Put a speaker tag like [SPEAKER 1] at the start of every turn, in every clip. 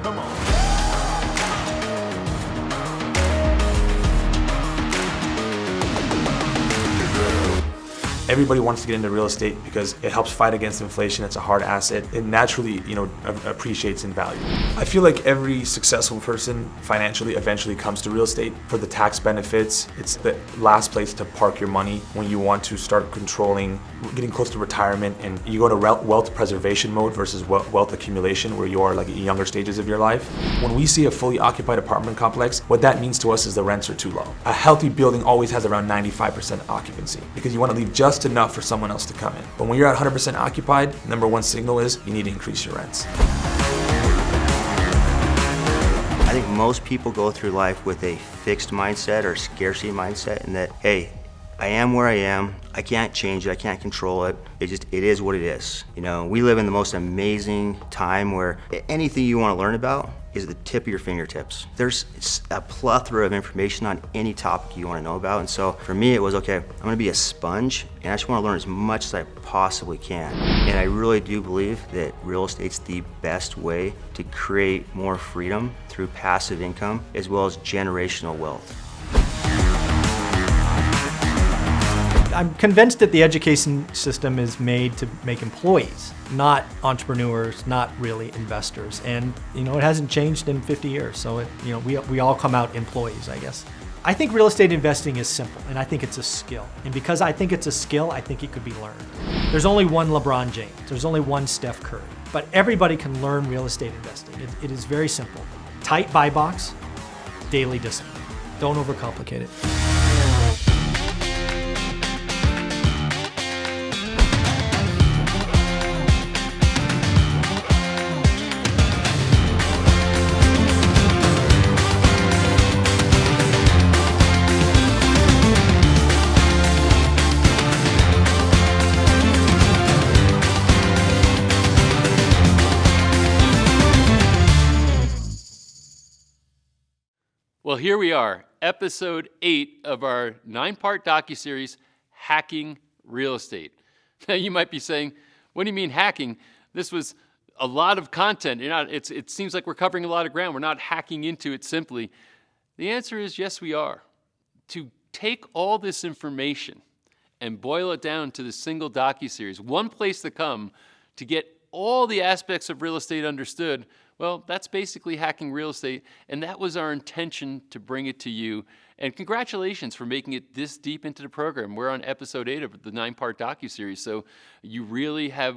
[SPEAKER 1] Come on. Everybody wants to get into real estate because it helps fight against inflation. It's a hard asset. It naturally, appreciates in value. I feel like every successful person financially eventually comes to real estate for the tax benefits. It's the last place to park your money when you want to start controlling, getting close to retirement, and you go to wealth preservation mode versus wealth accumulation, where you are like at younger stages of your life. When we see a fully occupied apartment complex, what that means to us is the rents are too low. A healthy building always has around 95% occupancy because you want to leave just enough for someone else to come in. But when you're at 100% occupied, number one signal is you need to increase your rents.
[SPEAKER 2] I think most people go through life with a fixed mindset or scarcity mindset, and that, hey, I am where I am, I can't change it, I can't control it, it is what it is. We live in the most amazing time where anything you want to learn about is at the tip of your fingertips. There's a plethora of information on any topic you want to know about, and so for me it was, okay, I'm going to be a sponge, and I just want to learn as much as I possibly can. And I really do believe that real estate's the best way to create more freedom through passive income as well as generational wealth.
[SPEAKER 3] I'm convinced that the education system is made to make employees, not entrepreneurs, not really investors. And it hasn't changed in 50 years. So we all come out employees, I guess. I think real estate investing is simple, and I think it's a skill. And because I think it's a skill, I think it could be learned. There's only one LeBron James. There's only one Steph Curry. But everybody can learn real estate investing. It is very simple. Tight buy box, daily discipline. Don't overcomplicate it.
[SPEAKER 4] Well, here we are, episode 8 of our 9-part docuseries, Hacking Real Estate. Now, you might be saying, what do you mean hacking? This was a lot of content. It seems like we're covering a lot of ground. We're not hacking into it simply. The answer is yes, we are. To take all this information and boil it down to the single docuseries, one place to come to get all the aspects of real estate understood, well, that's basically hacking real estate, and that was our intention to bring it to you. And congratulations for making it this deep into the program. We're on episode 8 of the 9-part docuseries, so you really have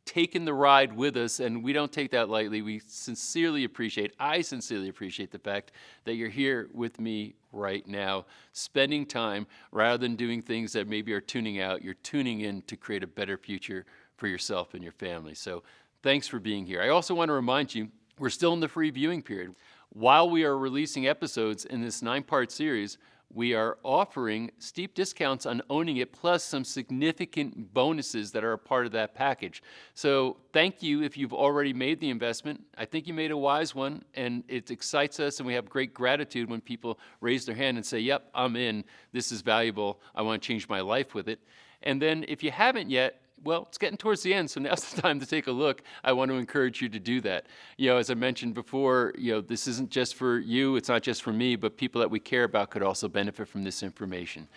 [SPEAKER 4] taken the ride with us, and we don't take that lightly. I sincerely appreciate the fact that you're here with me right now, spending time rather than doing things that maybe are tuning out. You're tuning in to create a better future for yourself and your family. So thanks for being here. I also want to remind you, we're still in the free viewing period. While we are releasing episodes in this 9-part series, we are offering steep discounts on owning it, plus some significant bonuses that are a part of that package. So thank you if you've already made the investment. I think you made a wise one, and it excites us, and we have great gratitude when people raise their hand and say, yep, I'm in, this is valuable, I want to change my life with it. And then if you haven't yet, well, it's getting towards the end, so now's the time to take a look. I want to encourage you to do that. As I mentioned before, this isn't just for you, it's not just for me, but people that we care about could also benefit from this information.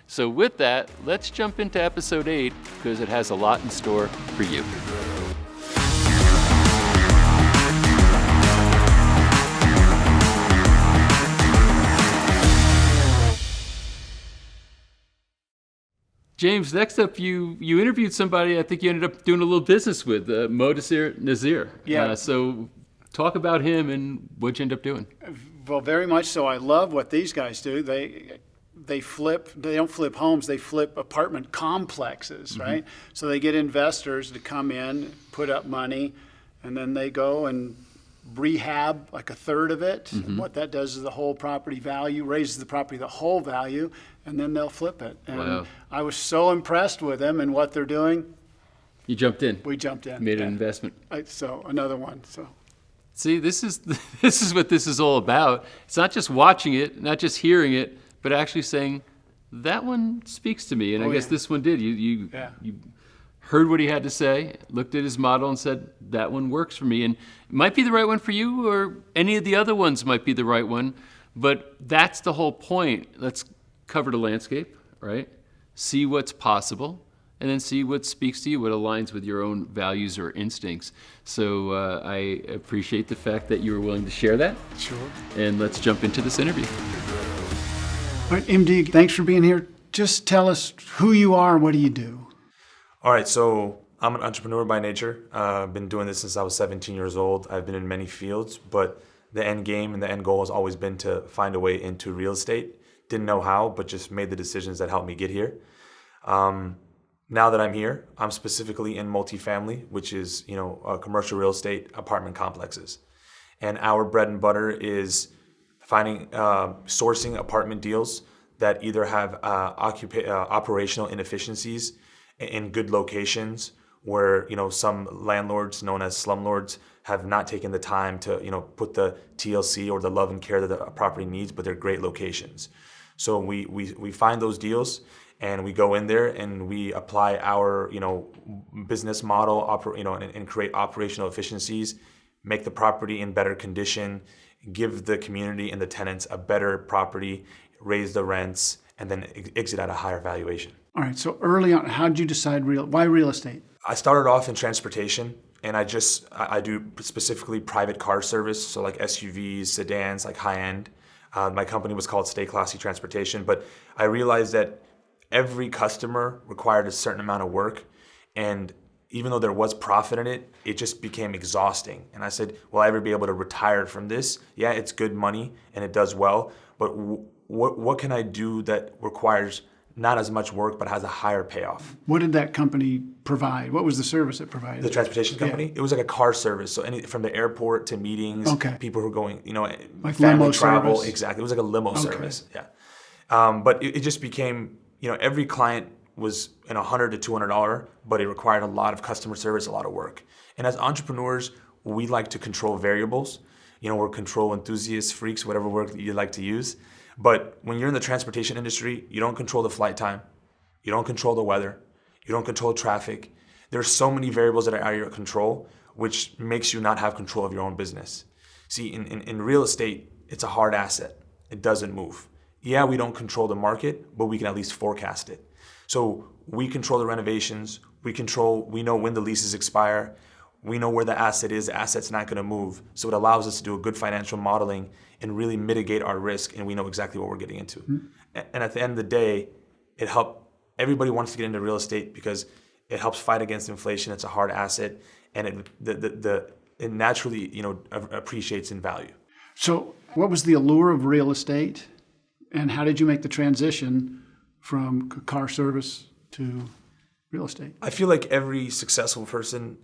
[SPEAKER 4] So with that, let's jump into episode 8, because it has a lot in store for you. James, next up, you interviewed somebody I think you ended up doing a little business with, Modaser Nazir.
[SPEAKER 5] Yeah.
[SPEAKER 4] So talk about him and what you end up doing.
[SPEAKER 5] Well, very much so. I love what these guys do. They don't flip homes, they flip apartment complexes, right? So they get investors to come in, put up money, and then they go and rehab like a third of it. And what that does is the whole property value, raises the property the whole value, and then they'll flip it. And
[SPEAKER 4] wow.
[SPEAKER 5] I was so impressed with them and what they're doing.
[SPEAKER 4] You jumped in.
[SPEAKER 5] We jumped in.
[SPEAKER 4] Made an investment.
[SPEAKER 5] So another one. So
[SPEAKER 4] see, this is what this is all about. It's not just watching it, not just hearing it, but actually saying, that one speaks to me. And I guess this one did. You heard what he had to say, looked at his model and said, that one works for me. And it might be the right one for you, or any of the other ones might be the right one. But that's the whole point. Let's cover the landscape, right? See what's possible, and then see what speaks to you, what aligns with your own values or instincts. So I appreciate the fact that you were willing to share that.
[SPEAKER 5] Sure.
[SPEAKER 4] And let's jump into this interview.
[SPEAKER 5] All right, MD, thanks for being here. Just tell us who you are and what do you do?
[SPEAKER 1] All right, so I'm an entrepreneur by nature. I've been doing this since I was 17 years old. I've been in many fields, but the end game and the end goal has always been to find a way into real estate. Didn't know how, but just made the decisions that helped me get here. Now that I'm here, I'm specifically in multifamily, which is, commercial real estate apartment complexes. And our bread and butter is sourcing apartment deals that either have operational inefficiencies in good locations where, some landlords known as slumlords have not taken the time to, put the TLC or the love and care that the property needs, but they're great locations. So we find those deals and we go in there and we apply our, business model, and create operational efficiencies, make the property in better condition, give the community and the tenants a better property, raise the rents, and then exit at a higher valuation.
[SPEAKER 5] All right, so early on, how did you decide why real estate?
[SPEAKER 1] I started off in transportation, and I do specifically private car service, so like SUVs, sedans, like high end. My company was called Stay Classy Transportation, but I realized that every customer required a certain amount of work, and even though there was profit in it, it just became exhausting. And I said, will I ever be able to retire from this? Yeah, it's good money and it does well, but what can I do that requires not as much work but has a higher payoff?
[SPEAKER 5] What did that company provide? What was the service it provided?
[SPEAKER 1] The transportation company?
[SPEAKER 5] Yeah.
[SPEAKER 1] It was like a car service. So from the airport to meetings, people who are going,
[SPEAKER 5] like
[SPEAKER 1] family
[SPEAKER 5] limo
[SPEAKER 1] travel.
[SPEAKER 5] service?
[SPEAKER 1] Exactly. It was like a limo service. Yeah. But it just became, every client was in $100 to $200, but it required a lot of customer service, a lot of work. And as entrepreneurs, we like to control variables. We're control enthusiasts, freaks, whatever word you like to use. But when you're in the transportation industry, you don't control the flight time. You don't control the weather. You don't control traffic. There's so many variables that are out of your control, which makes you not have control of your own business. See, in real estate, it's a hard asset. It doesn't move. Yeah, we don't control the market, but we can at least forecast it. So we control the renovations. We know when the leases expire. We know where the asset is. The asset's not going to move. So it allows us to do a good financial modeling and really mitigate our risk, and we know exactly what we're getting into. Mm-hmm. And at the end of the day, everybody wants to get into real estate because it helps fight against inflation. It's a hard asset, and it naturally appreciates in value.
[SPEAKER 5] So what was the allure of real estate, and how did you make the transition from car service to real estate?
[SPEAKER 1] I feel like every successful person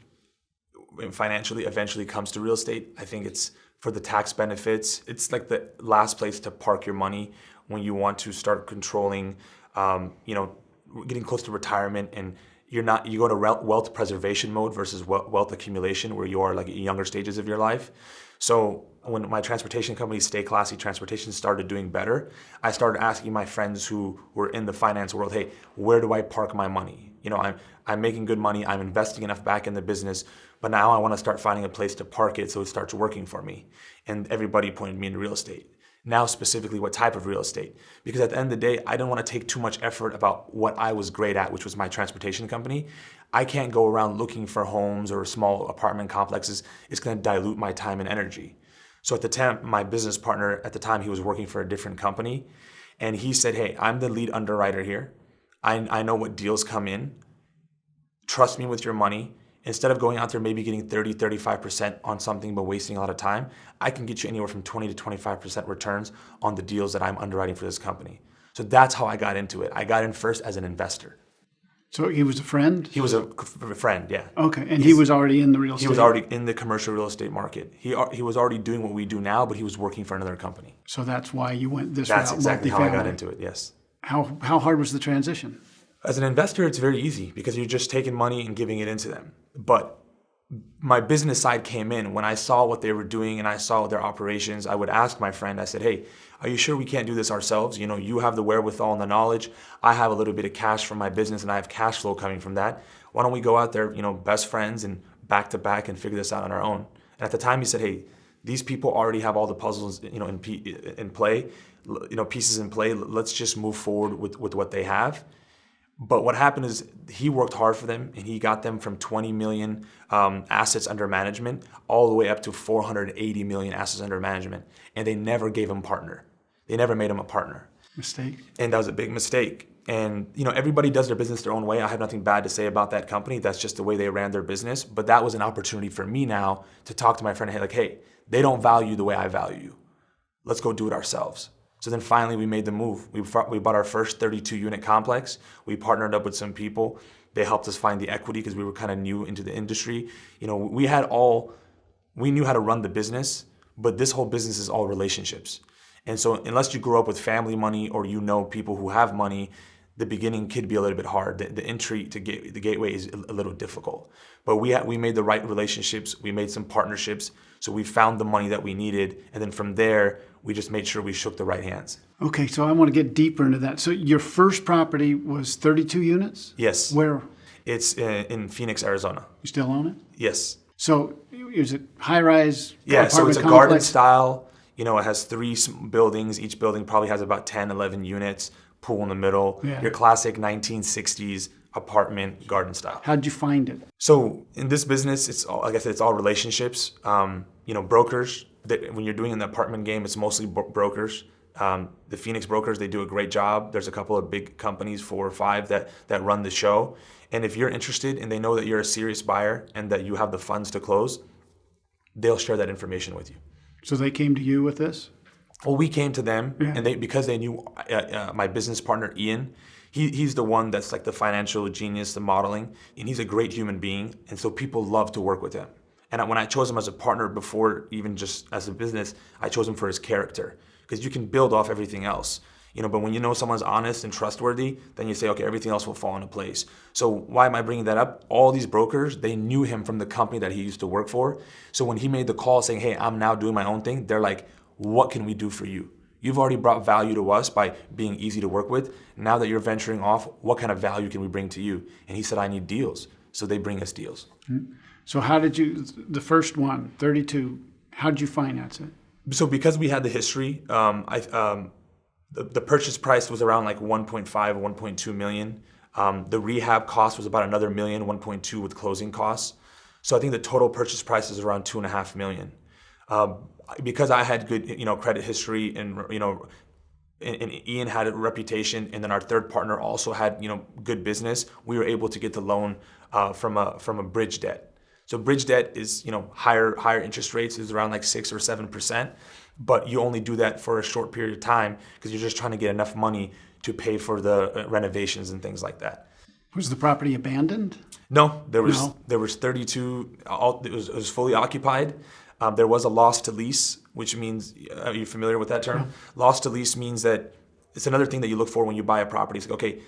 [SPEAKER 1] financially eventually comes to real estate. I think it's for the tax benefits. It's like the last place to park your money when you want to start controlling, getting close to retirement, and you go to wealth preservation mode versus wealth accumulation, where you are like at younger stages of your life. So when my transportation company, Stay Classy Transportation, started doing better, I started asking my friends who were in the finance world, hey, where do I park my money? I'm making good money, I'm investing enough back in the business, but now I want to start finding a place to park it so it starts working for me. And everybody pointed me into real estate. Now specifically, what type of real estate? Because at the end of the day, I didn't want to take too much effort about what I was great at, which was my transportation company. I can't go around looking for homes or small apartment complexes. It's going to dilute my time and energy. So at the time, my business partner, at the time, he was working for a different company. And he said, hey, I'm the lead underwriter here. I know what deals come in. Trust me with your money. Instead of going out there maybe getting 30, 35% on something but wasting a lot of time, I can get you anywhere from 20 to 25% returns on the deals that I'm underwriting for this company. So that's how I got into it. I got in first as an investor.
[SPEAKER 5] So he was a friend?
[SPEAKER 1] He was a friend, yeah.
[SPEAKER 5] Okay, and he was already in the real estate?
[SPEAKER 1] He was already in the commercial real estate market. He was already doing what we do now, but he was working for another company.
[SPEAKER 5] So that's why you went this route?
[SPEAKER 1] That's exactly how I got into it, yes.
[SPEAKER 5] How hard was the transition?
[SPEAKER 1] As an investor, it's very easy because you're just taking money and giving it into them. But my business side came in. When I saw what they were doing and I saw their operations, I would ask my friend, I said, hey, are you sure we can't do this ourselves? You know, you have the wherewithal and the knowledge. I have a little bit of cash from my business and I have cash flow coming from that. Why don't we go out there, you know, best friends and back to back and figure this out on our own? And at the time he said, hey, these people already have all the puzzles, you know, in play, you know, pieces in play. Let's just move forward with what they have. But what happened is he worked hard for them and he got them from 20 million assets under management all the way up to 480 million assets under management. And they never gave him a partner. They never made him a partner.
[SPEAKER 5] Mistake.
[SPEAKER 1] And that was a big mistake. And you know, everybody does their business their own way. I have nothing bad to say about that company. That's just the way they ran their business. But that was an opportunity for me now to talk to my friend, hey, they don't value the way I value you. Let's go do it ourselves. So then finally we made the move. We bought our first 32 unit complex. We partnered up with some people. They helped us find the equity because we were kind of new into the industry. You know, we knew how to run the business, but this whole business is all relationships. And so unless you grow up with family money or you know people who have money, the beginning could be a little bit hard. The entry to the gateway is a little difficult. But we made the right relationships. We made some partnerships. So we found the money that we needed. And then from there, we just made sure we shook the right hands.
[SPEAKER 5] Okay, so I want to get deeper into that. So your first property was 32 units?
[SPEAKER 1] Yes.
[SPEAKER 5] Where?
[SPEAKER 1] It's in Phoenix, Arizona.
[SPEAKER 5] You still own it?
[SPEAKER 1] Yes.
[SPEAKER 5] So is it high-rise
[SPEAKER 1] Yeah,
[SPEAKER 5] apartment
[SPEAKER 1] so it's a
[SPEAKER 5] complex?
[SPEAKER 1] garden style. You know, it has 3 buildings. Each building probably has about 10, 11 units, pool in the middle.
[SPEAKER 5] Yeah.
[SPEAKER 1] Your classic 1960s apartment garden style.
[SPEAKER 5] How'd you find it?
[SPEAKER 1] So in this business, it's all, like I said, it's all relationships. You know, brokers, when you're doing an apartment game, it's mostly brokers. The Phoenix brokers, they do a great job. There's a couple of big companies, 4 or 5, that run the show. And if you're interested and they know that you're a serious buyer and that you have the funds to close, they'll share that information with you.
[SPEAKER 5] So they came to you with this?
[SPEAKER 1] Well, we came to them,
[SPEAKER 5] Yeah.
[SPEAKER 1] and because they knew my business partner, Ian, he's the one that's like the financial genius, the modeling, and he's a great human being. And so people love to work with him. And when I chose him as a partner before even just as a business, I chose him for his character, because you can build off everything else. You know, but when you know someone's honest and trustworthy, then you say, okay, everything else will fall into place. So why am I bringing that up? All these brokers, they knew him from the company that he used to work for. So when he made the call saying, hey, I'm now doing my own thing, they're like, what can we do for you? You've already brought value to us by being easy to work with. Now that you're venturing off, what kind of value can we bring to you? And he said, I need deals. So they bring us deals.
[SPEAKER 5] Mm-hmm. So how did you, the first one, 32, how did you finance it?
[SPEAKER 1] So because we had the history, the purchase price was around like 1.5, 1.2 million. The rehab cost was about another million, 1.2 with closing costs. So I think the total purchase price is around 2.5 million. Because I had good, you know, credit history and, you know, and Ian had a reputation, and then our third partner also had, you know, good business, we were able to get the loan from a bridge debt. So bridge debt is, you know, higher interest rates, is around like 6 or 7%, but you only do that for a short period of time because you're just trying to get enough money to pay for the renovations and things like that.
[SPEAKER 5] Was the property abandoned?
[SPEAKER 1] No, there was 32. It was fully occupied. There was a loss to lease, which means, are you familiar with that term? Yeah. Loss to lease means that it's another thing that you look for when you buy a property. It's like, okay,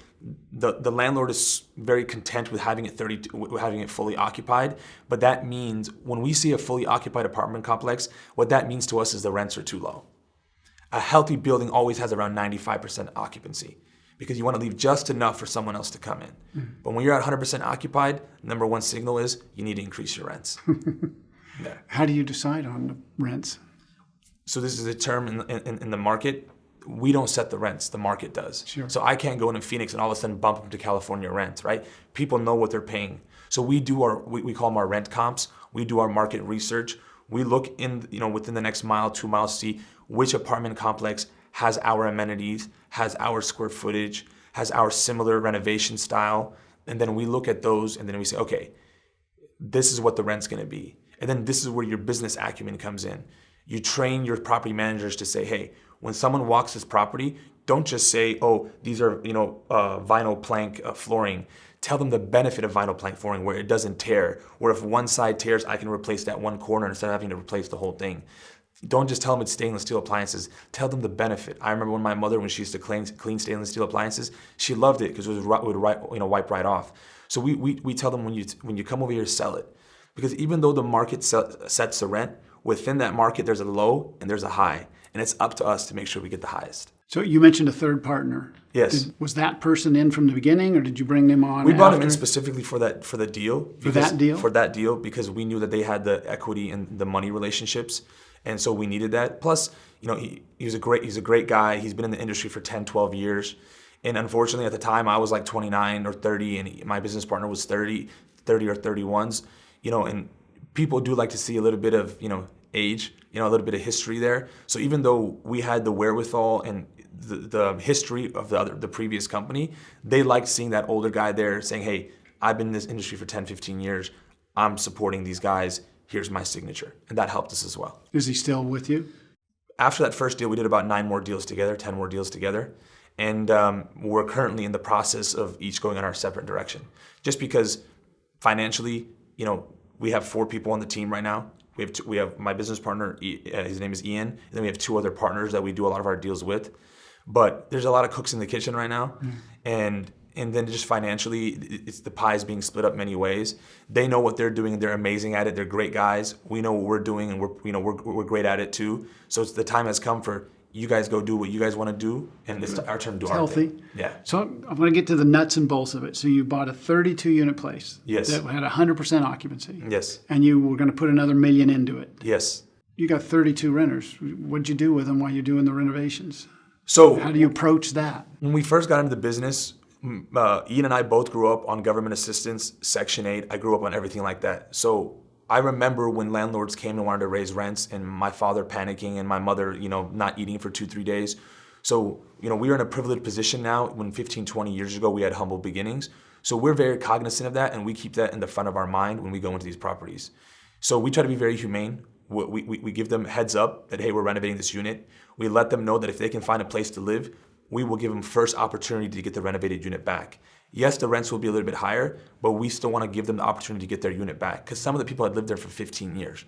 [SPEAKER 1] the landlord is very content with having it fully occupied, but that means when we see a fully occupied apartment complex, what that means to us is the rents are too low. A healthy building always has around 95% occupancy, because you want to leave just enough for someone else to come in. Mm-hmm. But when you're at 100% occupied, number one signal is you need to increase your rents. Yeah.
[SPEAKER 5] How do you decide on the rents?
[SPEAKER 1] So this is a term in the market. We don't set the rents, the market does.
[SPEAKER 5] Sure.
[SPEAKER 1] So I can't go into Phoenix and all of a sudden bump them to California rents, right? People know what they're paying. So we do we call them our rent comps. We do our market research. We look within the next mile, 2 miles, to see which apartment complex has our amenities, has our square footage, has our similar renovation style. And then we look at those and then we say, okay, this is what the rent's gonna be. And then this is where your business acumen comes in. You train your property managers to say, hey, when someone walks this property, don't just say, oh, these are vinyl plank flooring. Tell them the benefit of vinyl plank flooring, where it doesn't tear, where if one side tears, I can replace that one corner instead of having to replace the whole thing. Don't just tell them it's stainless steel appliances. Tell them the benefit. I remember when my mother, when she used to clean stainless steel appliances, she loved it because it would wipe right off. So we tell them when you come over here, sell it. Because even though the market sets the rent, within that market there's a low and there's a high. And it's up to us to make sure we get the highest.
[SPEAKER 5] So you mentioned a third partner.
[SPEAKER 1] Yes.
[SPEAKER 5] Was that person in from the beginning, or did you bring them on?
[SPEAKER 1] We brought
[SPEAKER 5] after?
[SPEAKER 1] them in specifically for the deal.
[SPEAKER 5] For that deal?
[SPEAKER 1] For that deal, because we knew that they had the equity and the money relationships, and so we needed that. Plus, he's a great guy. He's been in the industry for 10, 12 years, and unfortunately, at the time, I was like 29 or 30, and my business partner was 30 or 31s. And people do like to see a little bit of age, a little bit of history there. So even though we had the wherewithal and the history of the previous company, they liked seeing that older guy there saying, hey, I've been in this industry for 10, 15 years. I'm supporting these guys. Here's my signature. And that helped us as well.
[SPEAKER 5] Is he still with you?
[SPEAKER 1] After that first deal, we did about 9 more deals together, 10 more deals together. And we're currentently in the process of each going in our separate direction. Just because financially, we have 4 people on the team right now. We have my business partner, his name is Ian, and then we have 2 other partners that we do a lot of our deals with. But there's a lot of cooks in the kitchen right now, and then just financially, it's the pie's being split up many ways. They know what they're doing, and they're amazing at it. They're great guys. We know what we're doing, and we're great at it too. So it's the time has come for you guys go do what you guys want to do, and it's our turn to do our thing. Yeah.
[SPEAKER 5] So I'm going to get to the nuts and bolts of it. So you bought a 32-unit place.
[SPEAKER 1] Yes.
[SPEAKER 5] That had 100% occupancy.
[SPEAKER 1] Yes.
[SPEAKER 5] And you were going to put another $1 million into it.
[SPEAKER 1] Yes.
[SPEAKER 5] You got 32 renters. What'd you do with them while you're doing the renovations?
[SPEAKER 1] So
[SPEAKER 5] how do you approach that?
[SPEAKER 1] When we first got into the business, Ian and I both grew up on government assistance, Section 8. I grew up on everything like that. So I remember when landlords came and wanted to raise rents, and my father panicking and my mother, not eating for 2-3 days. So, we are in a privileged position now. When 15, 20 years ago, we had humble beginnings. So we're very cognizant of that, and we keep that in the front of our mind when we go into these properties. So we try to be very humane. We give them heads up that, hey, we're renovating this unit. We let them know that if they can find a place to live, we will give them first opportunity to get the renovated unit back. Yes, the rents will be a little bit higher, but we still want to give them the opportunity to get their unit back, because some of the people had lived there for 15 years.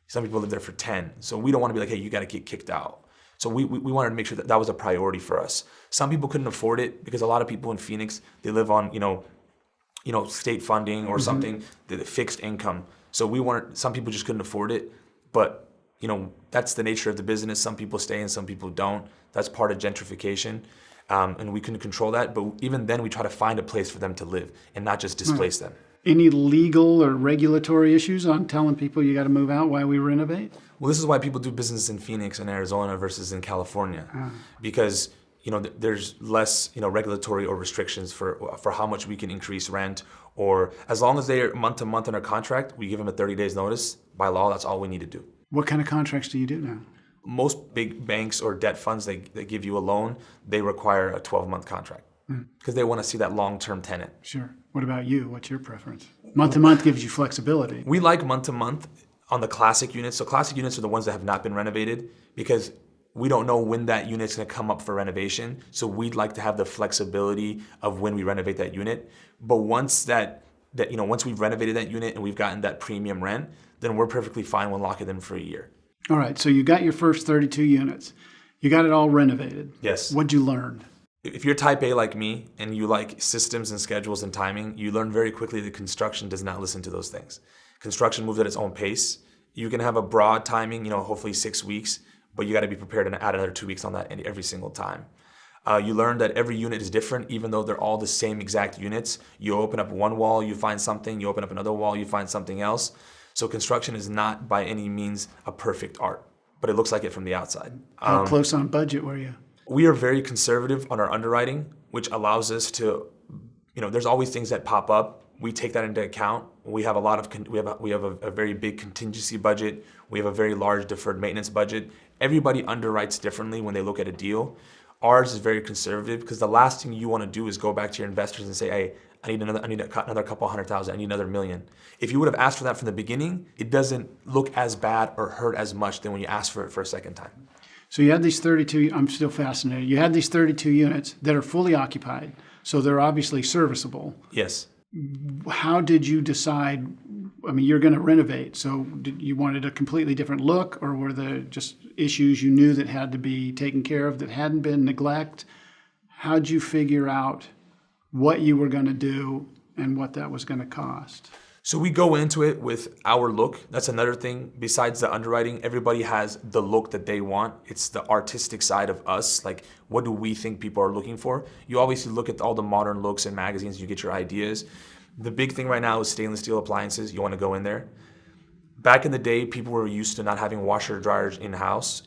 [SPEAKER 1] Some people lived there for 10. So we don't want to be like, hey, you got to get kicked out. So we wanted to make sure that that was a priority for us. Some people couldn't afford it, because a lot of people in Phoenix, they live on, state funding or something, the fixed income. So some people just couldn't afford it, but that's the nature of the business. Some people stay and some people don't. That's part of gentrification. And we couldn't control that. But even then, we try to find a place for them to live and not just displace them.
[SPEAKER 5] Any legal or regulatory issues on telling people you got to move out while we renovate?
[SPEAKER 1] Well, this is why people do business in Phoenix and Arizona versus in California. Because there's less regulatory or restrictions for how much we can increase rent, or as long as they are month to month in our contract, we give them a 30 days notice. By law, that's all we need to do.
[SPEAKER 5] What kind of contracts do you do now?
[SPEAKER 1] Most big banks or debt funds, they give you a loan, they require a 12-month contract because they want to see that long-term tenant.
[SPEAKER 5] Sure. What about you? What's your preference? Month to month gives you flexibility.
[SPEAKER 1] We like month to month on the classic units. So classic units are the ones that have not been renovated, because we don't know when that unit's going to come up for renovation. So we'd like to have the flexibility of when we renovate that unit. But once once we've renovated that unit and we've gotten that premium rent, then we're perfectly fine when locking them for a year.
[SPEAKER 5] All right, so you got your first 32 units. You got it all renovated.
[SPEAKER 1] Yes.
[SPEAKER 5] What'd you learn?
[SPEAKER 1] If you're type A like me and you like systems and schedules and timing, you learn very quickly that construction does not listen to those things. Construction moves at its own pace. You can have a broad timing, hopefully 6 weeks, but you got to be prepared to add another 2 weeks on that every single time. You learn that every unit is different, even though they're all the same exact units. You open up one wall, you find something. You open up another wall, you find something else. So construction is not by any means a perfect art, but it looks like it from the outside.
[SPEAKER 5] How close on budget were you?
[SPEAKER 1] We are very conservative on our underwriting, which allows us to, there's always things that pop up. We take that into account. We have a very big contingency budget. We have a very large deferred maintenance budget. Everybody underwrites differently when they look at a deal. Ours is very conservative, because the last thing you want to do is go back to your investors and say, hey, I need another couple $100,000. I need another $1 million. If you would have asked for that from the beginning, it doesn't look as bad or hurt as much than when you ask for it for a second time.
[SPEAKER 5] So you had these 32, I'm still fascinated. You had these 32 units that are fully occupied, so they're obviously serviceable.
[SPEAKER 1] Yes.
[SPEAKER 5] How did you decide, you're going to renovate, so you wanted a completely different look, or were there just issues you knew that had to be taken care of that hadn't been, neglect? How'd you figure out what you were going to do and what that was going to cost?
[SPEAKER 1] So we go into it with our look. That's another thing. Besides the underwriting, everybody has the look that they want. It's the artistic side of us. Like, what do we think people are looking for? You obviously look at all the modern looks in magazines, you get your ideas. The big thing right now is stainless steel appliances. You want to go in there. Back in the day, people were used to not having washer dryers in-house.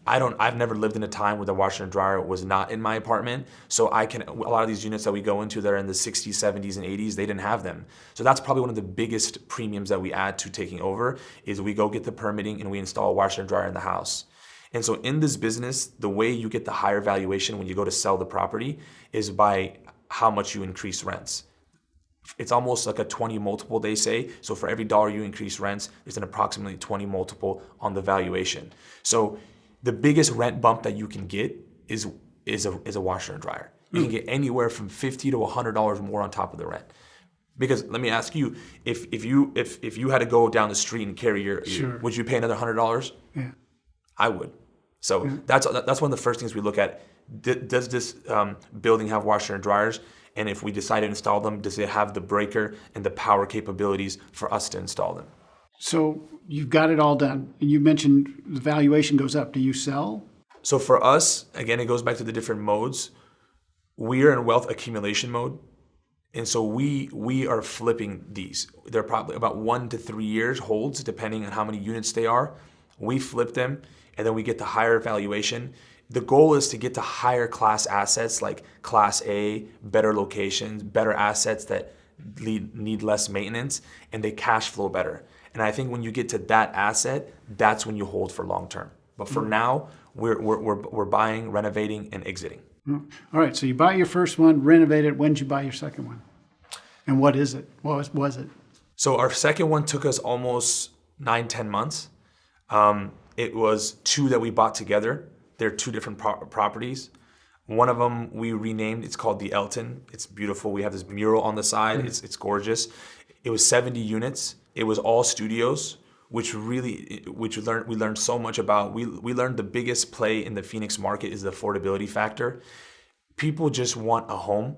[SPEAKER 1] I've never lived in a time where the washer and dryer was not in my apartment. So a lot of these units that we go into that are in the 60s, 70s, and 80s, they didn't have them. So that's probably one of the biggest premiums that we add to taking over is we go get the permitting and we install a washer and dryer in the house. And so in this business, the way you get the higher valuation when you go to sell the property is by how much you increase rents. It's almost like a 20 multiple, they say. So for every dollar you increase rents, there's an approximately 20 multiple on the valuation. So the biggest rent bump that you can get is a washer and dryer. You can get anywhere from $50 to $100 more on top of the rent. Because let me ask you, if you had to go down the street and carry your would you pay another $100?
[SPEAKER 5] Yeah.
[SPEAKER 1] I would. So that's one of the first things we look at. Does this building have washer and dryers? And if we decide to install them, does it have the breaker and the power capabilities for us to install them?
[SPEAKER 5] So you've got it all done. You mentioned the valuation goes up. Do you sell?
[SPEAKER 1] So for us, again, it goes back to the different modes. We are in wealth accumulation mode. And so we are flipping these. They're probably about 1 to 3 years holds, depending on how many units they are. We flip them, and then we get the higher valuation. The goal is to get to higher class assets like Class A, better locations, better assets that need less maintenance, and they cash flow better. And I think when you get to that asset, that's when you hold for long term. But for now, we're buying, renovating, and exiting.
[SPEAKER 5] All right. So you buy your first one, renovate it. When did you buy your second one? And what is it? What was it?
[SPEAKER 1] So our second one took us almost 9-10 months. It was 2 that we bought together. They're 2 different properties. One of them we renamed. It's called the Elton. It's beautiful. We have this mural on the side. It's gorgeous. It was 70 units. It was all studios, which we learned so much about. We learned the biggest play in the Phoenix market is the affordability factor. People just want a home.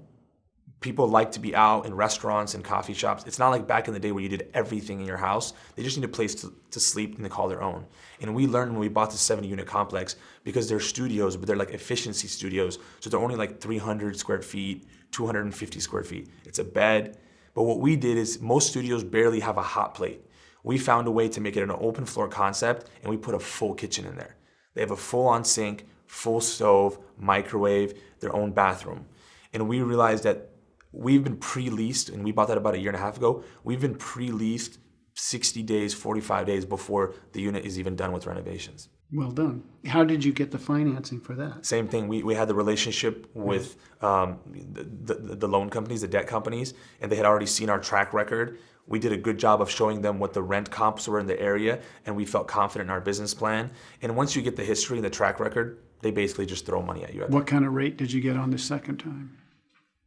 [SPEAKER 1] People like to be out in restaurants and coffee shops. It's not like back in the day where you did everything in your house. They just need a place to sleep and to call their own. And we learned when we bought the 70-unit complex, because they're studios, but they're like efficiency studios. So they're only like 300 square feet, 250 square feet. It's a bed. But what we did is most studios barely have a hot plate. We found a way to make it an open floor concept, and we put a full kitchen in there. They have a full-on sink, full stove, microwave, their own bathroom. And we realized that we've been pre-leased, and we bought that about 1.5 years ago. We've been pre-leased 60 days, 45 days before the unit is even done with renovations.
[SPEAKER 5] Well done. How did you get the financing for that?
[SPEAKER 1] Same thing. We had the relationship with the loan companies, the debt companies, and they had already seen our track record. We did a good job of showing them what the rent comps were in the area, and we felt confident in our business plan. And once you get the history and the track record, they basically just throw money at you.
[SPEAKER 5] What kind of rate did you get on the second time?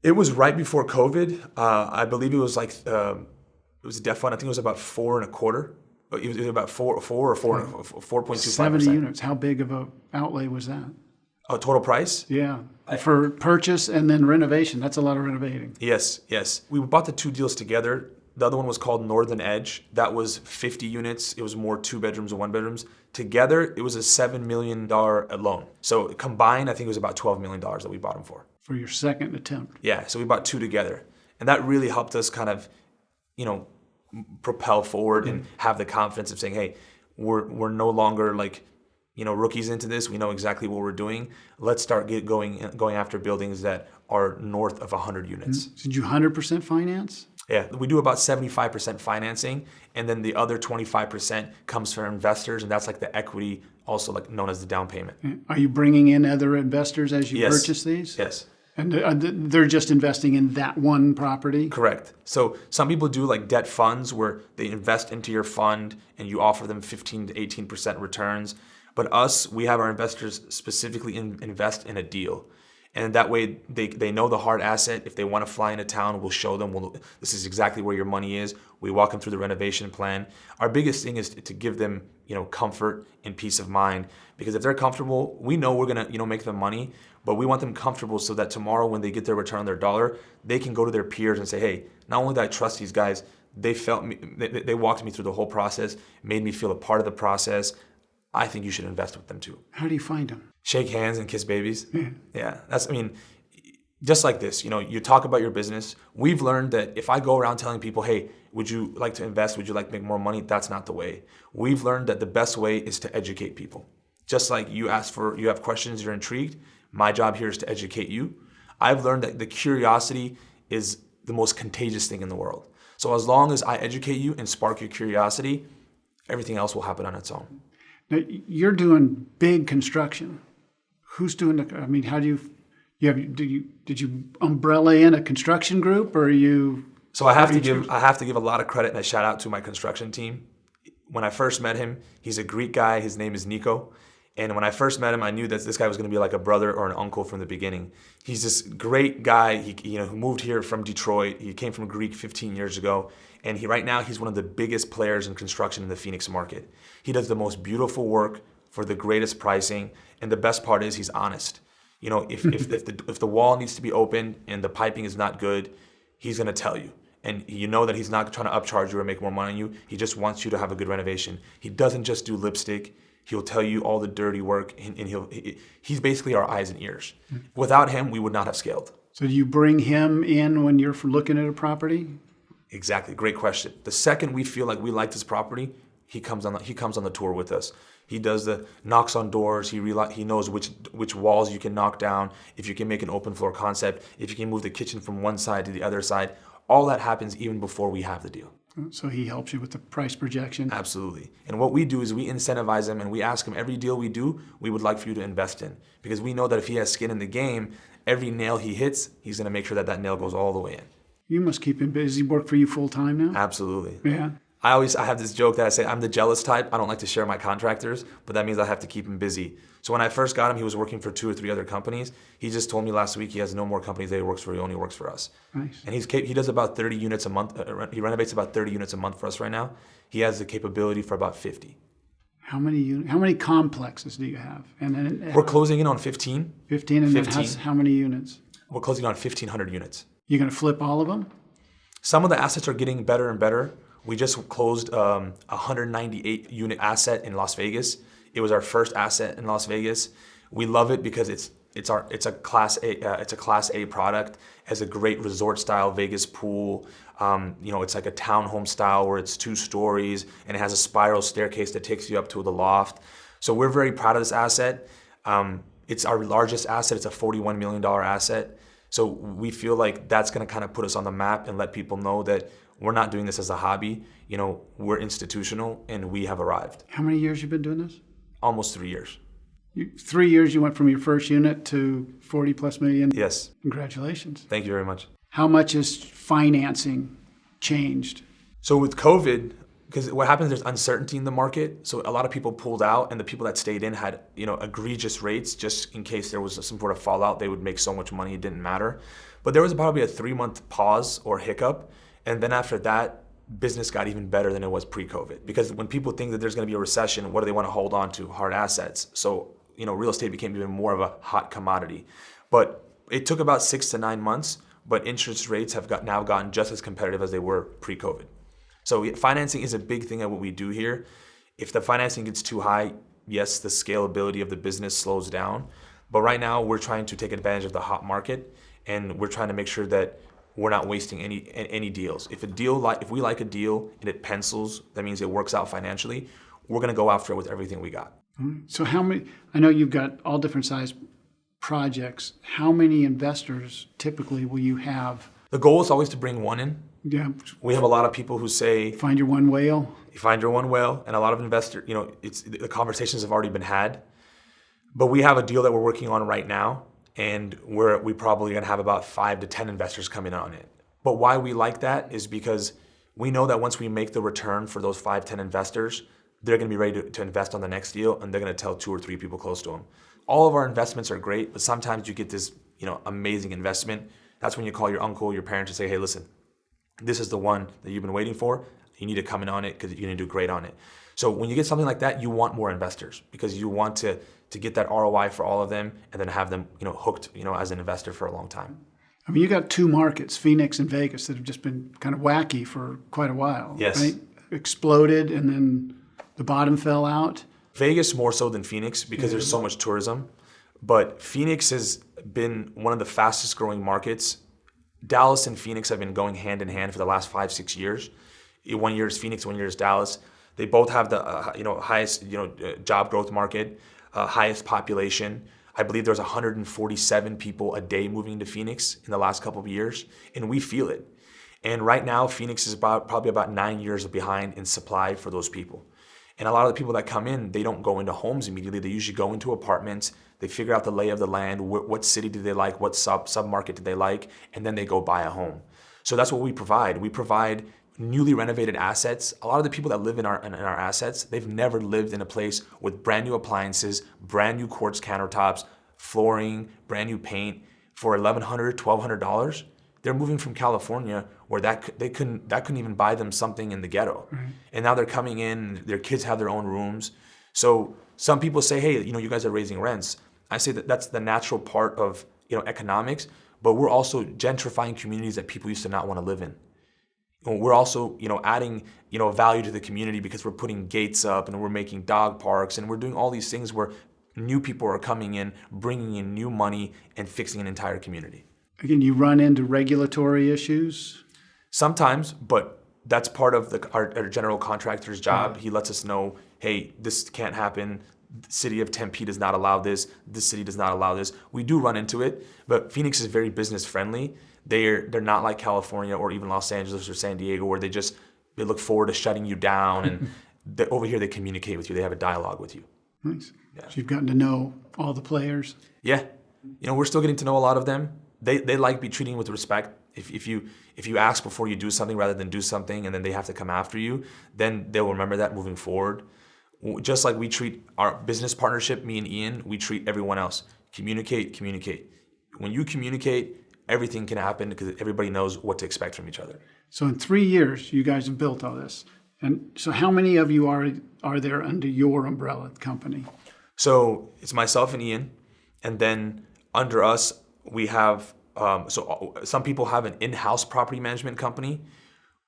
[SPEAKER 1] It was right before COVID. I believe it was like it was a debt fund. I think it was about 4.25. It was about 4.25%.
[SPEAKER 5] 70 units. How big of a outlay was that?
[SPEAKER 1] Total price?
[SPEAKER 5] Yeah, for purchase and then renovation. That's a lot of renovating.
[SPEAKER 1] Yes. We bought the 2 deals together. The other one was called Northern Edge. That was 50 units. It was more 2 bedrooms and 1 bedrooms. Together, it was a $7 million loan. So combined, I think it was about $12 million that we bought them for.
[SPEAKER 5] For your second attempt.
[SPEAKER 1] Yeah, so we bought 2 together. And that really helped us kind of, propel forward and have the confidence of saying, hey, we're no longer like, rookies into this. We know exactly what we're doing. Let's start going after buildings that are north of 100 units.
[SPEAKER 5] Did you 100% finance?
[SPEAKER 1] Yeah, we do about 75% financing, and then the other 25% comes from investors, and that's like the equity, also like known as the down payment.
[SPEAKER 5] Are you bringing in other investors as you purchase these?
[SPEAKER 1] Yes.
[SPEAKER 5] And they're just investing in that one property?
[SPEAKER 1] Correct. So some people do like debt funds where they invest into your fund and you offer them 15 to 18% returns. But us, we have our investors specifically invest in a deal. And that way they know the hard asset. If they want to fly into town, we'll show them, this is exactly where your money is. We walk them through the renovation plan. Our biggest thing is to give them, comfort and peace of mind. Because if they're comfortable, we know we're going to, make them money, but we want them comfortable so that tomorrow when they get their return on their dollar, they can go to their peers and say, hey, not only do I trust these guys, They walked me through the whole process, made me feel a part of the process. I think you should invest with them too.
[SPEAKER 5] How do you find them?
[SPEAKER 1] Shake hands and kiss babies. Yeah, just like this, you talk about your business. We've learned that if I go around telling people, hey, would you like to invest? Would you like to make more money? That's not the way. We've learned that the best way is to educate people. Just like you have questions, you're intrigued. My job here is to educate you. I've learned that the curiosity is the most contagious thing in the world. So as long as I educate you and spark your curiosity, everything else will happen on its own.
[SPEAKER 5] Now, you're doing big construction. Who's doing how do did you umbrella in a construction group, or are you?
[SPEAKER 1] So I have to give a lot of credit and a shout out to my construction team. When I first met him, he's a Greek guy. His name is Nico. And when I first met him, I knew that this guy was going to be like a brother or an uncle from the beginning. He's this great guy. Who moved here from Detroit. He came from Greek 15 years ago, and right now he's one of the biggest players in construction in the Phoenix market. He does the most beautiful work for the greatest pricing, and the best part is he's honest. If the wall needs to be opened and the piping is not good, he's going to tell you. And that he's not trying to upcharge you or make more money on you. He just wants you to have a good renovation. He doesn't just do lipstick. He'll tell you all the dirty work, and he's basically our eyes and ears. Without him, we would not have scaled.
[SPEAKER 5] So do you bring him in when you're looking at a property?
[SPEAKER 1] Exactly, great question. The second we feel like we like this property, he comes on the tour with us. He does the knocks on doors. He knows which walls you can knock down, if you can make an open floor concept, if you can move the kitchen from one side to the other side. All that happens even before we have the deal.
[SPEAKER 5] So he helps you with the price projection?
[SPEAKER 1] Absolutely. And what we do is we incentivize him, and we ask him every deal we do, we would like for you to invest in. Because we know that if he has skin in the game, every nail he hits, he's going to make sure that nail goes all the way in.
[SPEAKER 5] You must keep him busy. Does he work for you full time now?
[SPEAKER 1] Absolutely.
[SPEAKER 5] Yeah.
[SPEAKER 1] I have this joke that I say I'm the jealous type. I don't like to share my contractors, but that means I have to keep him busy. So when I first got him, he was working for 2 or 3 other companies. He just told me last week he has no more companies that he works for. He only works for us.
[SPEAKER 5] Nice.
[SPEAKER 1] And he does about 30 units a month. He renovates about 30 units a month for us right now. He has the capability for about 50.
[SPEAKER 5] How many complexes do you have? And then
[SPEAKER 1] We're closing in on 15.
[SPEAKER 5] 15, and
[SPEAKER 1] 15.
[SPEAKER 5] then how many units?
[SPEAKER 1] We're closing on 1,500 units.
[SPEAKER 5] You're going to flip all of them?
[SPEAKER 1] Some of the assets are getting better and better. We just closed a 198 unit asset in Las Vegas. It was our first asset in Las Vegas. We love it because it's a class A product. It has a great resort style Vegas pool. It's like a townhome style where it's 2 stories, and it has a spiral staircase that takes you up to the loft. So we're very proud of this asset. It's our largest asset. It's a $41 million asset. So we feel like that's going to kind of put us on the map and let people know that we're not doing this as a hobby. We're institutional, and we have arrived.
[SPEAKER 5] How many years you been doing this?
[SPEAKER 1] Almost 3 years.
[SPEAKER 5] 3 years you went from your first unit to 40 plus million?
[SPEAKER 1] Yes.
[SPEAKER 5] Congratulations.
[SPEAKER 1] Thank you very much.
[SPEAKER 5] How much has financing changed?
[SPEAKER 1] So with COVID, because what happens, there's uncertainty in the market. So a lot of people pulled out, and the people that stayed in had, egregious rates just in case there was some sort of fallout. They would make so much money, it didn't matter. But there was probably a 3-month pause or hiccup. And then after that, business got even better than it was pre-COVID. Because when people think that there's going to be a recession, what do they want to hold on to? Hard assets. So, real estate became even more of a hot commodity. But it took about 6 to 9 months, but interest rates have now gotten just as competitive as they were pre-COVID. So financing is a big thing of what we do here. If the financing gets too high, yes, the scalability of the business slows down. But right now, we're trying to take advantage of the hot market, and we're trying to make sure that we're not wasting any deals. If we like a deal and it pencils, that means it works out financially, we're going to go after it with everything we got.
[SPEAKER 5] So I know you've got all different size projects. How many investors typically will you have?
[SPEAKER 1] The goal is always to bring one in.
[SPEAKER 5] Yeah.
[SPEAKER 1] We have a lot of people who say,
[SPEAKER 5] find your one whale.
[SPEAKER 1] You find your one whale, and a lot of investors, the conversations have already been had. But we have a deal that we're working on right now, and we probably going to have about 5 to 10 investors coming in on it. But why we like that is because we know that once we make the return for those 5, 10 investors, they're going to be ready to invest on the next deal, and they're going to tell 2 or 3 people close to them. All of our investments are great, but sometimes you get this, amazing investment. That's when you call your uncle, your parents, and say, hey, listen, this is the one that you've been waiting for. You need to come in on it because you're going to do great on it. So when you get something like that, you want more investors because you want to get that ROI for all of them and then have them, hooked, as an investor for a long time.
[SPEAKER 5] I mean, you got two markets, Phoenix and Vegas, that have just been kind of wacky for quite a while.
[SPEAKER 1] Yes.
[SPEAKER 5] Right? Exploded and then the bottom fell out.
[SPEAKER 1] Vegas more so than Phoenix because there's so much tourism. But Phoenix has been one of the fastest growing markets. Dallas and Phoenix have been going hand in hand for the last 5-6 years. 1 year is Phoenix, 1 year is Dallas. They both have the highest job growth market, highest population. I believe there's 147 people a day moving into Phoenix in the last couple of years, and we feel it. And right now, Phoenix is probably about 9 years behind in supply for those people. And a lot of the people that come in, they don't go into homes immediately. They usually go into apartments. They figure out the lay of the land, what city do they like, what sub-market do they like, and then they go buy a home. So that's what we provide. We provide newly renovated assets. A lot of the people that live in our assets, they've never lived in a place with brand new appliances, brand new quartz countertops, flooring, brand new paint for $1,100, $1,200. They're moving from California where that couldn't even buy them something in the ghetto. Right. And now they're coming in, their kids have their own rooms. So some people say, hey, you guys are raising rents. I say that that's the natural part of economics, but we're also gentrifying communities that people used to not want to live in. We're also, adding, value to the community because we're putting gates up and we're making dog parks and we're doing all these things where new people are coming in, bringing in new money and fixing an entire community.
[SPEAKER 5] Again, you run into regulatory issues?
[SPEAKER 1] Sometimes, but that's part of our general contractor's job. He lets us know, hey, this can't happen. The city of Tempe does not allow this. This city does not allow this. We do run into it, but Phoenix is very business friendly. They're not like California or even Los Angeles or San Diego where they look forward to shutting you down. And over here they communicate with you. They have a dialogue with you.
[SPEAKER 5] Nice. Yeah. So you've gotten to know all the players.
[SPEAKER 1] Yeah. We're still getting to know a lot of them. They like be treating with respect. If you ask before you do something rather than do something and then they have to come after you, then they'll remember that moving forward. Just like we treat our business partnership, me and Ian, we treat everyone else. Communicate. When you communicate, everything can happen because everybody knows what to expect from each other.
[SPEAKER 5] So in 3 years, you guys have built all this. And so how many of you are there under your umbrella company?
[SPEAKER 1] So it's myself and Ian. And then under us, we have, some people have an in-house property management company.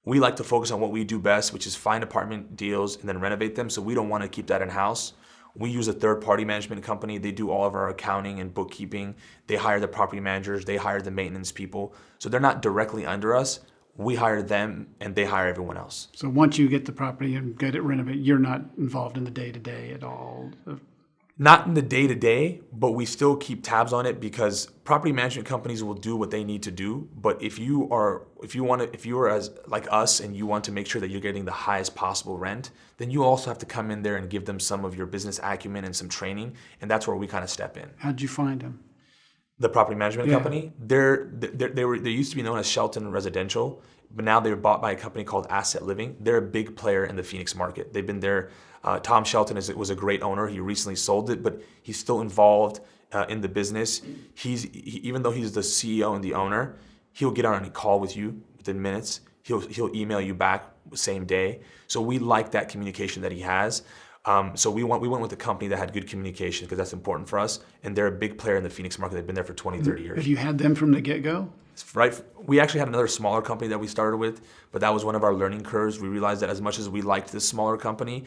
[SPEAKER 1] We like to focus on what we do best, which is find apartment deals and then renovate them. So we don't want to keep that in-house. We use a third-party management company. They do all of our accounting and bookkeeping. They hire the property managers. They hire the maintenance people. So they're not directly under us. We hire them, and they hire everyone else.
[SPEAKER 5] So once you get the property and get it renovated, you're not involved in the day-to-day at all?
[SPEAKER 1] Not in the day-to-day, but we still keep tabs on it because property management companies will do what they need to do. But if you are as like us and you want to make sure that you're getting the highest possible rent, then you also have to come in there and give them some of your business acumen and some training, and that's where we kind of step in.
[SPEAKER 5] How'd you find them?
[SPEAKER 1] The property management company, they used to be known as Shelton Residential, but now they were bought by a company called Asset Living. They're a big player in the Phoenix market. They've been there. Tom Shelton was a great owner. He recently sold it, but he's still involved in the business. Even though he's the CEO and the owner, he'll get on a call with you within minutes. He'll email you back the same day. So we like that communication that he has. So we went with a company that had good communication because that's important for us. And they're a big player in the Phoenix market. They've been there for 20, 30 years.
[SPEAKER 5] Have you had them from the get-go?
[SPEAKER 1] Right. We actually had another smaller company that we started with, but that was one of our learning curves. We realized that as much as we liked this smaller company,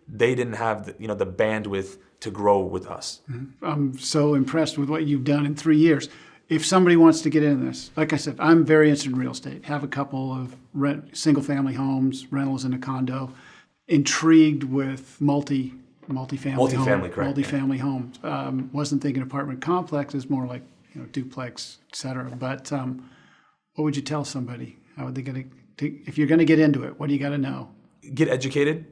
[SPEAKER 1] they didn't have the bandwidth to grow with us.
[SPEAKER 5] Mm-hmm. I'm so impressed with what you've done in 3 years. If somebody wants to get into this, like I said, I'm very interested in real estate. Have a couple of single-family homes, rentals in a condo. Intrigued with multifamily homes. Wasn't thinking apartment complexes, more like duplex, et cetera. But what would you tell somebody? How would they get if you're going to get into it? What do you got to know?
[SPEAKER 1] Get educated.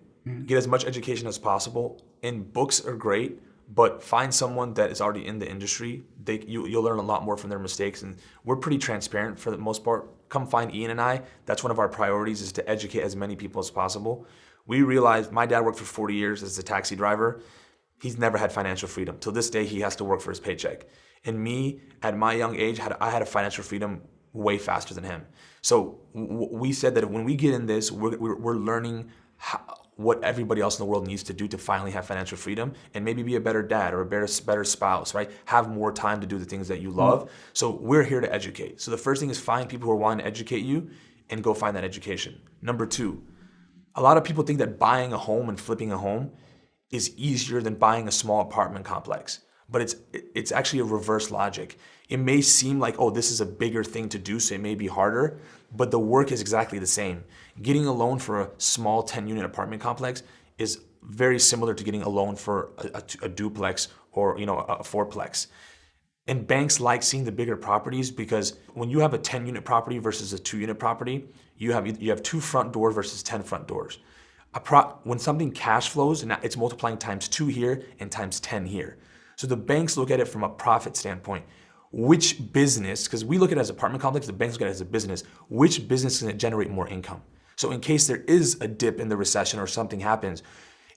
[SPEAKER 1] Get as much education as possible. And books are great, but find someone that is already in the industry. You'll learn a lot more from their mistakes. And we're pretty transparent for the most part. Come find Ian and I. That's one of our priorities, is to educate as many people as possible. We realized my dad worked for 40 years as a taxi driver. He's never had financial freedom. Till this day, he has to work for his paycheck. And me, at my young age, I had a financial freedom way faster than him. So we said that when we get in this, we're learning what everybody else in the world needs to do to finally have financial freedom and maybe be a better dad or a better spouse, right? Have more time to do the things that you love. So we're here to educate. So the first thing is find people who are wanting to educate you and go find that education. Number two, a lot of people think that buying a home and flipping a home is easier than buying a small apartment complex. But it's actually a reverse logic. It may seem like, oh, this is a bigger thing to do, so it may be harder, but the work is exactly the same. Getting a loan for a small 10-unit apartment complex is very similar to getting a loan for a duplex or a fourplex. And banks like seeing the bigger properties because when you have a 10-unit property versus a 2-unit property, you have 2 front doors versus 10 front doors. When something cash flows, and it's multiplying times 2 here and times 10 here. So the banks look at it from a profit standpoint. Which business, because we look at it as an apartment complex, the banks look at it as a business, which business can generate more income? So in case there is a dip in the recession or something happens,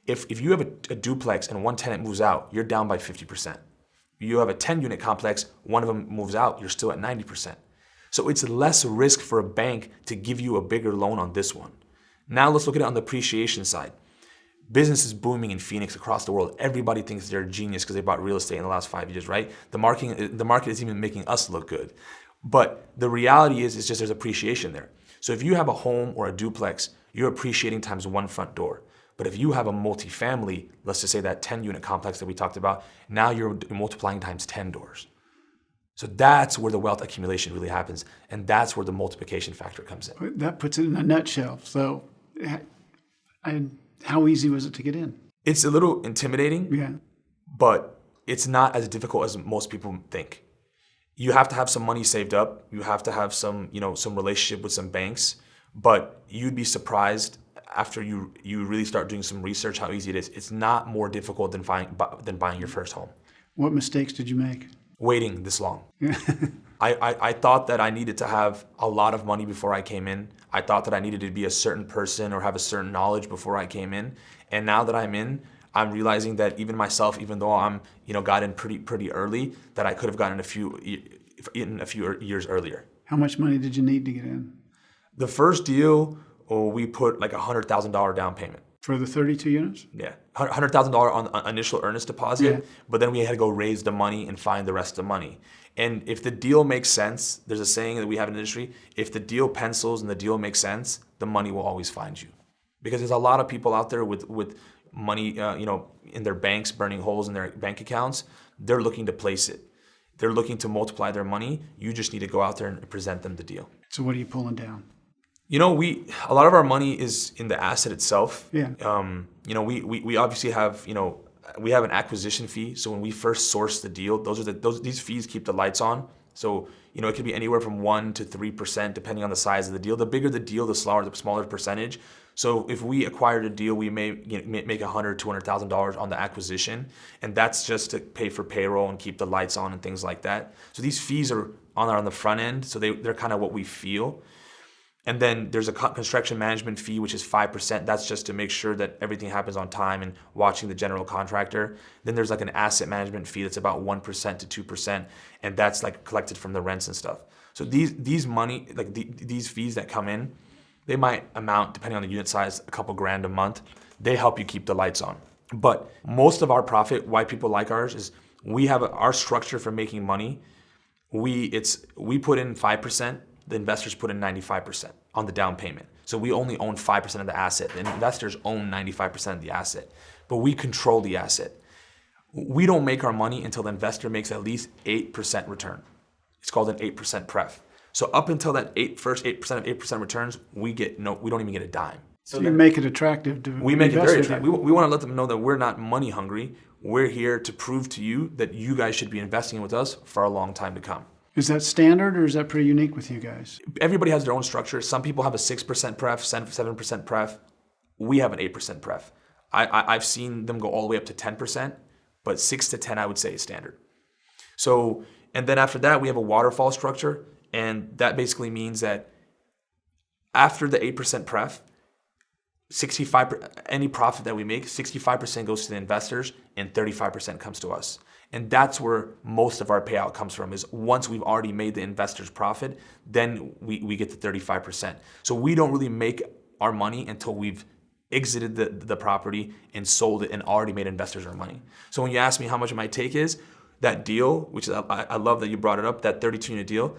[SPEAKER 1] if you have a duplex and one tenant moves out, you're down by 50%. You have a 10-unit complex, one of them moves out, you're still at 90%. So it's less risk for a bank to give you a bigger loan on this one. Now let's look at it on the appreciation side. Business is booming in Phoenix across the world. Everybody thinks they're a genius because they bought real estate in the last 5 years, right? The market is even making us look good. But the reality is, it's just there's appreciation there. So if you have a home or a duplex, you're appreciating times 1 front door. But if you have a multifamily, let's just say that 10-unit complex that we talked about, now you're multiplying times 10 doors. So that's where the wealth accumulation really happens. And that's where the multiplication factor comes in.
[SPEAKER 5] That puts it in a nutshell. So how easy was it to get in?
[SPEAKER 1] It's a little intimidating, but it's not as difficult as most people think. You have to have some money saved up. You have to have some relationship with some banks, but you'd be surprised after you really start doing some research how easy it is. It's not more difficult than buying your first home.
[SPEAKER 5] What mistakes did you make?
[SPEAKER 1] Waiting this long. I thought that I needed to have a lot of money before I came in. I thought that I needed to be a certain person or have a certain knowledge before I came in. And now that I'm in, I'm realizing that even myself, even though I'm got in pretty early, that I could have gotten in a few years earlier.
[SPEAKER 5] How much money did you need to get in?
[SPEAKER 1] The first deal, we put like $100,000 down payment.
[SPEAKER 5] For the 32 units?
[SPEAKER 1] Yeah, $100,000 on initial earnest deposit, but then we had to go raise the money and find the rest of the money. And if the deal makes sense, there's a saying that we have in the industry, if the deal pencils and the deal makes sense, the money will always find you. Because there's a lot of people out there with money, in their banks, burning holes in their bank accounts. They're looking to place it. They're looking to multiply their money. You just need to go out there and present them the deal.
[SPEAKER 5] So what are you pulling down?
[SPEAKER 1] A lot of our money is in the asset itself.
[SPEAKER 5] Yeah.
[SPEAKER 1] We obviously have, we have an acquisition fee. So when we first source the deal, these fees keep the lights on. So, it could be anywhere from 1% to 3% depending on the size of the deal. The bigger the deal, the smaller percentage. So if we acquired a deal, we may make $100,000, $200,000 on the acquisition, and that's just to pay for payroll and keep the lights on and things like that. So these fees are on the front end, so they're kind of what we feel. And then there's a construction management fee, which is 5%. That's just to make sure that everything happens on time and watching the general contractor. Then there's like an asset management fee that's about 1% to 2%, and that's like collected from the rents and stuff. So these fees that come in, they might amount, depending on the unit size, a couple grand a month. They help you keep the lights on. But most of our profit, why people like ours, is we have our structure for making money. We put in 5%. The investors put in 95% on the down payment. So we only own 5% of the asset. The investors own 95% of the asset, but we control the asset. We don't make our money until the investor makes at least 8% return. It's called an 8% pref. So up until that first 8% of 8% returns, we don't even get a dime.
[SPEAKER 5] So you make it attractive to
[SPEAKER 1] we make it very attractive. We want to let them know that we're not money hungry. We're here to prove to you that you guys should be investing with us for a long time to come.
[SPEAKER 5] Is that standard or is that pretty unique with you guys?
[SPEAKER 1] Everybody has their own structure. Some people have a 6% pref, 7% pref. We have an 8% pref. I've seen them go all the way up to 10%, but 6 to 10 I would say is standard. So, and then after that we have a waterfall structure, and that basically means that after the 8% pref, 65% any profit that we make, 65% goes to the investors and 35% comes to us. And that's where most of our payout comes from, is once we've already made the investors profit, then we get the 35%. So we don't really make our money until we've exited the property and sold it and already made investors their money. So when you ask me how much my take is, that deal, which is, I love that you brought it up, that 32-unit deal,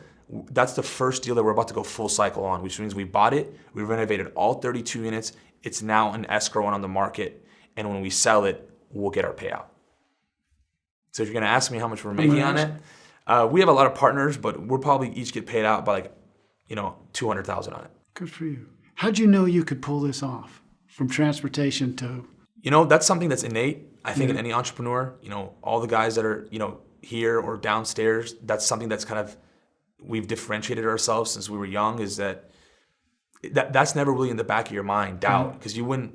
[SPEAKER 1] that's the first deal that we're about to go full cycle on, which means we bought it, we renovated all 32 units, it's now in escrow and on the market, and when we sell it, we'll get our payout. So if you're gonna ask me how much we're making on it, we have a lot of partners, but we'll probably each get paid out by like, $200,000 on it.
[SPEAKER 5] Good for you. How'd you know you could pull this off from transportation to?
[SPEAKER 1] That's something that's innate. I think in any entrepreneur, all the guys that are, here or downstairs, that's something that's kind of, we've differentiated ourselves since we were young, is that's never really in the back of your mind, doubt, because you wouldn't,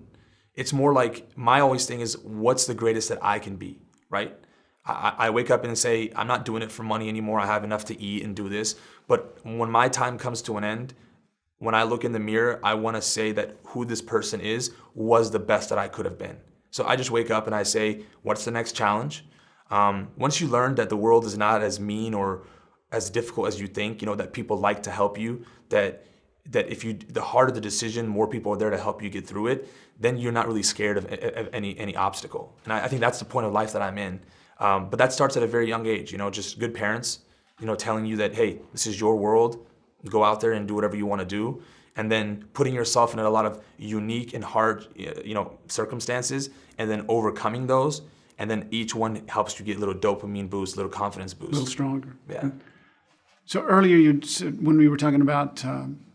[SPEAKER 1] it's more like, my always thing is, what's the greatest that I can be, right? I wake up and say, I'm not doing it for money anymore, I have enough to eat and do this, but when my time comes to an end, when I look in the mirror, I want to say that who this person is was the best that I could have been. So I just wake up and I say, what's the next challenge? Once you learn that the world is not as mean or as difficult as you think, that people like to help you, that if the harder the decision, more people are there to help you get through it, then you're not really scared of any obstacle. And I think that's the point of life that I'm in. But that starts at a very young age, just good parents, telling you that, hey, this is your world, go out there and do whatever you want to do. And then putting yourself in a lot of unique and hard, circumstances, and then overcoming those. And then each one helps you get a little dopamine boost, a little confidence boost.
[SPEAKER 5] A little stronger.
[SPEAKER 1] Yeah.
[SPEAKER 5] So earlier you said, when we were talking about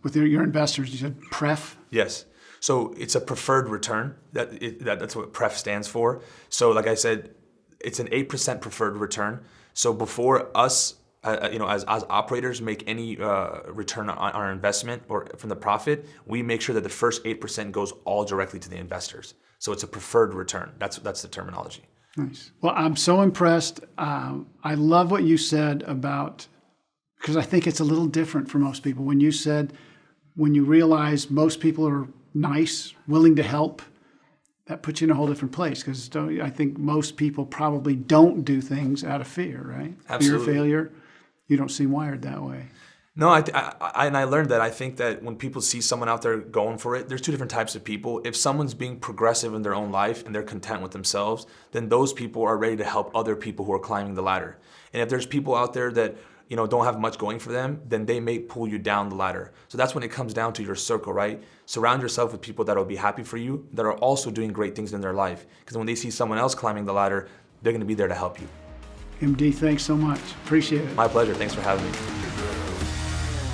[SPEAKER 5] with your investors, you said PREF?
[SPEAKER 1] Yes. So it's a preferred return. That's what PREF stands for. So like I said, it's an 8% preferred return. So before us, as operators make any return on our investment or from the profit, we make sure that the first 8% goes all directly to the investors. So it's a preferred return. That's the terminology.
[SPEAKER 5] Nice. Well, I'm so impressed. I love what you said about, because I think it's a little different for most people. When you said, when you realize most people are nice, willing to help, that puts you in a whole different place, because I think most people probably don't do things out of fear, right?
[SPEAKER 1] Absolutely.
[SPEAKER 5] Fear of failure. You don't seem wired that way.
[SPEAKER 1] No, I learned that. I think that when people see someone out there going for it, there's two different types of people. If someone's being progressive in their own life and they're content with themselves, then those people are ready to help other people who are climbing the ladder. And if there's people out there that don't have much going for them, then they may pull you down the ladder. So that's when it comes down to your circle, right? Surround yourself with people that will be happy for you, that are also doing great things in their life. Because when they see someone else climbing the ladder, they're going to be there to help you.
[SPEAKER 5] MD, thanks so much. Appreciate it.
[SPEAKER 1] My pleasure. Thanks for having me.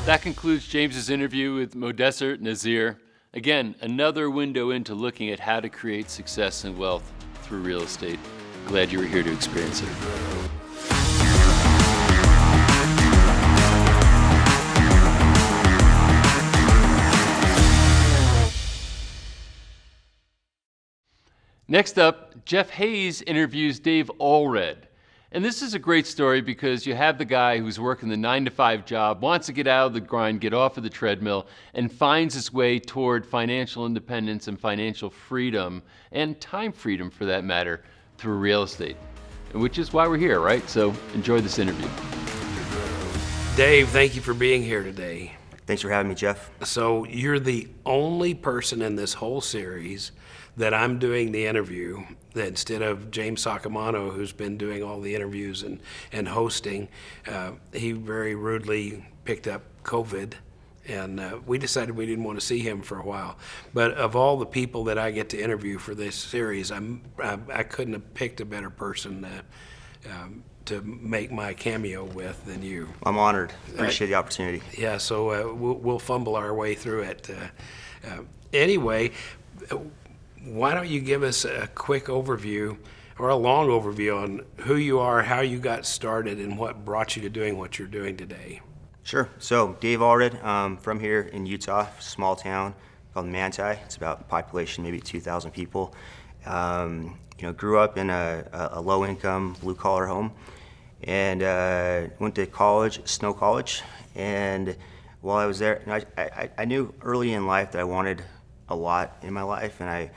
[SPEAKER 4] That concludes James's interview with Modaser Nazir. Again, another window into looking at how to create success and wealth through real estate. Glad you were here to experience it. Next up, Jeff Hayes interviews Dave Allred. And this is a great story because you have the guy who's working the 9-to-5 job, wants to get out of the grind, get off of the treadmill, and finds his way toward financial independence and financial freedom, and time freedom for that matter, through real estate. Which is why we're here, right? So enjoy this interview.
[SPEAKER 6] Dave, thank you for being here today.
[SPEAKER 2] Thanks for having me, Jeff.
[SPEAKER 6] So you're the only person in this whole series that I'm doing the interview, that instead of James Sacamano, who's been doing all the interviews and hosting, he very rudely picked up COVID, and we decided we didn't want to see him for a while. But of all the people that I get to interview for this series, I couldn't have picked a better person to make my cameo with than you.
[SPEAKER 2] I'm honored. Appreciate the opportunity.
[SPEAKER 6] Yeah, so we'll fumble our way through it. Anyway, why don't you give us a quick overview or a long overview on who you are, how you got started, and what brought you to doing what you're doing today?
[SPEAKER 2] Sure. So Dave Allred, from here in Utah, small town called Manti. It's about population maybe 2,000 people. Grew up in a low-income, blue-collar home, and went to college, Snow College. And while I was there, I knew early in life that I wanted a lot in my life, and I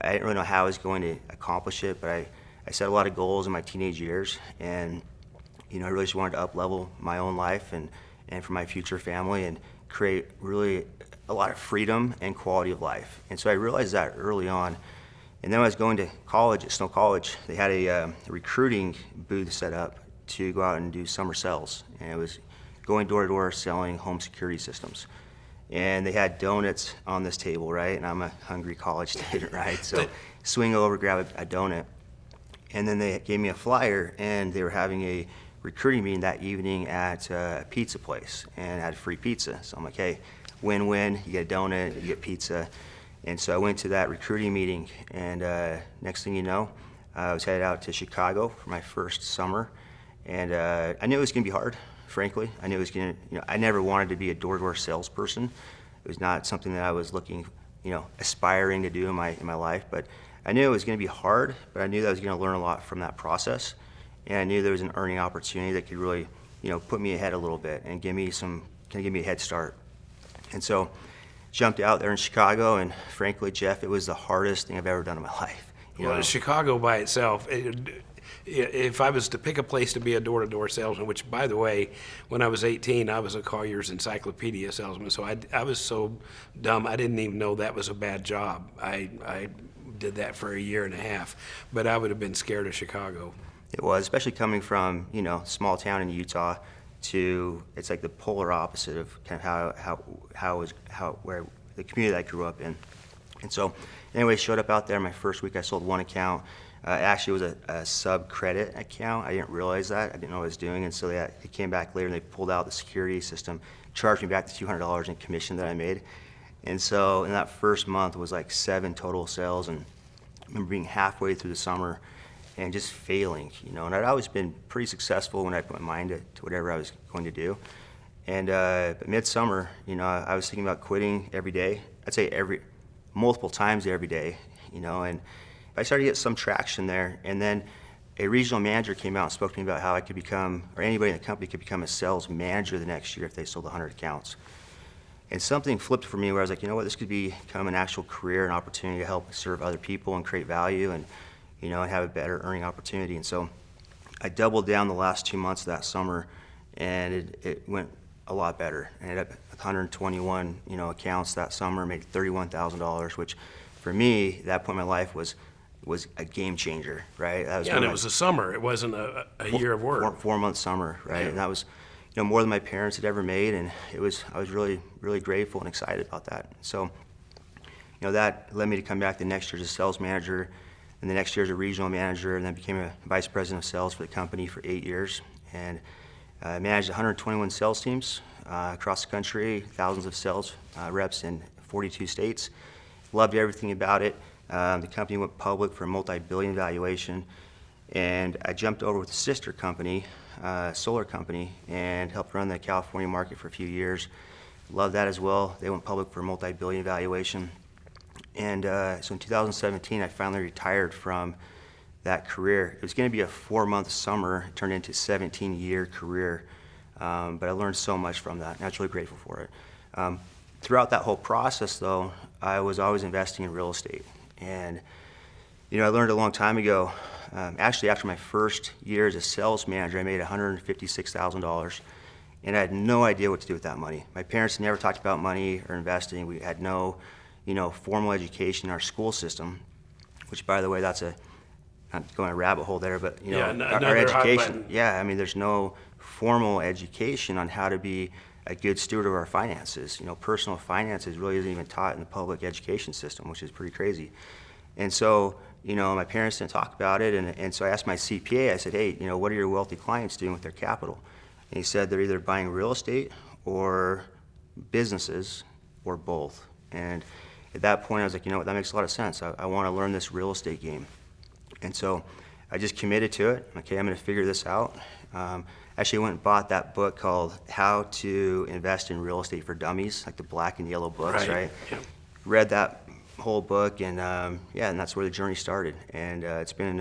[SPEAKER 2] didn't really know how I was going to accomplish it, but I set a lot of goals in my teenage years, and I really just wanted to up-level my own life and for my future family, and create really a lot of freedom and quality of life. And so I realized that early on. And then when I was going to college at Snow College, they had a recruiting booth set up to go out and do summer sales. And it was going door to door selling home security systems. And they had donuts on this table, right? And I'm a hungry college student, right? So swing over, grab a donut. And then they gave me a flyer, and they were having a recruiting meeting that evening at a pizza place and had free pizza. So I'm like, hey, win-win, you get a donut, you get pizza. And so I went to that recruiting meeting, and next thing you know, I was headed out to Chicago for my first summer. And I knew it was gonna be hard, frankly. I knew it was gonna, I never wanted to be a door-to-door salesperson. It was not something that I was looking, aspiring to do in my life. But I knew it was gonna be hard, but I knew that I was gonna learn a lot from that process. And I knew there was an earning opportunity that could really, put me ahead a little bit and give me a head start. And so jumped out there in Chicago, and frankly, Jeff, it was the hardest thing I've ever done in my life.
[SPEAKER 6] Well, Chicago by itself, if I was to pick a place to be a door-to-door salesman, which, by the way, when I was 18, I was a Collier's Encyclopedia salesman, so I was so dumb, I didn't even know that was a bad job. I did that for a year and a half, but I would have been scared of Chicago.
[SPEAKER 2] It was, especially coming from, small town in Utah to, it's like the polar opposite of kind of where the community that I grew up in. And so anyway, showed up out there my first week. I sold one account. Actually, it was a sub-credit account. I didn't realize that. I didn't know what I was doing. And so they came back later and they pulled out the security system, charged me back the $200 in commission that I made. And so in that first month, it was like 7 total sales. And I remember being halfway through the summer and just failing, and I'd always been pretty successful when I put my mind to whatever I was going to do. And but midsummer, I was thinking about quitting every day. I'd say multiple times every day, and I started to get some traction there. And then a regional manager came out and spoke to me about how I could become, or anybody in the company could become a sales manager the next year if they sold 100 accounts. And something flipped for me where I was like, this could become an actual career, an opportunity to help serve other people and create value and and have a better earning opportunity. And so I doubled down the last 2 months of that summer, and it went a lot better. I ended up with 121, accounts that summer, made $31,000, which for me, at that point in my life was a game changer, right? That was
[SPEAKER 6] and it was a summer. It wasn't a year of work.
[SPEAKER 2] 4-month summer, right?
[SPEAKER 6] Yeah.
[SPEAKER 2] And that was, more than my parents had ever made, and I was really, really grateful and excited about that. So, that led me to come back the next year as a sales manager, and the next year as a regional manager, and then became a vice president of sales for the company for 8 years. And I managed 121 sales teams across the country, thousands of sales reps in 42 states. Loved everything about it. The company went public for a multi-billion valuation, and I jumped over with a sister company, solar company, and helped run the California market for a few years. Loved that as well. They went public for a multi-billion valuation. And so in 2017, I finally retired from that career. It was going to be a 4-month summer, it turned into a 17-year career, but I learned so much from that, and I was really grateful for it. Throughout that whole process, though, I was always investing in real estate. And, I learned a long time ago, actually after my first year as a sales manager, I made $156,000, and I had no idea what to do with that money. My parents never talked about money or investing. We had no formal education in our school system, which, by the way, that's not going a rabbit hole there, but, our education. Yeah, there's no formal education on how to be a good steward of our finances. Personal finances really isn't even taught in the public education system, which is pretty crazy. And so, my parents didn't talk about it, and so I asked my CPA, I said, hey, what are your wealthy clients doing with their capital? And he said they're either buying real estate or businesses or both. And at that point, I was like, that makes a lot of sense. I want to learn this real estate game. And so I just committed to it. Okay, I'm going to figure this out. Actually, went and bought that book called How to Invest in Real Estate for Dummies, like the black and yellow books, right?
[SPEAKER 6] Yeah.
[SPEAKER 2] Read that whole book, and and that's where the journey started. And it's been an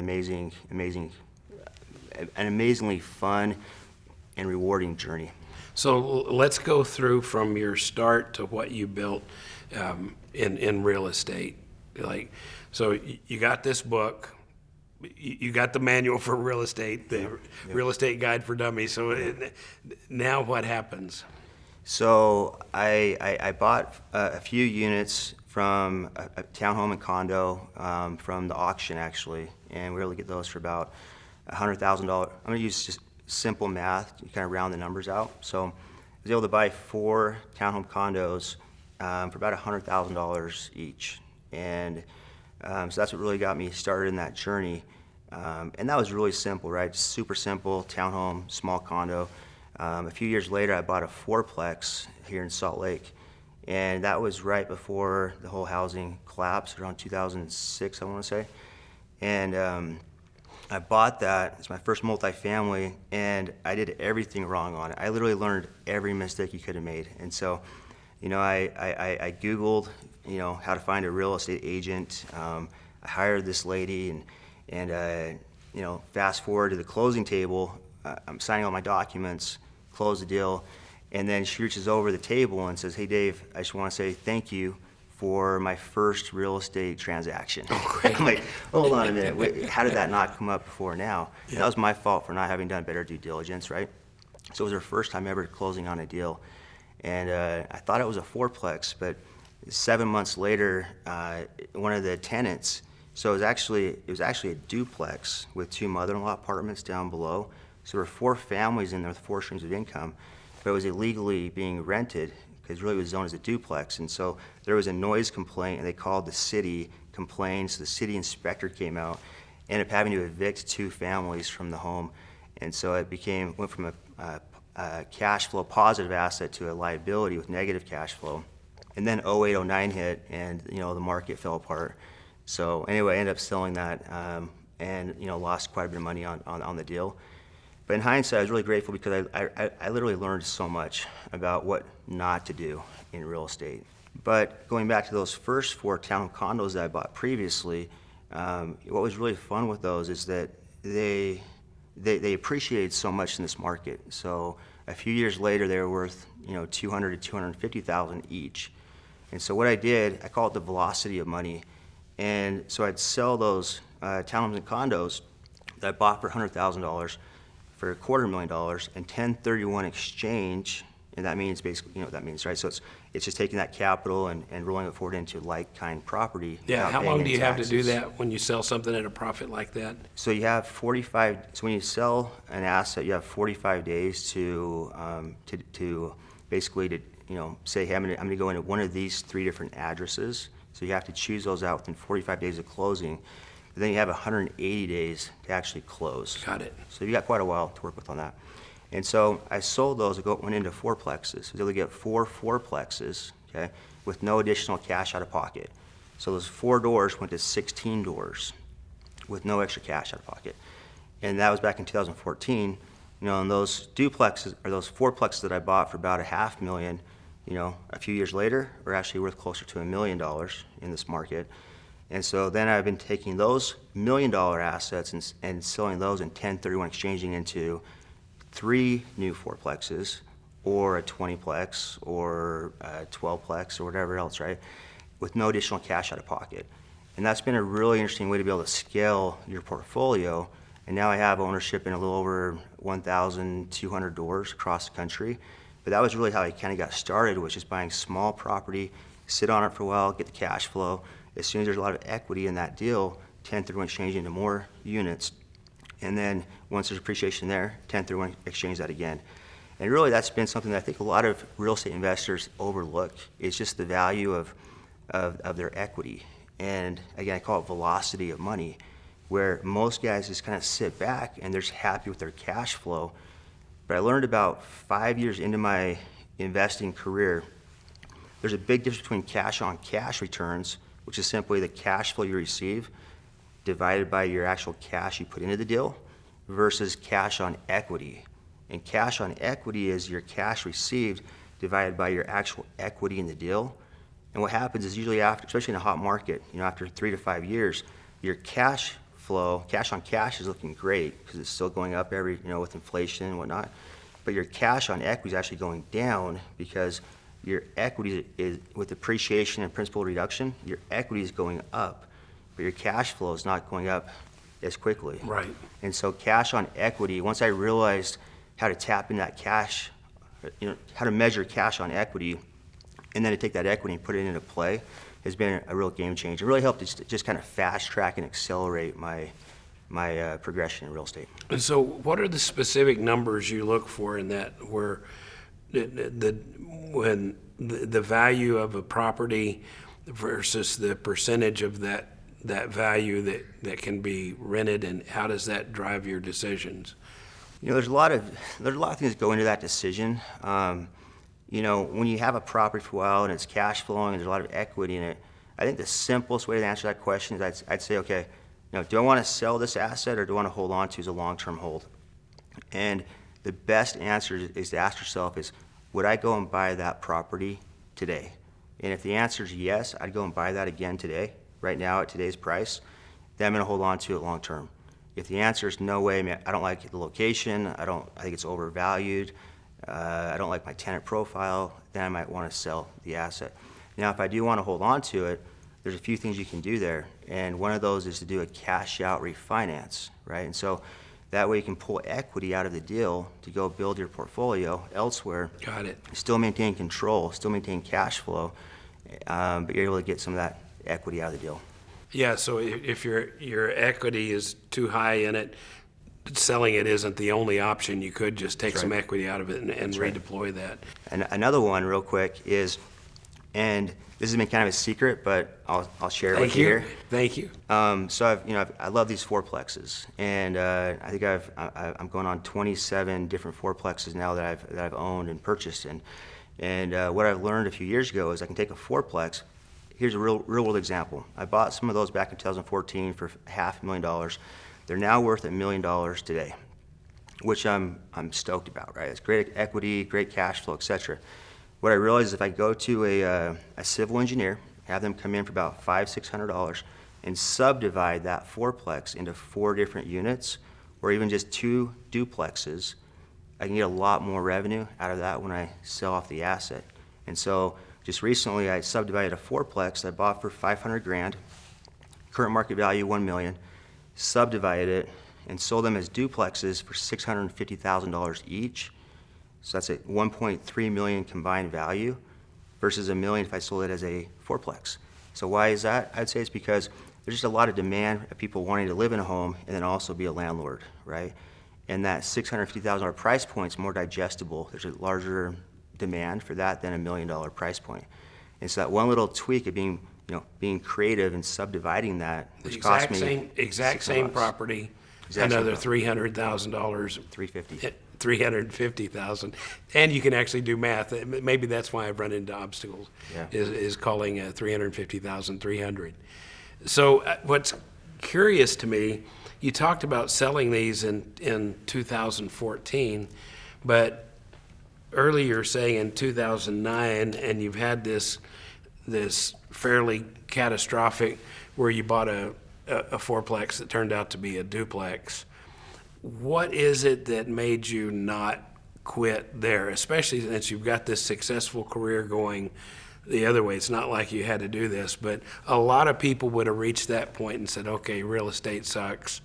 [SPEAKER 2] amazingly fun and rewarding journey.
[SPEAKER 6] So let's go through from your start to what you built in real estate. So you got this book, you got the manual for real estate, the Real Estate Guide for Dummies. So now what happens?
[SPEAKER 2] So I bought a few units from a townhome and condo from the auction, actually, and we were able to get those for about $100,000. I'm going to use just simple math to kind of round the numbers out. So I was able to buy 4 townhome condos for about $100,000 each. And so that's what really got me started in that journey. And that was really simple, right? Just super simple, townhome, small condo. A few years later, I bought a 4-plex here in Salt Lake. And that was right before the whole housing collapse, around 2006, I want to say. And I bought that. It's my first multifamily, and I did everything wrong on it. I literally learned every mistake you could have made. And so, I Googled, how to find a real estate agent. I hired this lady, and fast forward to the closing table. I'm signing all my documents, close the deal, and then she reaches over the table and says, "Hey, Dave, I just want to say thank you for my first real estate transaction."
[SPEAKER 6] Oh, great.
[SPEAKER 2] I'm like, hold on a minute. Wait, how did that not come up before now? Yeah. That was my fault for not having done better due diligence, right? So it was her first time ever closing on a deal. And I thought it was a 4-plex, but 7 months later, one of the tenants, so it was actually a duplex with 2 mother-in-law apartments down below. So there were 4 families in there with 4 streams of income, but it was illegally being rented because really it was zoned as a duplex. And so there was a noise complaint, and they called the city, complained, so the city inspector came out, ended up having to evict 2 families from the home. And so it went from a cash flow positive asset to a liability with negative cash flow. And then 08-09 hit, and the market fell apart. So anyway, I ended up selling that, and lost quite a bit of money on the deal. But in hindsight, I was really grateful because I literally learned so much about what not to do in real estate. But going back to those first 4 townhome condos that I bought previously, what was really fun with those is that they appreciated so much in this market. So a few years later, they were worth $200,000 to $250,000 each. And so what I did, I call it the velocity of money. And so I'd sell those townhomes and condos that I bought for $100,000 for $250,000 and 1031 exchange, and that means basically, what that means, right? So it's just taking that capital and rolling it forward into like-kind property.
[SPEAKER 6] Yeah, how long do you have to do that when you sell something at a profit like that?
[SPEAKER 2] So you have 45, so when you sell an asset, you have 45 days to basically say, hey, I'm gonna go into one of these 3 different addresses. So you have to choose those out within 45 days of closing. But then you have 180 days to actually close.
[SPEAKER 6] Got it.
[SPEAKER 2] So you got quite a while to work with on that. And so I sold those, went into 4-plexes. I was able to get 4 4-plexes, okay, with no additional cash out of pocket. So those 4 doors went to 16 doors with no extra cash out of pocket. And that was back in 2014. And those duplexes, or those 4-plexes that I bought for about $500,000, a few years later, are actually worth closer to $1 million in this market. And so then I've been taking those $1 million assets and selling those in 1031, exchanging into 3 new 4-plexes, or a 20-plex, or a 12-plex, or whatever else, right? With no additional cash out of pocket. And that's been a really interesting way to be able to scale your portfolio. And now I have ownership in a little over 1,200 doors across the country. But that was really how I kind of got started, was just buying small property, sit on it for a while, get the cash flow. As soon as there's a lot of equity in that deal, 1031 exchange into more units. And then once there's appreciation there, 1031 exchange that again. And really that's been something that I think a lot of real estate investors overlook, is just the value of their equity. And again, I call it velocity of money, where most guys just kind of sit back and they're just happy with their cash flow. But I learned about 5 years into my investing career, there's a big difference between cash on cash returns, which is simply the cash flow you receive divided by your actual cash you put into the deal, versus cash on equity. And cash on equity is your cash received divided by your actual equity in the deal. And what happens is usually after, especially in a hot market, after 3 to 5 years, your cash flow, cash on cash is looking great because it's still going up with inflation and whatnot. But your cash on equity is actually going down because your equity is, with appreciation and principal reduction, your equity is going up, but your cash flow is not going up as quickly.
[SPEAKER 6] Right.
[SPEAKER 2] And so cash on equity, once I realized how to tap in that cash how to measure cash on equity, and then to take that equity and put it into play has been a real game changer. It really helped just kind of fast track and accelerate my progression in real estate.
[SPEAKER 6] And so what are the specific numbers you look for in that, where when the value of a property versus the percentage of that value that can be rented, and how does that drive your decisions?
[SPEAKER 2] There's a lot of things that go into that decision. When you have a property for a while and it's cash flowing and there's a lot of equity in it, I think the simplest way to answer that question is I'd say, okay, do I want to sell this asset or do I want to hold on to as a long-term hold? And the best answer is to ask yourself is, would I go and buy that property today? And if the answer is yes, I'd go and buy that again today, right now at today's price, then I'm going to hold on to it long-term. If the answer is no way, I don't like the location, I think it's overvalued, I don't like my tenant profile, then I might want to sell the asset. Now, if I do want to hold on to it, there's a few things you can do there, and one of those is to do a cash out refinance, right? And so that way you can pull equity out of the deal to go build your portfolio elsewhere.
[SPEAKER 6] Got it.
[SPEAKER 2] Still maintain control, still maintain cash flow, but you're able to get some of that equity out of the deal.
[SPEAKER 6] Yeah, so if your equity is too high in it, selling it isn't the only option. You could just take some equity out of it and redeploy that. And
[SPEAKER 2] another one real quick is, and this has been kind of a secret, but I'll share it with you here.
[SPEAKER 6] Thank you.
[SPEAKER 2] So I love these fourplexes, and I think I'm going on 27 different fourplexes now that I've owned and purchased. And what I've learned a few years ago is I can take a fourplex. Here's a real world example. I bought some of those back in 2014 for $500,000. They're now worth $1 million today, which I'm stoked about, right? It's great equity, great cash flow, etc. What I realized is if I go to a civil engineer, have them come in for about $500-600, and subdivide that fourplex into 4 different units, or even just 2 duplexes, I can get a lot more revenue out of that when I sell off the asset. And so just recently I subdivided a fourplex that I bought for $500,000, current market value $1 million, subdivided it and sold them as duplexes for $650,000 each. So that's a $1.3 million combined value versus $1 million if I sold it as a fourplex. So why is that? I'd say it's because there's just a lot of demand of people wanting to live in a home and then also be a landlord, right? And that $650,000 price point is more digestible. There's a larger demand for that than $1 million price point. And so that one little tweak of being creative and subdividing that, which cost me
[SPEAKER 6] exact same property, another $300,000, $350,000, and you can actually do math. Maybe that's why I've run into obstacles.
[SPEAKER 2] Yeah.
[SPEAKER 6] Is calling $350,000 300. So what's curious to me, you talked about selling these in 2014, but earlier saying in 2009, and you've had this fairly catastrophic where you bought a fourplex that turned out to be a duplex. What is it that made you not quit there, especially since you've got this successful career going the other way? It's not like you had to do this, but a lot of people would have reached that point and said, okay, real estate sucks,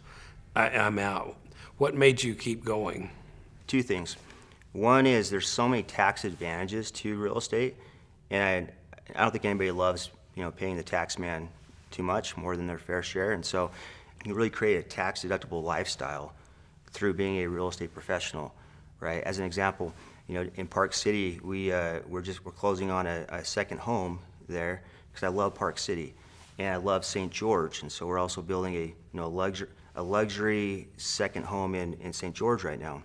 [SPEAKER 6] I'm out. What made you keep going?
[SPEAKER 2] 2 things. One is there's so many tax advantages to real estate, and I don't think anybody loves paying the tax man too much, more than their fair share, and so you can really create a tax deductible lifestyle through being a real estate professional, right? As an example, in Park City, we're closing on a second home there because I love Park City and I love St. George, and so we're also building a luxury second home in St. George right now.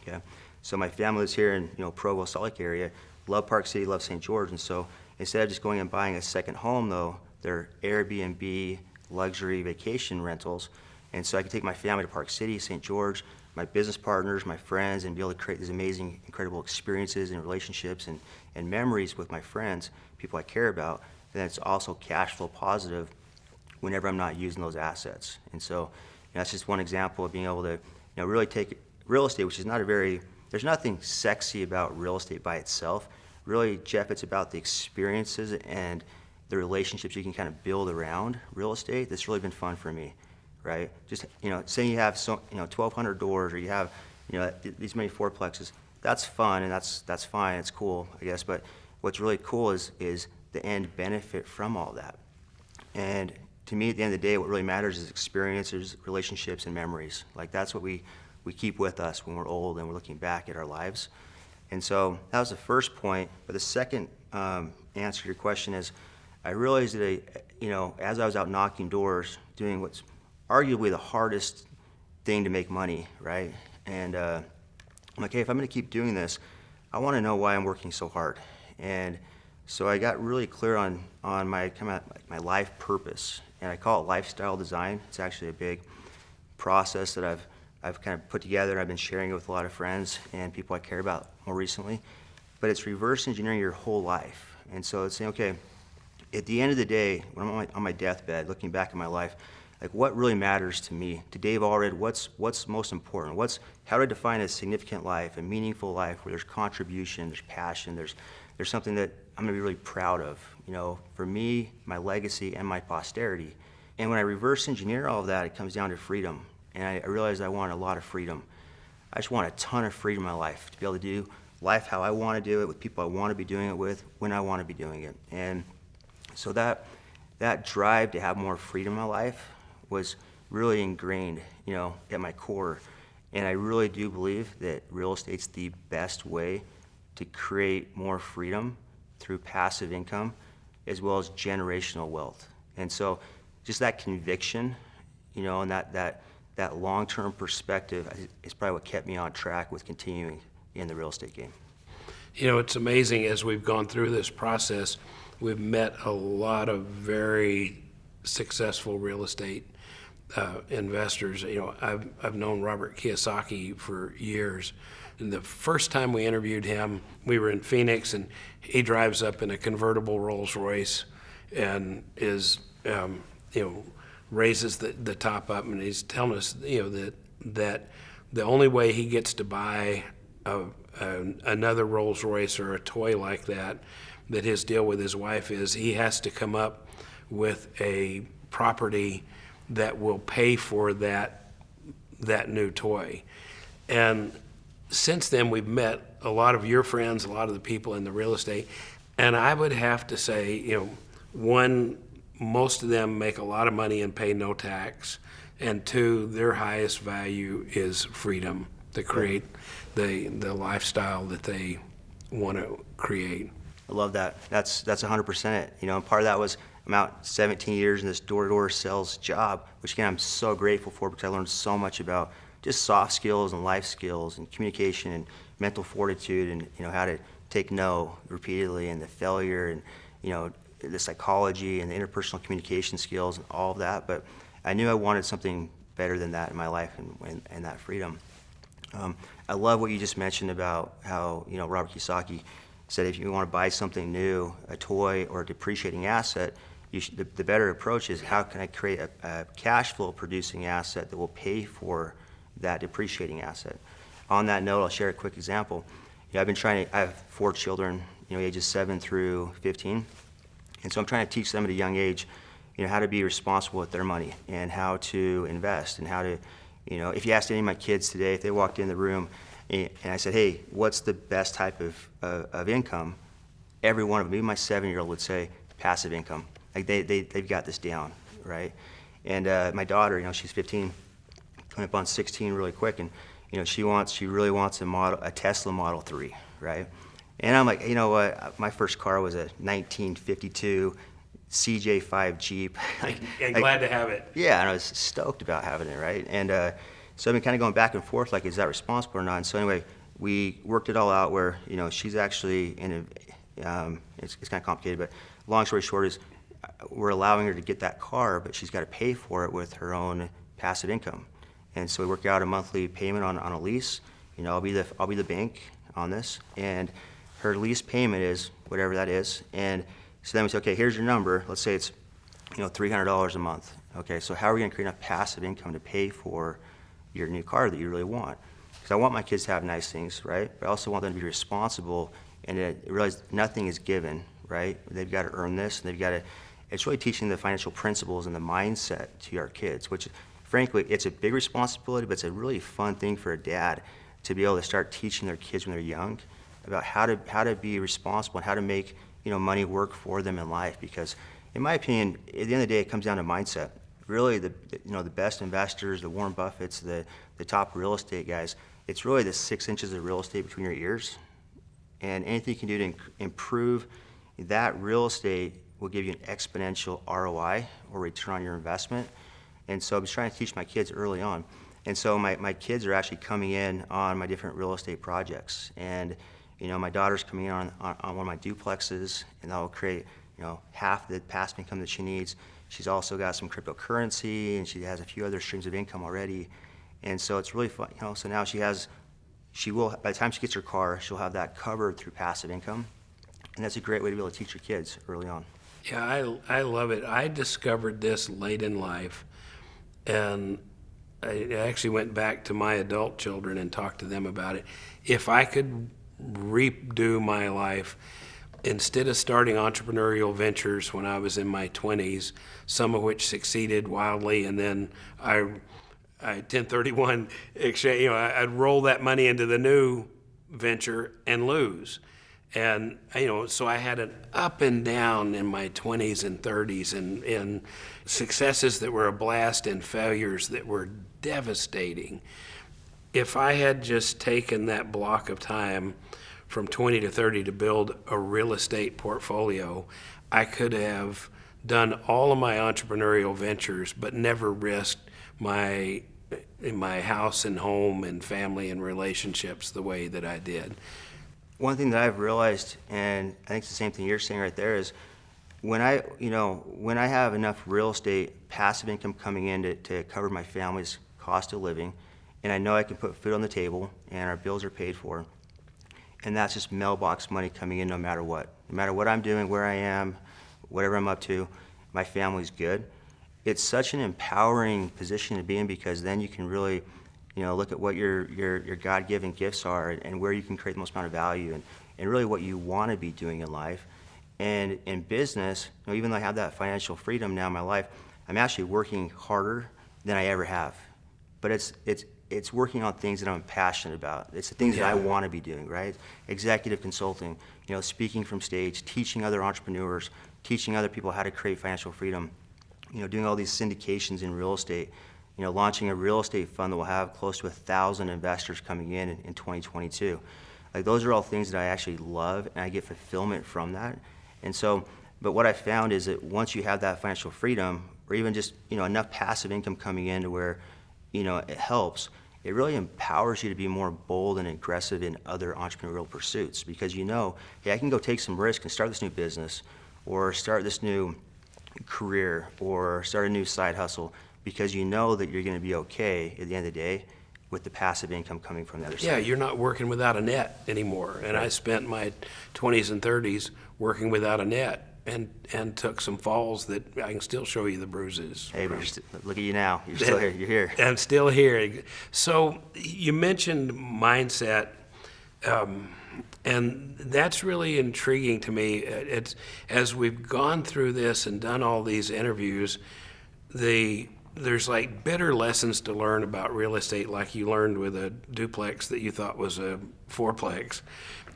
[SPEAKER 2] Okay, so my family lives here in Provo, Salt Lake area. Love Park City, love St. George, and so instead of just going and buying a second home, though, they're Airbnb luxury vacation rentals. And so I can take my family to Park City, St. George, my business partners, my friends, and be able to create these amazing, incredible experiences and relationships and memories with my friends, people I care about. And it's also cash flow positive whenever I'm not using those assets. And so that's just one example of being able to really take real estate, which is there's nothing sexy about real estate by itself. Really, Jeff, it's about the experiences and the relationships you can kind of build around real estate. That's really been fun for me, right? Just, say you have 1,200 doors, or you have, these many fourplexes. that's fun and that's fine. It's cool, I guess. But what's really cool is the end benefit from all that. And to me, at the end of the day, what really matters is experiences, relationships, and memories. Like that's what we keep with us when we're old and we're looking back at our lives. And so that was the first point. But the second answer to your question is, I realized that, as I was out knocking doors, doing what's arguably the hardest thing to make money, right? And I'm like, hey, if I'm going to keep doing this, I want to know why I'm working so hard. And so I got really clear on my my life purpose, and I call it lifestyle design. It's actually a big process that I've kind of put together, and I've been sharing it with a lot of friends and people I care about more recently. But it's reverse engineering your whole life. And so it's saying, okay, at the end of the day, when I'm on my deathbed, looking back at my life, like what really matters to me, to Dave Allred, what's most important? How do I define a significant life, a meaningful life where there's contribution, there's passion, there's something that I'm gonna be really proud of, for me, my legacy, and my posterity. And when I reverse engineer all of that, it comes down to freedom. And I realized I want a lot of freedom. I just want a ton of freedom in my life, to be able to do life how I want to do it, with people I want to be doing it with, when I want to be doing it. And so that drive to have more freedom in my life was really ingrained, at my core. And I really do believe that real estate's the best way to create more freedom through passive income as well as generational wealth. And so just that conviction, and that long-term perspective is probably what kept me on track with continuing in the real estate game.
[SPEAKER 6] It's amazing as we've gone through this process, we've met a lot of very successful real estate investors. I've known Robert Kiyosaki for years. And the first time we interviewed him, we were in Phoenix, and he drives up in a convertible Rolls Royce and is, raises the top up, and he's telling us, that the only way he gets to buy another Rolls Royce or a toy like that his deal with his wife is he has to come up with a property that will pay for that new toy. And since then, we've met a lot of your friends, a lot of the people in the real estate, and I would have to say, one, most of them make a lot of money and pay no tax, and two, their highest value is freedom to create the lifestyle that they want to create.
[SPEAKER 2] I love that. That's 100% it. And part of that was I'm out 17 years in this door-to-door sales job, which again I'm so grateful for because I learned so much about just soft skills and life skills and communication and mental fortitude and how to take no repeatedly and the failure and the psychology and the interpersonal communication skills and all of that. But I knew I wanted something better than that in my life and that freedom. I love what you just mentioned about how Robert Kiyosaki said if you want to buy something new, a toy or a depreciating asset, the better approach is how can I create a cash flow producing asset that will pay for that depreciating asset. On that note, I'll share a quick example. I have 4 children, ages 7 through 15, and so I'm trying to teach them at a young age, how to be responsible with their money and how to invest and how to, if you asked any of my kids today, if they walked in the room and I said, hey, what's the best type of income? Every one of them, even my 7-year-old would say passive income. Like they've got this down, right? And my daughter, she's 15, coming up on 16 really quick, and she really wants a Tesla Model 3, right? And I'm like, you know what? My first car was a 1952 CJ5 Jeep.
[SPEAKER 6] Glad to have it.
[SPEAKER 2] Yeah, and I was stoked about having it, right? And so I've been kind of going back and forth, like, is that responsible or not? And so anyway, we worked it all out where, she's actually in it's kind of complicated, but long story short is we're allowing her to get that car, but she's got to pay for it with her own passive income. And so we work out a monthly payment on a lease. I'll be the bank on this, and her lease payment is whatever that is. And so then we say, okay, here's your number. Let's say it's $300 a month. Okay, so how are we going to create enough passive income to pay for your new car that you really want? Because I want my kids to have nice things, right? But I also want them to be responsible and to realize nothing is given, right? They've got to earn this, and it's really teaching the financial principles and the mindset to our kids, which frankly, it's a big responsibility, but it's a really fun thing for a dad to be able to start teaching their kids when they're young about how to be responsible and how to make money work for them in life. Because in my opinion, at the end of the day, it comes down to mindset. Really, the best investors, the Warren Buffetts, the top real estate guys, it's really the 6 inches of real estate between your ears. And anything you can do to improve that real estate will give you an exponential ROI, or return on your investment. And so I'm just trying to teach my kids early on. And so my kids are actually coming in on my different real estate projects. And my daughter's coming in on one of my duplexes, and that will create half the passive income that she needs. She's also got some cryptocurrency, and she has a few other streams of income already. And so it's really fun, so now she will, by the time she gets her car, she'll have that covered through passive income. And that's a great way to be able to teach your kids early on.
[SPEAKER 6] Yeah, I love it. I discovered this late in life, and I actually went back to my adult children and talked to them about it. If I could redo my life, instead of starting entrepreneurial ventures when I was in my 20s, some of which succeeded wildly, and then I 1031 exchange, I'd roll that money into the new venture and lose. And, so I had an up and down in my 20s and 30s, and successes that were a blast and failures that were devastating. If I had just taken that block of time from 20 to 30 to build a real estate portfolio, I could have done all of my entrepreneurial ventures, but never risked my house and home and family and relationships the way that I did.
[SPEAKER 2] One thing that I've realized, and I think it's the same thing you're saying right there, is when I have enough real estate passive income coming in to cover my family's cost of living, and I know I can put food on the table and our bills are paid for, and that's just mailbox money coming in no matter what. No matter what I'm doing, where I am, whatever I'm up to, my family's good. It's such an empowering position to be in, because then you can really look at what your God-given gifts are and where you can create the most amount of value and really what you want to be doing in life. And in business, even though I have that financial freedom now in my life, I'm actually working harder than I ever have. But it's working on things that I'm passionate about. It's the things that I want to be doing, right? Executive consulting, speaking from stage, teaching other entrepreneurs, teaching other people how to create financial freedom, doing all these syndications in real estate, launching a real estate fund that will have close to 1,000 investors coming in 2022. Like, those are all things that I actually love, and I get fulfillment from that. And so, but what I found is that once you have that financial freedom, or even just enough passive income coming in to where it helps, it really empowers you to be more bold and aggressive in other entrepreneurial pursuits, because hey, I can go take some risk and start this new business, or start this new career, or start a new side hustle, because that you're going to be okay at the end of the day with the passive income coming from the other side.
[SPEAKER 6] Yeah, you're not working without a net anymore. And I spent my 20s and 30s working without a net, and took some falls that I can still show you the bruises.
[SPEAKER 2] Hey, but look at you now. You're still here. You're here.
[SPEAKER 6] I'm still here. So you mentioned mindset, and that's really intriguing to me. It's, as we've gone through this and done all these interviews, there's like bitter lessons to learn about real estate, like you learned with a duplex that you thought was a fourplex.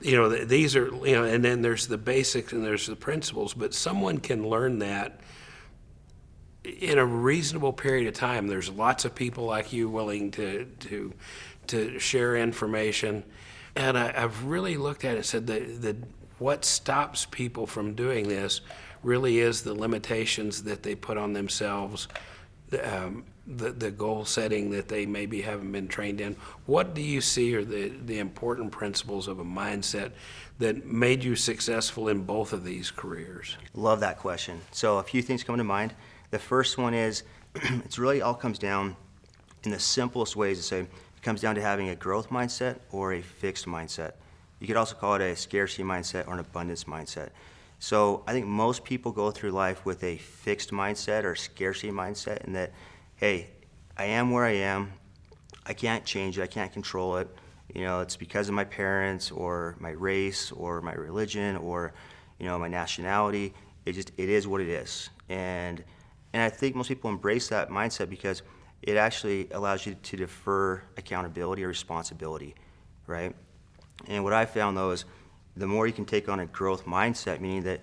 [SPEAKER 6] These are, and then there's the basics and there's the principles, but someone can learn that in a reasonable period of time. There's lots of people like you willing to share information. And I've really looked at it and said that what stops people from doing this really is the limitations that they put on themselves, the goal setting that they maybe haven't been trained in. What do you see are the important principles of a mindset that made you successful in both of these careers?
[SPEAKER 2] Love that question. So a few things come to mind. The first one is, it's really all comes down in the simplest ways to say, it comes down to having a growth mindset or a fixed mindset. You could also call it a scarcity mindset or an abundance mindset. So I think most people go through life with a fixed mindset or scarcity mindset, and that, hey, I am where I am. I can't change it. I can't control it. It's because of my parents or my race or my religion or, my nationality. It is what it is. And I think most people embrace that mindset because it actually allows you to defer accountability or responsibility. right? And what I found though is the more you can take on a growth mindset, meaning that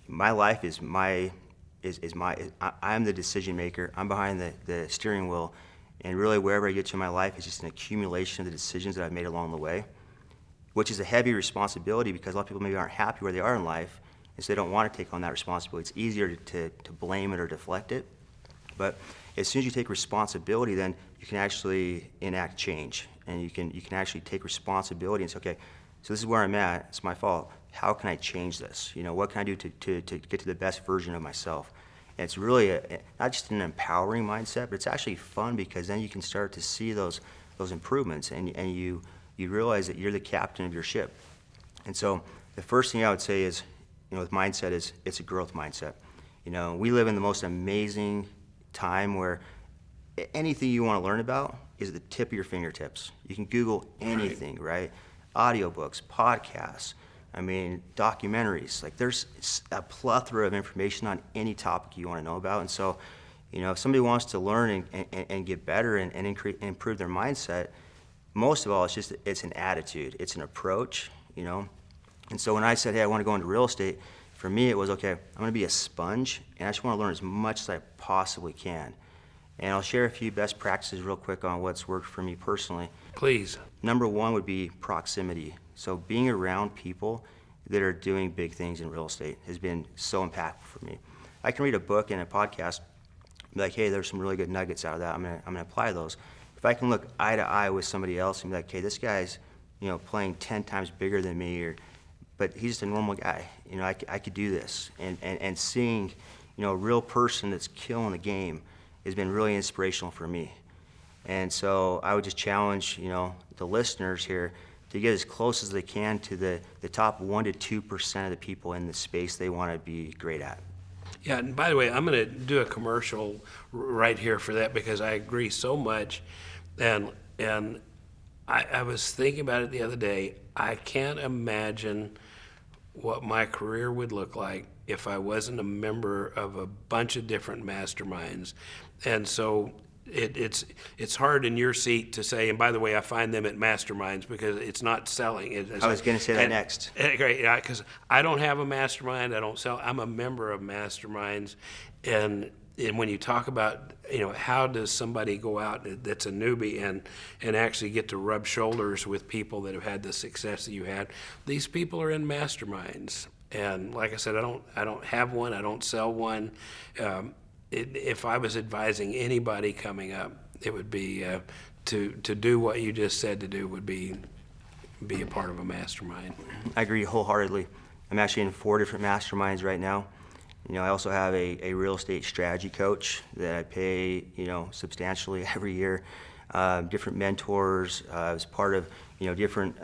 [SPEAKER 2] my life is I'm the decision maker. I'm behind the steering wheel, and really wherever I get to in my life is just an accumulation of the decisions that I've made along the way, which is a heavy responsibility because a lot of people maybe aren't happy where they are in life, and so they don't want to take on that responsibility. It's easier to blame it or deflect it. But as soon as you take responsibility, then you can actually enact change, and you can actually take responsibility and say, okay, so this is where I'm at. It's my fault. How can I change this? What can I do to get to the best version of myself? And it's really not just an empowering mindset, but it's actually fun because then you can start to see those improvements, and you realize that you're the captain of your ship. And so the first thing I would say is, with mindset is it's a growth mindset. We live in the most amazing time where anything you want to learn about is at the tip of your fingertips. You can Google anything, right? Audiobooks, podcasts, documentaries. Like there's a plethora of information on any topic you want to know about. And so, if somebody wants to learn and get better and improve their mindset, most of all, it's an attitude, it's an approach, And so when I said, hey, I want to go into real estate, for me it was, okay, I'm going to be a sponge, and I just want to learn as much as I possibly can. And I'll share a few best practices real quick on what's worked for me personally.
[SPEAKER 6] Please.
[SPEAKER 2] Number one would be proximity. So being around people that are doing big things in real estate has been so impactful for me. I can read a book and a podcast, be like, hey, there's some really good nuggets out of that. I'm gonna apply those. If I can look eye to eye with somebody else and be like, hey, this guy's playing 10 times bigger than me, but he's just a normal guy. I could do this. And seeing a real person that's killing the game has been really inspirational for me. And so I would just challenge, the listeners here to get as close as they can to the top 1% to 2% of the people in the space they want to be great at.
[SPEAKER 6] Yeah, and by the way, I'm going to do a commercial right here for that because I agree so much. And I was thinking about it the other day. I can't imagine what my career would look like if I wasn't a member of a bunch of different masterminds. And so it's hard in your seat to say, and by the way, I find them at masterminds because it's not selling.
[SPEAKER 2] I was going to say that next.
[SPEAKER 6] Great, yeah, because I don't have a mastermind. I don't sell. I'm a member of masterminds. And when you talk about, how does somebody go out that's a newbie and actually get to rub shoulders with people that have had the success that you had, these people are in masterminds. And like I said, I don't have one. I don't sell one. If I was advising anybody coming up, it would be to do what you just said to do would be a part of a mastermind.
[SPEAKER 2] I agree wholeheartedly. I'm actually in 4 different masterminds right now. I also have a real estate strategy coach that I pay, substantially every year. Different mentors. I was part of, different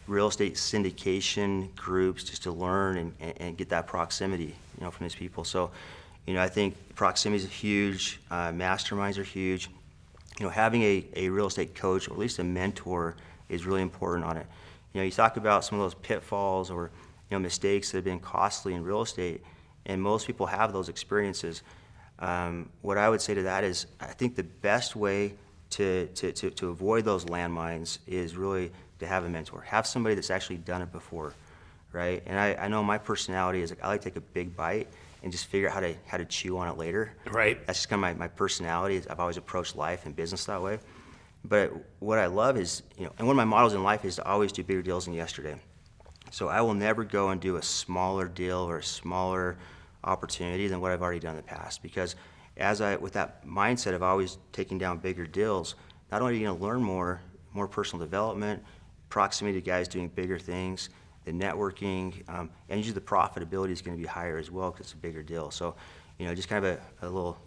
[SPEAKER 2] real estate syndication groups just to learn and get that proximity, from these people. So, I think proximity is huge. Masterminds are huge. Having a real estate coach or at least a mentor is really important on it. You talk about some of those pitfalls or mistakes that have been costly in real estate, and most people have those experiences. What I would say to that is, I think the best way to avoid those landmines is really to have a mentor, have somebody that's actually done it before, right? And I know my personality is I like to take a big bite and just figure out how to chew on it later.
[SPEAKER 6] Right.
[SPEAKER 2] That's just kind of my personality. I've always approached life and business that way. But what I love is, and one of my models in life is to always do bigger deals than yesterday. So I will never go and do a smaller deal or a smaller opportunity than what I've already done in the past, because with that mindset of always taking down bigger deals, not only are you going to learn more personal development, proximity to guys doing bigger things, the networking, and usually the profitability is going to be higher as well because it's a bigger deal. So, just kind of a little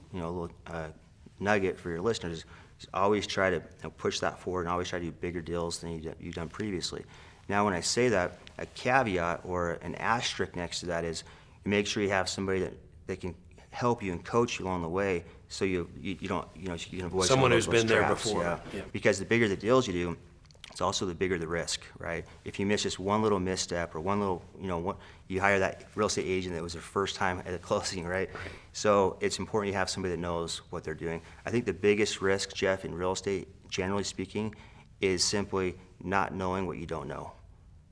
[SPEAKER 2] nugget for your listeners is always try to push that forward and always try to do bigger deals than you've done previously. Now, when I say that, a caveat or an asterisk next to that is you make sure you have somebody that can help you and coach you along the way, so you don't you can avoid
[SPEAKER 6] someone who's been there
[SPEAKER 2] traps.
[SPEAKER 6] before.
[SPEAKER 2] Yeah. Because the bigger the deals you do, it's also the bigger the risk, right? If you miss just one little misstep or one little, you hire that real estate agent that was their first time at a closing, right? So it's important you have somebody that knows what they're doing. I think the biggest risk, Jeff, in real estate, generally speaking, is simply not knowing what you don't know.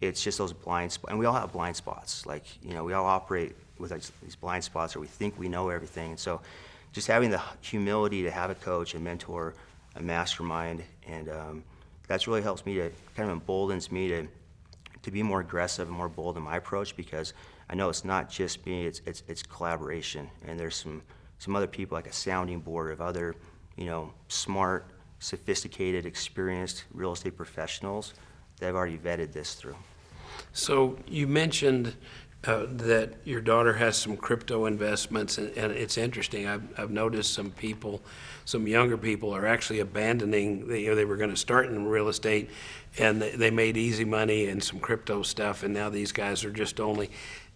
[SPEAKER 2] It's just those blind spots, and we all have blind spots. Like, you know, we all operate with these blind spots, or we think we know everything. And so just having the humility to have a coach, a mentor, a mastermind, and that's really helps me to, kind of emboldens me to be more aggressive and more bold in my approach, because I know it's not just me, it's collaboration. And there's some other people, like a sounding board of other, you know, smart, sophisticated, experienced real estate professionals that have already vetted this through.
[SPEAKER 6] So you mentioned that your daughter has some crypto investments, and it's interesting. I've noticed some people, some younger people, are actually abandoning. They were going to start in real estate, and they made easy money and some crypto stuff, and now these guys are just only.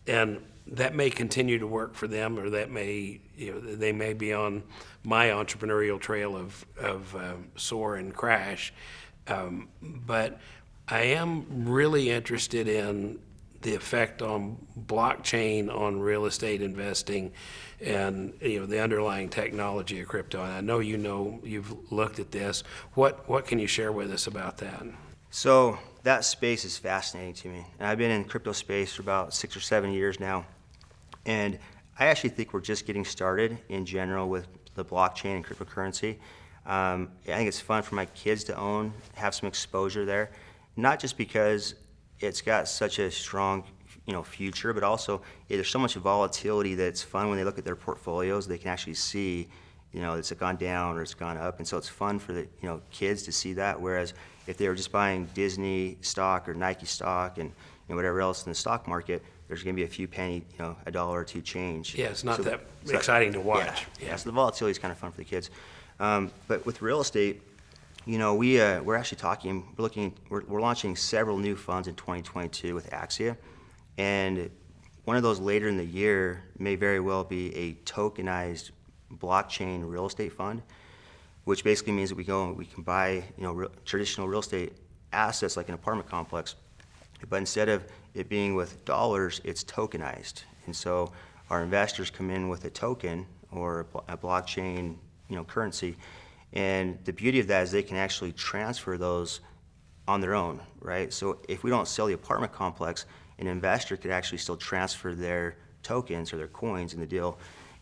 [SPEAKER 6] And that may continue to work for them, or that may, they may be on my entrepreneurial trail of soar and crash. But I am really interested in the effect on blockchain on real estate investing, and the underlying technology of crypto. And I know you've looked at this. What can you share with us about that?
[SPEAKER 2] So that space is fascinating to me. And I've been in crypto space for about 6 or 7 years now. And I actually think we're just getting started in general with the blockchain and cryptocurrency. I think it's fun for my kids to own, have some exposure there, not just because it's got such a strong future, but also there's so much volatility that it's fun when they look at their portfolios. They can actually see it's gone down or it's gone up, and so it's fun for the kids to see that. Whereas if they were just buying Disney stock or Nike stock and whatever else in the stock market, there's going to be a few penny, a dollar or two change.
[SPEAKER 6] Yeah, it's not that exciting to watch.
[SPEAKER 2] Yeah, so the volatility is kind of fun for the kids. But with real estate, we're actually talking, we're launching several new funds in 2022 with Axia, and one of those later in the year may very well be a tokenized blockchain real estate fund, which basically means that we can buy traditional real estate assets like an apartment complex, but instead of it being with dollars, it's tokenized. And so our investors come in with a token or a blockchain currency, and the beauty of that is they can actually transfer those on their own, right? So if we don't sell the apartment complex, an investor could actually still transfer their tokens or their coins in the deal.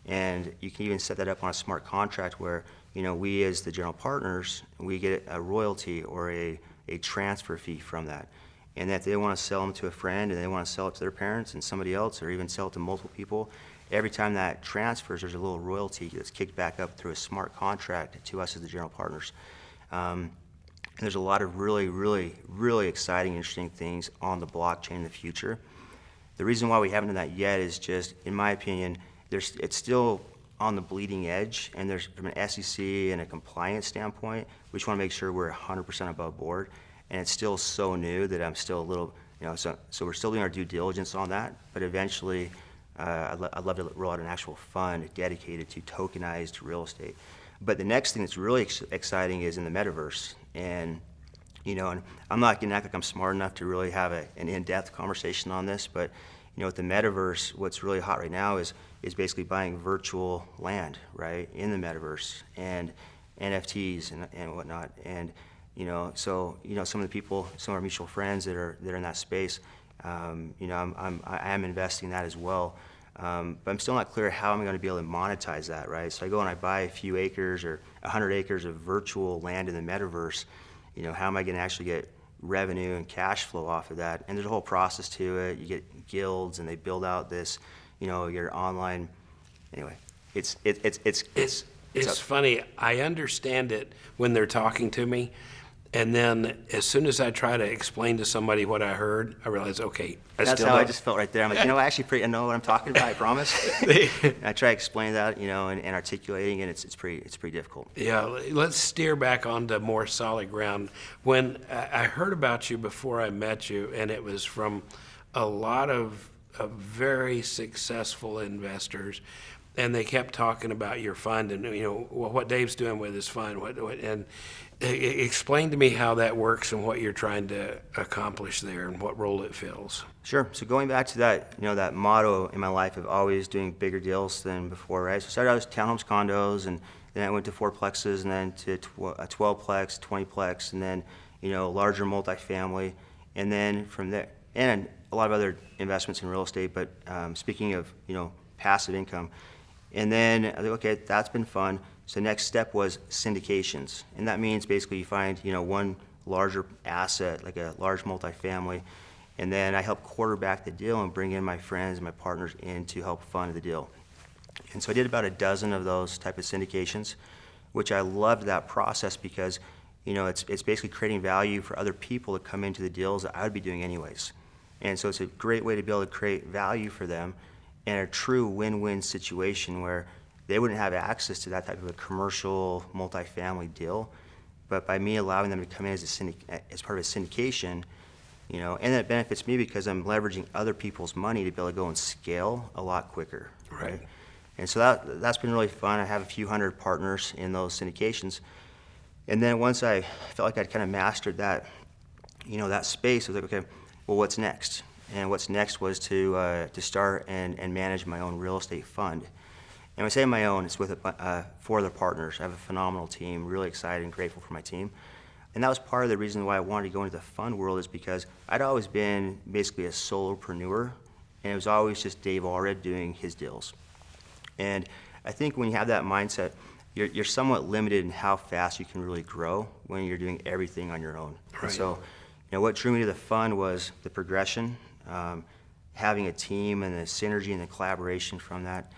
[SPEAKER 2] And you can even set that up on a smart contract where we as the general partners, we get a royalty or a transfer fee from that. And that if they want to sell them to a friend and they want to sell it to their parents and somebody else, or even sell it to multiple people, every time that transfers, there's a little royalty that's kicked back up through a smart contract to us as the general partners. And there's a lot of really, really, really exciting, interesting things on the blockchain in the future. The reason why we haven't done that yet is just, in my opinion, it's still on the bleeding edge, and there's, from an SEC and a compliance standpoint, we just want to make sure we're 100% above board. And it's still so new that I'm still a little, so we're still doing our due diligence on that, but eventually I'd love to roll out an actual fund dedicated to tokenized real estate. But the next thing that's really exciting is in the metaverse. And, and I'm not going to act like I'm smart enough to really have an in-depth conversation on this, but, with the metaverse, what's really hot right now is basically buying virtual land, right, in the metaverse, and NFTs and whatnot. And, so, some of the people, some of our mutual friends that are in that space, I am investing in that as well. But I'm still not clear how I'm going to be able to monetize that, right? So I go and I buy a few acres or 100 acres of virtual land in the metaverse. How am I going to actually get revenue and cash flow off of that? And there's a whole process to it. You get guilds, and they build out this, your online. Anyway, it's
[SPEAKER 6] funny. I understand it when they're talking to me. And then as soon as I try to explain to somebody what I heard, I realize, okay,
[SPEAKER 2] that's how I just felt right there. I'm like, I know what I'm talking about, I promise. And I try to explain that, and articulating it, it's pretty difficult.
[SPEAKER 6] Yeah, let's steer back onto more solid ground. When I heard about you before I met you, and it was from a lot of very successful investors, and they kept talking about your fund and what Dave's doing with his fund, and explain to me how that works and what you're trying to accomplish there and what role it fills.
[SPEAKER 2] Sure. So going back to that, that motto in my life of always doing bigger deals than before, right? So I started out as townhomes, condos, and then I went to fourplexes, and then to 12plex, 20plex, and then larger multifamily, and then from there, and a lot of other investments in real estate, but speaking of, passive income. And then I think, okay, that's been fun. So the next step was syndications. And that means basically you find, one larger asset, like a large multifamily, and then I help quarterback the deal and bring in my friends and my partners in to help fund the deal. And so I did about a dozen of those type of syndications, which I loved that process because, it's basically creating value for other people to come into the deals that I would be doing anyways. And so it's a great way to be able to create value for them and a true win-win situation where they wouldn't have access to that type of a commercial multifamily deal. But by me allowing them to come in as part of a syndication, and that benefits me because I'm leveraging other people's money to be able to go and scale a lot quicker. Right. And so that's been really fun. I have a few hundred partners in those syndications. And then once I felt like I'd kind of mastered that, that space, I was like, okay, well, what's next? And what's next was to start and manage my own real estate fund. And when I say my own, it's with 4 other partners. I have a phenomenal team, really excited and grateful for my team. And that was part of the reason why I wanted to go into the fund world, is because I'd always been basically a solopreneur, and it was always just Dave Allred doing his deals. And I think when you have that mindset, you're somewhat limited in how fast you can really grow when you're doing everything on your own. Right. And so, what drew me to the fund was the progression, having a team and the synergy and the collaboration from that,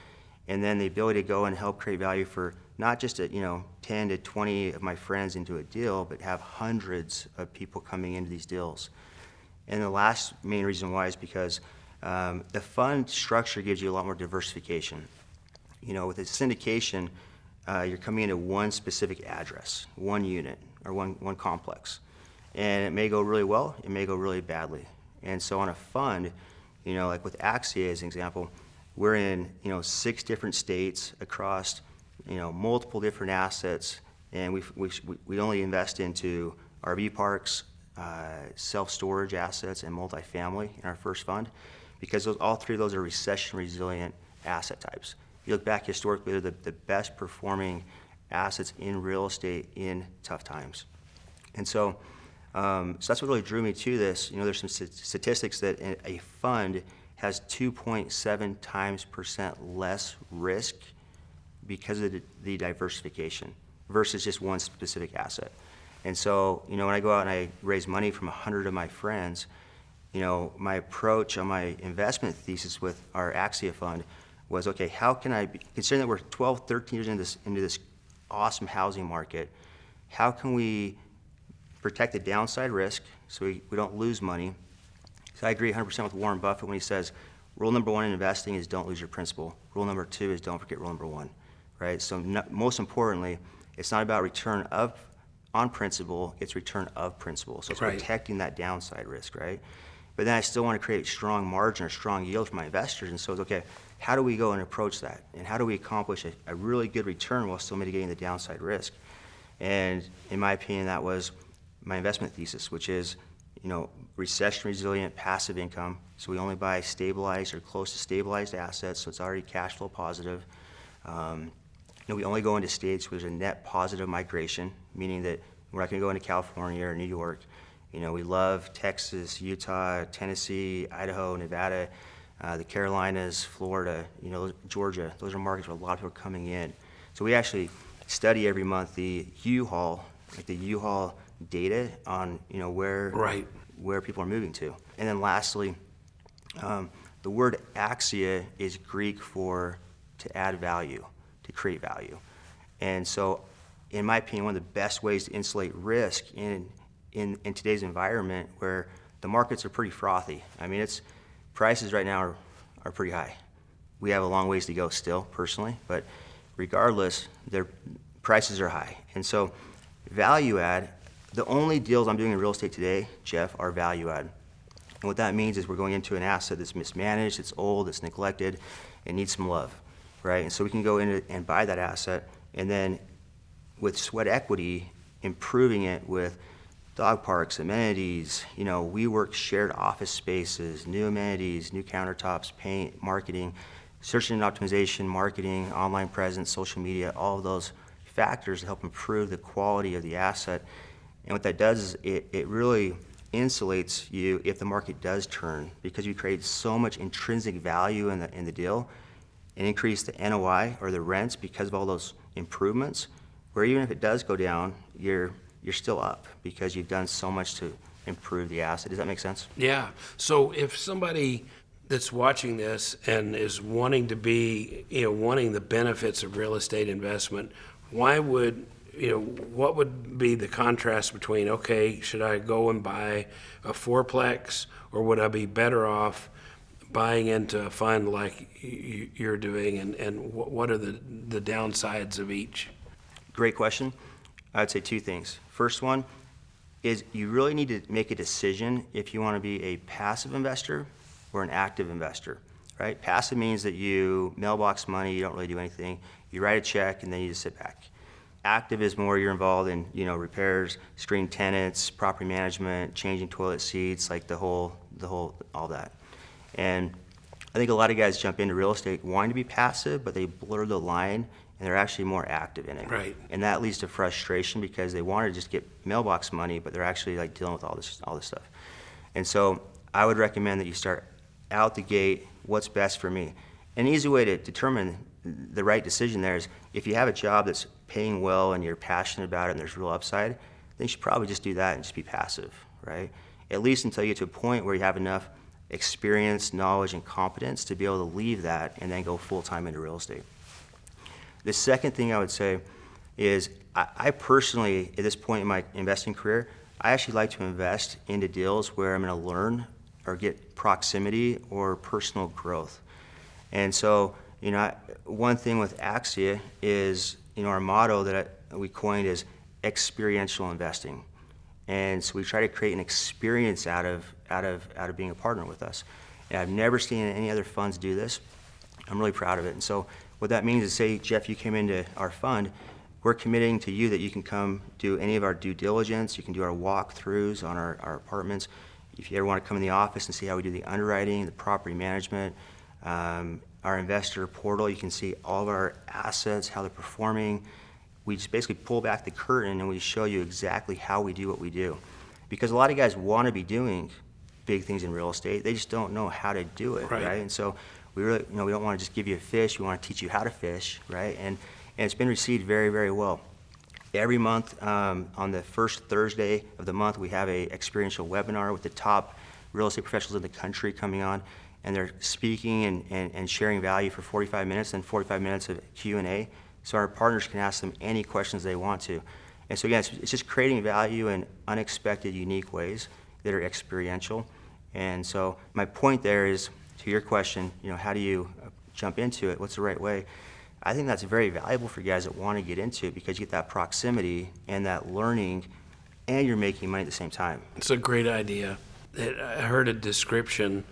[SPEAKER 2] and then the ability to go and help create value for not just 10 to 20 of my friends into a deal, but have hundreds of people coming into these deals. And the last main reason why is because the fund structure gives you a lot more diversification. With a syndication, you're coming into one specific address, one unit, or one complex. And it may go really well, it may go really badly. And so on a fund, like with Axia as an example, we're in 6 different states across multiple different assets, and we only invest into RV parks, self-storage assets, and multifamily in our first fund, because all 3 of those are recession-resilient asset types. If you look back historically, they're the best performing assets in real estate in tough times. And so that's what really drew me to this. There's some statistics that a fund has 2.7 times % less risk because of the diversification versus just one specific asset. And so, when I go out and I raise money from 100 of my friends, my approach on my investment thesis with our Axia fund was, okay, how can I, considering that we're 12, 13 years into this awesome housing market, how can we protect the downside risk so we don't lose money? So I agree 100% with Warren Buffett when he says, rule number 1 in investing is don't lose your principal. Rule number 2 is don't forget rule number 1, right? So most importantly, it's not about return on principal, it's return of principal. So it's protecting that downside risk, right? But then I still want to create strong margin or strong yield for my investors. And so it's, okay, how do we go and approach that? And how do we accomplish a really good return while still mitigating the downside risk? And in my opinion, that was my investment thesis, which is, recession-resilient passive income. So we only buy stabilized or close to stabilized assets, so it's already cash flow positive. We only go into states where there's a net positive migration, meaning that we're not going to go into California or New York. We love Texas, Utah, Tennessee, Idaho, Nevada, the Carolinas, Florida, Georgia. Those are markets where a lot of people are coming in. So we actually study every month the U-Haul data on where people are moving to. And then lastly, the word axia is Greek for to add value, to create value. And so in my opinion, one of the best ways to insulate risk in today's environment where the markets are pretty frothy. I mean, prices right now are pretty high. We have a long ways to go still, personally, but regardless, their prices are high. And so value add, the only deals I'm doing in real estate today, Jeff, are value add. And what that means is we're going into an asset that's mismanaged, it's old, it's neglected, and needs some love, right? And so we can go in and buy that asset, and then with sweat equity, improving it with dog parks, amenities, WeWork shared office spaces, new amenities, new countertops, paint, marketing, search engine optimization, marketing, online presence, social media, all of those factors to help improve the quality of the asset. And what that does is it really insulates you if the market does turn, because you create so much intrinsic value in the deal and increase the NOI or the rents because of all those improvements, where even if it does go down, you're still up because you've done so much to improve the asset. Does that make sense?
[SPEAKER 6] Yeah. So if somebody that's watching this and is wanting to be, wanting the benefits of real estate investment, why would, what would be the contrast between, okay, should I go and buy a fourplex, or would I be better off buying into a fund like you're doing, and what are the downsides of each?
[SPEAKER 2] Great question. I'd say two things. First one is you really need to make a decision if you want to be a passive investor or an active investor, right? Passive means that you mailbox money, you don't really do anything. You write a check and then you just sit back. Active is more you're involved in, repairs, screening tenants, property management, changing toilet seats, like the whole, all that. And I think a lot of guys jump into real estate wanting to be passive, but they blur the line and they're actually more active in it.
[SPEAKER 6] Right.
[SPEAKER 2] And that leads to frustration because they want to just get mailbox money, but they're actually like dealing with all this stuff. And so I would recommend that you start out the gate, what's best for me. An easy way to determine the right decision there is if you have a job that's paying well and you're passionate about it and there's real upside, then you should probably just do that and just be passive, right? At least until you get to a point where you have enough experience, knowledge, and competence to be able to leave that and then go full-time into real estate. The second thing I would say is I personally, at this point in my investing career, I actually like to invest into deals where I'm going to learn or get proximity or personal growth. And so, one thing with Axia is, our motto that we coined is experiential investing. And so we try to create an experience out of being a partner with us. And I've never seen any other funds do this. I'm really proud of it. And so what that means is, say, Jeff, you came into our fund, we're committing to you that you can come do any of our due diligence, you can do our walkthroughs on our apartments. If you ever want to come in the office and see how we do the underwriting, the property management, our investor portal, you can see all of our assets, how they're performing. We just basically pull back the curtain and we show you exactly how we do what we do. Because a lot of guys want to be doing big things in real estate, they just don't know how to do it, right? And so we really, we don't want to just give you a fish, we want to teach you how to fish, right? And it's been received very, very well. Every month, on the first Thursday of the month, we have a experiential webinar with the top real estate professionals in the country coming on, and they're speaking and sharing value for 45 minutes and 45 minutes of Q&A, so our partners can ask them any questions they want to. And so again, it's just creating value in unexpected, unique ways that are experiential. And so my point there is, to your question, how do you jump into it? What's the right way? I think that's very valuable for guys that want to get into it because you get that proximity and that learning, and you're making money at the same time.
[SPEAKER 6] It's a great idea. I heard a description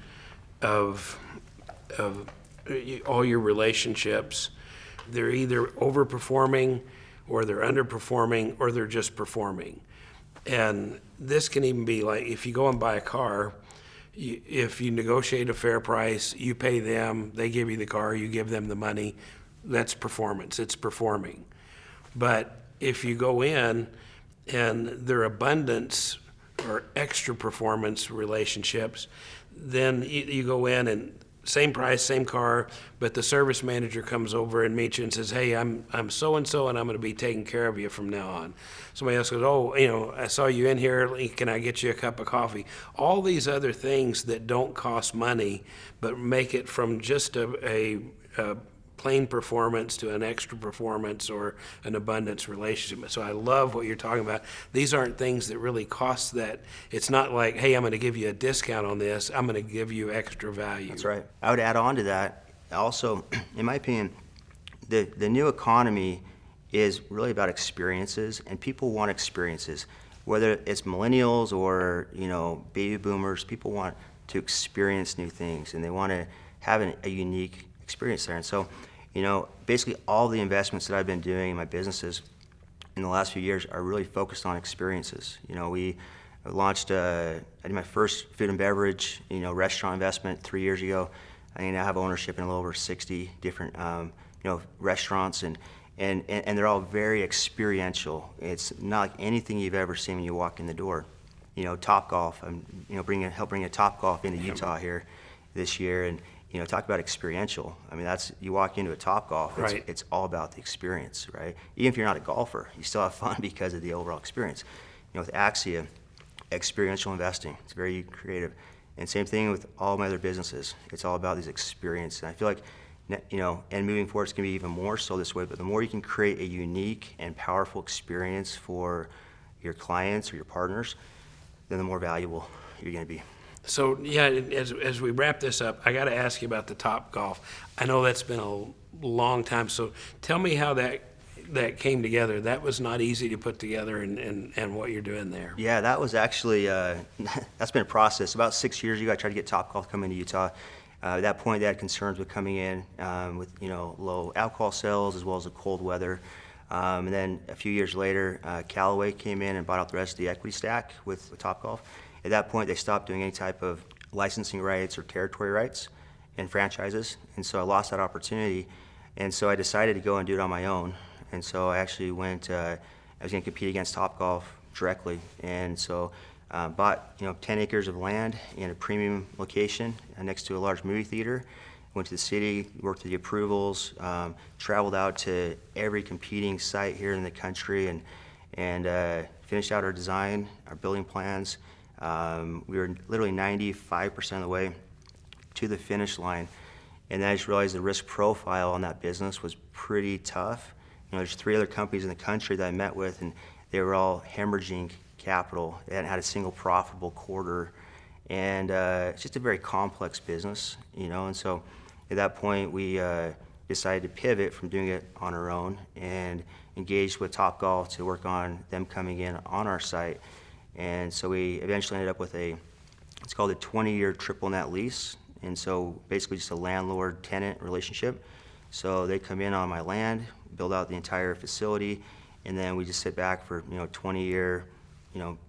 [SPEAKER 6] of all your relationships. They're either overperforming or they're underperforming or they're just performing. And this can even be like if you go and buy a car, if you negotiate a fair price, you pay them, they give you the car, you give them the money, that's performance, it's performing. But if you go in and their abundance or extra performance relationships, then you go in and same price, same car, but the service manager comes over and meets you and says, hey, I'm so-and-so and I'm going to be taking care of you from now on. Somebody else goes, oh, I saw you in here, can I get you a cup of coffee? All these other things that don't cost money, but make it from just a plain performance to an extra performance or an abundance relationship. So I love what you're talking about. These aren't things that really cost that. It's not like, hey, I'm going to give you a discount on this. I'm going to give you extra value.
[SPEAKER 2] That's right. I would add on to that. Also, in my opinion, the new economy is really about experiences, and people want experiences. Whether it's millennials or baby boomers, people want to experience new things, and they want to have a unique experience there. And so, basically all the investments that I've been doing in my businesses in the last few years are really focused on experiences. We launched, I did my first food and beverage, restaurant investment 3 years ago. I now have ownership in a little over 60 different, restaurants, and and they're all very experiential. It's not like anything you've ever seen when you walk in the door. You know, Topgolf, I'm help bring a Topgolf into Utah here this year, and talk about experiential. I mean, that's, you walk into a Topgolf,
[SPEAKER 6] Right.
[SPEAKER 2] it's all about the experience, right? Even if you're not a golfer, you still have fun because of the overall experience. With Axia, experiential investing, it's very creative. And same thing with all my other businesses. It's all about these experiences. And I feel like, and moving forward, it's going to be even more so this way, but the more you can create a unique and powerful experience for your clients or your partners, then the more valuable you're going to be.
[SPEAKER 6] So, yeah, as we wrap this up, I got to ask you about the Topgolf. I know that's been a long time, so tell me how that came together. That was not easy to put together, and what you're doing there.
[SPEAKER 2] Yeah, that was actually, that's been a process. About 6 years ago, I tried to get Topgolf to come into Utah. At that point, they had concerns with coming in with low alcohol sales as well as the cold weather. And then a few years later, Callaway came in and bought out the rest of the equity stack with Topgolf. At that point, they stopped doing any type of licensing rights or territory rights and franchises, and so I lost that opportunity. And so I decided to go and do it on my own. And so I actually went, I was going to compete against Topgolf directly, and so bought 10 acres of land in a premium location next to a large movie theater. Went to the city, worked through the approvals, traveled out to every competing site here in the country, and finished out our design, our building plans. We were literally 95% of the way to the finish line, and then I just realized the risk profile on that business was pretty tough. There's 3 other companies in the country that I met with, and they were all hemorrhaging capital. They hadn't had a single profitable quarter, and it's just a very complex business, and so at that point we decided to pivot from doing it on our own and engaged with Topgolf to work on them coming in on our site. And so we eventually ended up with it's called a 20-year triple net lease, and so basically just a landlord-tenant relationship. So they come in on my land, build out the entire facility, and then we just sit back for 20-year,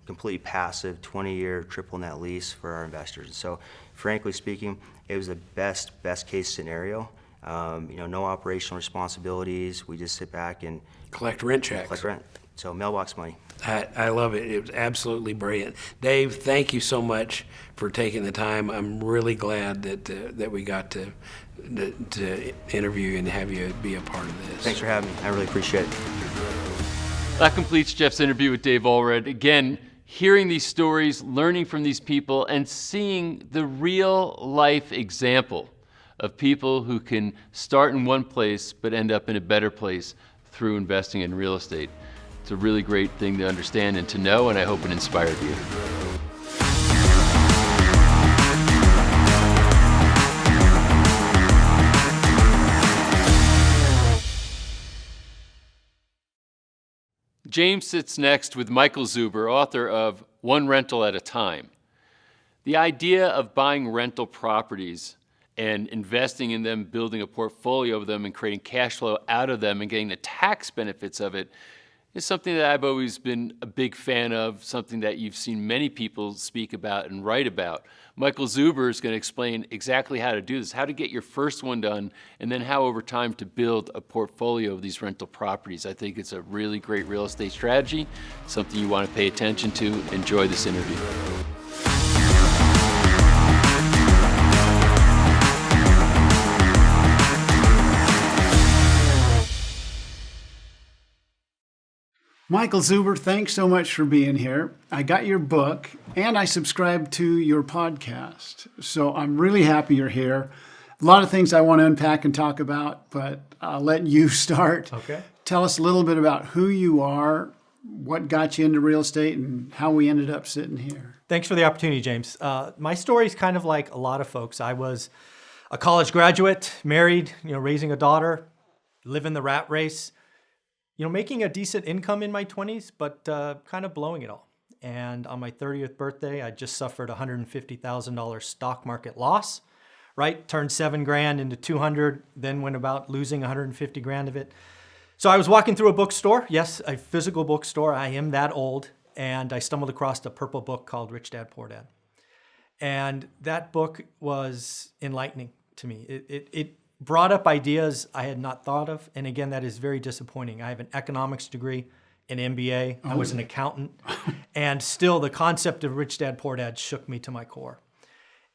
[SPEAKER 2] completely passive 20-year triple net lease for our investors. And so, frankly speaking, it was the best case scenario. No operational responsibilities. We just sit back and
[SPEAKER 6] Collect rent checks.
[SPEAKER 2] collect rent. So mailbox money.
[SPEAKER 6] I love it. It was absolutely brilliant. Dave, thank you so much for taking the time. I'm really glad that we got to interview and have you be a part of this.
[SPEAKER 2] Thanks for having me. I really appreciate it.
[SPEAKER 4] That completes Jeff's interview with Dave Allred. Again, hearing these stories, learning from these people, and seeing the real life example of people who can start in one place but end up in a better place through investing in real estate. It's a really great thing to understand and to know, and I hope it inspired you. James sits next with Michael Zuber, author of One Rental at a Time. The idea of buying rental properties and investing in them, building a portfolio of them, and creating cash flow out of them and getting the tax benefits of it is something that I've always been a big fan of, something that you've seen many people speak about and write about. Michael Zuber is going to explain exactly how to do this, how to get your first one done, and then how over time to build a portfolio of these rental properties. I think it's a really great real estate strategy, something you want to pay attention to. Enjoy this interview.
[SPEAKER 5] Michael Zuber, thanks so much for being here. I got your book and I subscribed to your podcast. So I'm really happy you're here. A lot of things I want to unpack and talk about, but I'll let you start.
[SPEAKER 3] Okay.
[SPEAKER 5] Tell us a little bit about who you are, what got you into real estate, and how we ended up sitting here.
[SPEAKER 3] Thanks for the opportunity, James. My story is kind of like a lot of folks. I was a college graduate, married, raising a daughter, living the rat race. Making a decent income in my 20s, but kind of blowing it all. And on my 30th birthday, I just suffered a $150,000 stock market loss, right? Turned $7,000 into 200, then went about losing 150 grand of it. So I was walking through a bookstore, yes, a physical bookstore. I am that old. And I stumbled across a purple book called Rich Dad, Poor Dad. And that book was enlightening to me. It brought up ideas I had not thought of. And again, that is very disappointing. I have an economics degree, an MBA. I was an accountant. And still the concept of Rich Dad, Poor Dad shook me to my core.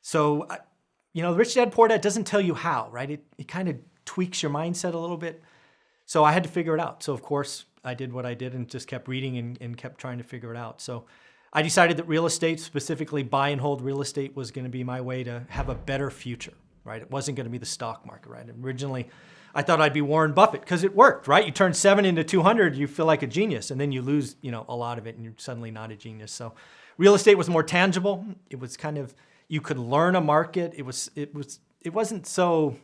[SPEAKER 3] So, Rich Dad, Poor Dad doesn't tell you how, right? It kind of tweaks your mindset a little bit. So I had to figure it out. So of course I did what I did and just kept reading and kept trying to figure it out. So I decided that real estate, specifically buy and hold real estate, was going to be my way to have a better future, right? It wasn't going to be the stock market, right? Originally, I thought I'd be Warren Buffett because it worked, right? You turn 7 into 200, you feel like a genius, and then you lose, a lot of it, and you're suddenly not a genius. So real estate was more tangible. It was kind of, you could learn a market. It wasn't so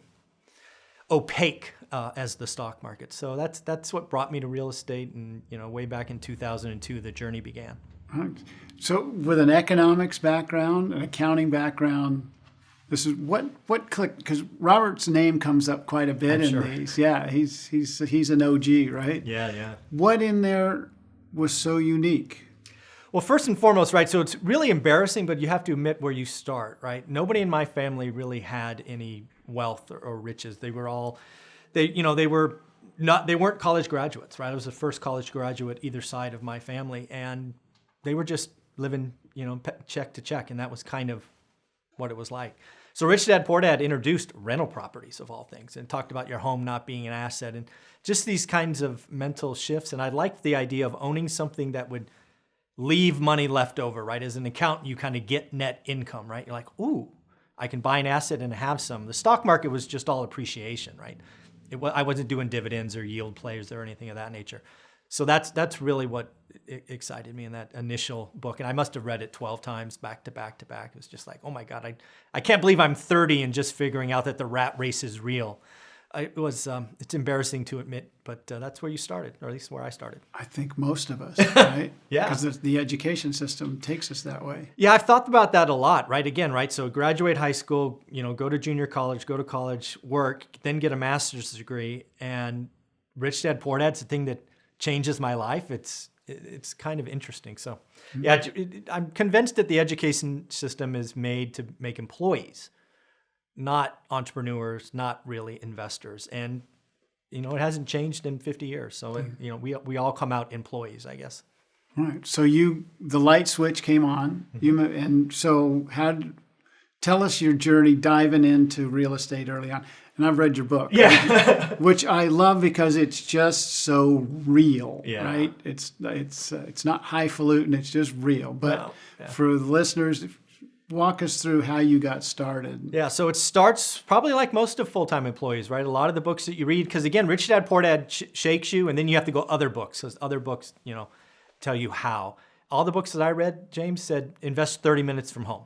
[SPEAKER 3] opaque as the stock market. So that's what brought me to real estate, and way back in 2002, the journey began.
[SPEAKER 5] So with an economics background, an accounting background, this is what clicked, because Robert's name comes up quite a bit these. Yeah, he's an OG, right?
[SPEAKER 3] Yeah.
[SPEAKER 5] What in there was so unique?
[SPEAKER 3] Well, first and foremost, right, so it's really embarrassing, but you have to admit where you start, right? Nobody in my family really had any wealth or riches. They were all, they weren't college graduates, right? I was the first college graduate either side of my family, and they were just living, check to check, and that was kind of what it was like. So Rich Dad, Poor Dad introduced rental properties, of all things, and talked about your home not being an asset, and just these kinds of mental shifts. And I liked the idea of owning something that would leave money left over, right? As an accountant, you kind of get net income, right? You're like, ooh, I can buy an asset and have some. The stock market was just all appreciation, right? I wasn't doing dividends or yield plays or anything of that nature. So that's really what excited me in that initial book. And I must have read it 12 times back to back to back. It was just like, oh my God, I can't believe I'm 30 and just figuring out that the rat race is real. It's embarrassing to admit, but that's where you started, or at least where I started.
[SPEAKER 5] I think most of us, right?
[SPEAKER 3] Yeah.
[SPEAKER 5] Because the education system takes us that way.
[SPEAKER 3] Yeah, I've thought about that a lot, right? Again, right? So graduate high school, go to junior college, go to college, work, then get a master's degree. And Rich Dad, Poor Dad's the thing that changes my life. It's kind of interesting. So yeah, I'm convinced that the education system is made to make employees, not entrepreneurs, not really investors. And, it hasn't changed in 50 years. So, we all come out employees, I guess.
[SPEAKER 5] All right. So the light switch came on. And so tell us your journey diving into real estate early on. And I've read your book,
[SPEAKER 3] yeah,
[SPEAKER 5] which I love because it's just so real,
[SPEAKER 3] yeah.
[SPEAKER 5] Right? It's not highfalutin, it's just real. But for the listeners, walk us through how you got started.
[SPEAKER 3] Yeah, so it starts probably like most of full-time employees, right? A lot of the books that you read, because again, Rich Dad, Poor Dad shakes you, and then you have to go other books, because other books, tell you how. All the books that I read, James, said invest 30 minutes from home.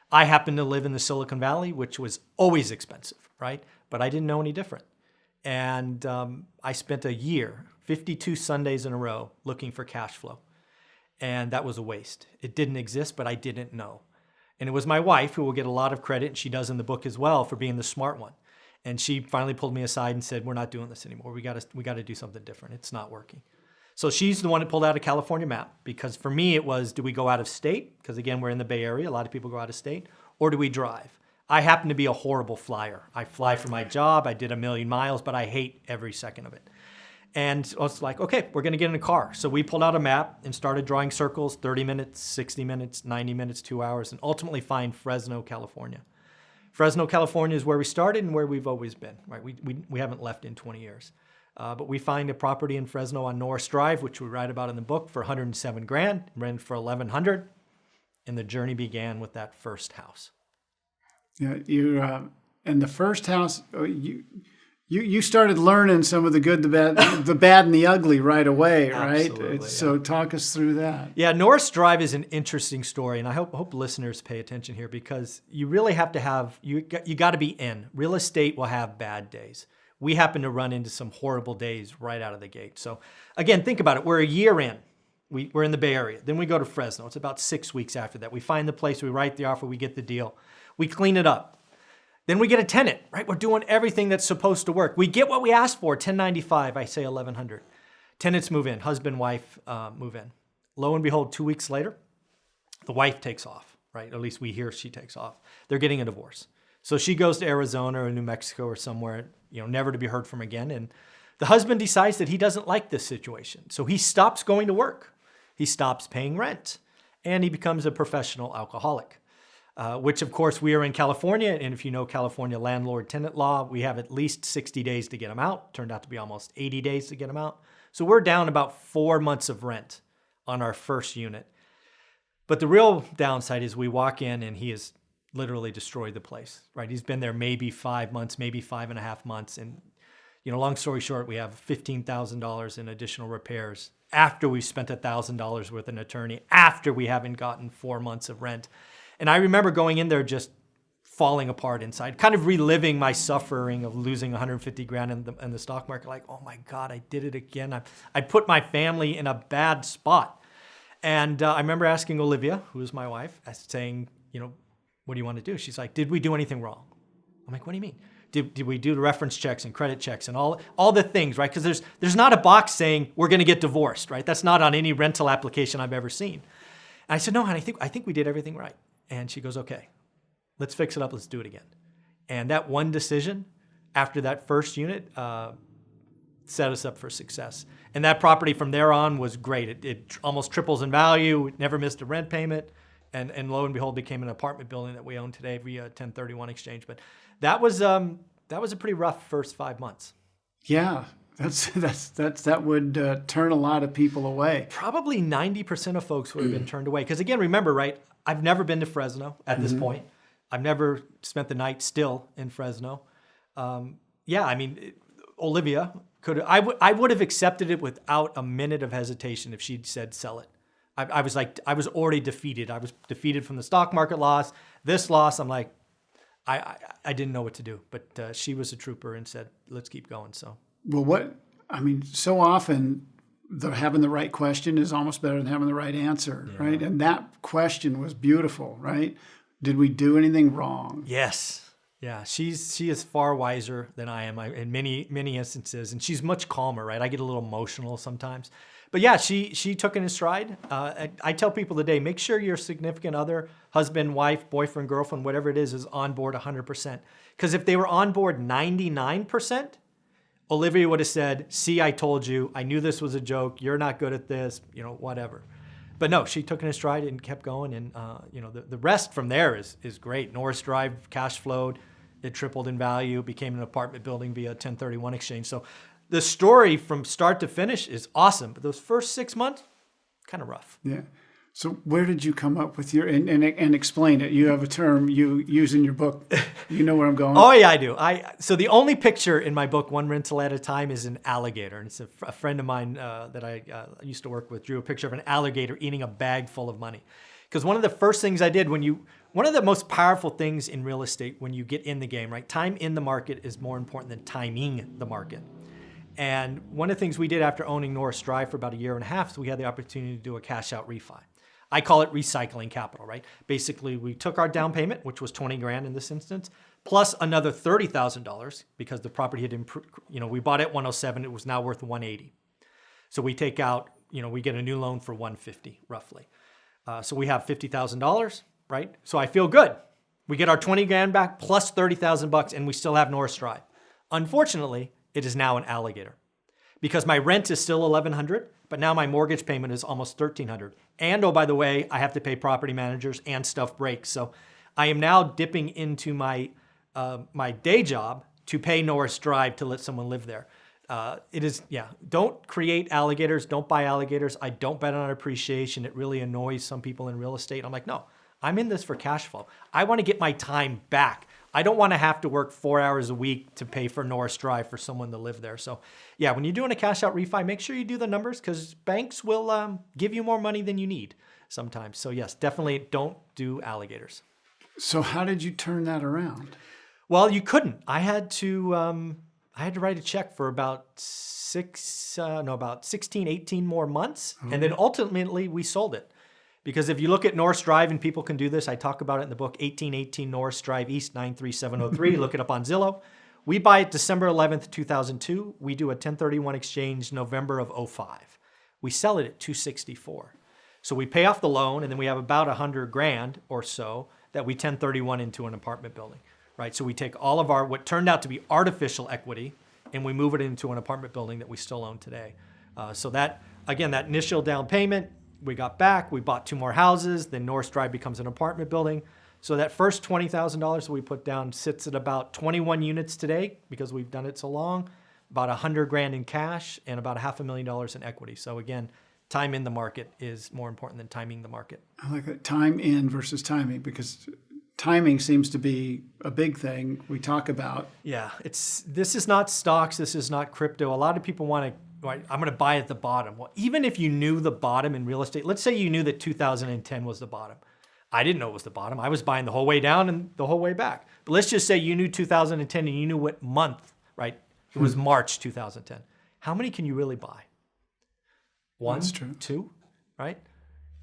[SPEAKER 3] I happen to live in the Silicon Valley, which was always expensive, right? But I didn't know any different. And I spent a year, 52 Sundays in a row, looking for cash flow. And that was a waste. It didn't exist, but I didn't know. And it was my wife, who will get a lot of credit, and she does in the book as well, for being the smart one. And she finally pulled me aside and said, we're not doing this anymore. We got to do something different. It's not working. So she's the one that pulled out a California map, because for me it was, do we go out of state? Because again, we're in the Bay Area. A lot of people go out of state. Or do we drive? I happen to be a horrible flyer. I fly for my job. I did 1 million miles, but I hate every second of it. And I was like, okay, we're going to get in a car. So we pulled out a map and started drawing circles, 30 minutes, 60 minutes, 90 minutes, 2 hours, and ultimately find Fresno, California. Fresno, California is where we started and where we've always been, right? We haven't left in 20 years. But we find a property in Fresno on Norris Drive, which we write about in the book, for $107,000, rent for $1,100. And the journey began with that first house.
[SPEAKER 5] Yeah, and the first house, you started learning some of the good, the bad, and the ugly right away, right?
[SPEAKER 3] Absolutely,
[SPEAKER 5] So talk us through that.
[SPEAKER 3] Yeah, Norris Drive is an interesting story, and I hope listeners pay attention here, because you really have to have, you got to be in. Real estate will have bad days. We happen to run into some horrible days right out of the gate. So again, think about it. We're a year in. We're in the Bay Area. Then we go to Fresno. It's about 6 weeks after that. We find the place, we write the offer, we get the deal. We clean it up. Then we get a tenant, right? We're doing everything that's supposed to work. We get what we asked for, 1095, I say 1100. Tenants move in, husband, wife move in. Lo and behold, 2 weeks later, the wife takes off, right? At least we hear she takes off. They're getting a divorce. So she goes to Arizona or New Mexico or somewhere, never to be heard from again. And the husband decides that he doesn't like this situation. So he stops going to work. He stops paying rent. And he becomes a professional alcoholic, which, of course, we are in California. And if you know California landlord-tenant law, we have at least 60 days to get him out. Turned out to be almost 80 days to get him out. So we're down about 4 months of rent on our first unit. But the real downside is we walk in and he has literally destroyed the place, right? He's been there maybe 5 months, maybe 5.5 months. And, long story short, we have $15,000 in additional repairs after we've spent $1,000 with an attorney, after we haven't gotten 4 months of rent. And I remember going in there just falling apart inside, kind of reliving my suffering of losing 150 grand in the stock market. Like, oh my God, I did it again. I put my family in a bad spot. And I remember asking Olivia, who is my wife, saying, what do you want to do? She's like, did we do anything wrong? I'm like, what do you mean? Did we do the reference checks and credit checks and all the things, right? Because there's not a box saying we're going to get divorced, right? That's not on any rental application I've ever seen. And I said, no, honey, I think we did everything right. And she goes, okay, let's fix it up. Let's do it again. And that one decision after that first unit set us up for success. And that property from there on was great. It almost triples in value. We never missed a rent payment. And lo and behold, became an apartment building that we own today via 1031 exchange. But that was a pretty rough first 5 months.
[SPEAKER 5] Yeah, that would turn a lot of people away.
[SPEAKER 3] Probably 90% of folks would have been turned away. Because again, remember, right? I've never been to Fresno at this point. I've never spent the night still in Fresno. Olivia I would have accepted it without a minute of hesitation if she'd said sell it. I was already defeated. I was defeated from the stock market loss, this loss. I'm like, I didn't know what to do. But she was a trooper and said, let's keep going. So,
[SPEAKER 5] well, so often having the right question is almost better than having the right answer, right? And that question was beautiful, right? Did we do anything wrong?
[SPEAKER 3] Yes. Yeah, she is far wiser than I am in many instances, and she's much calmer, right? I get a little emotional sometimes. But yeah, she took it in stride. I tell people today, make sure your significant other, husband, wife, boyfriend, girlfriend, whatever it is on board 100%. Because if they were on board 99%, Olivia would have said, see, I told you, I knew this was a joke, you're not good at this, whatever. But no, she took it in stride and kept going. And, the rest from there is great. Norris Drive cash flowed. It tripled in value, became an apartment building via 1031 exchange. So the story from start to finish is awesome. But those first 6 months, kind of rough.
[SPEAKER 5] Yeah. So where did you come up with and explain it? You have a term you use in your book. You know where I'm going?
[SPEAKER 3] Oh, yeah, I do. So the only picture in my book, One Rental at a Time, is an alligator. And it's a friend of mine that I used to work with drew a picture of an alligator eating a bag full of money. Because one of the first things I did one of the most powerful things in real estate when you get in the game, right? Time in the market is more important than timing the market. And one of the things we did after owning Norris Drive for about 1.5 years is we had the opportunity to do a cash out refi. I call it recycling capital, right? Basically, we took our down payment, which was 20 grand in this instance, plus another $30,000 because the property had improved. We bought it at 107, it was now worth 180. So we take out, we get a new loan for 150 roughly. So we have $50,000, right? So I feel good. We get our 20 grand back plus $30,000 and we still have Norris Drive. Unfortunately, it is now an alligator because my rent is still $1,100, but now my mortgage payment is almost $1,300. And oh, by the way, I have to pay property managers and stuff breaks. So I am now dipping into my day job to pay Norris Drive to let someone live there. Don't create alligators. Don't buy alligators. I don't bet on appreciation. It really annoys some people in real estate. I'm like, no, I'm in this for cash flow. I want to get my time back. I don't want to have to work 4 hours a week to pay for Norris Drive for someone to live there. So yeah, when you're doing a cash out refi, make sure you do the numbers because banks will give you more money than you need sometimes. So yes, definitely don't do alligators.
[SPEAKER 5] So how did you turn that around?
[SPEAKER 3] Well, you couldn't. I had to write a check for about 16, 18 more months. Mm-hmm. And then ultimately we sold it. Because if you look at Norris Drive, and people can do this, I talk about it in the book, 1818 Norris Drive East 93703. Look it up on Zillow. We buy it December 11th, 2002. We do a 1031 exchange November of 05. We sell it at 264. So we pay off the loan, and then we have about 100 grand or so that we 1031 into an apartment building. right? So we take all of our, what turned out to be artificial equity, and we move it into an apartment building that we still own today. So that, again, that initial down payment, we got back, we bought 2 more houses, then Norris Drive becomes an apartment building. So that first $20,000 that we put down sits at about 21 units today because we've done it so long, about $100,000 in cash and about $500,000 in equity. So again, time in the market is more important than timing the market.
[SPEAKER 5] I like that, time in versus timing, because timing seems to be a big thing we talk about.
[SPEAKER 3] Yeah, this is not stocks, this is not crypto. A lot of people want to, right, I'm going to buy at the bottom. Well, even if you knew the bottom in real estate, let's say you knew that 2010 was the bottom. I didn't know it was the bottom. I was buying the whole way down and the whole way back. But let's just say you knew 2010 and you knew what month, right? It was March 2010. How many can you really buy? 1,
[SPEAKER 5] That's true.
[SPEAKER 3] 2, right?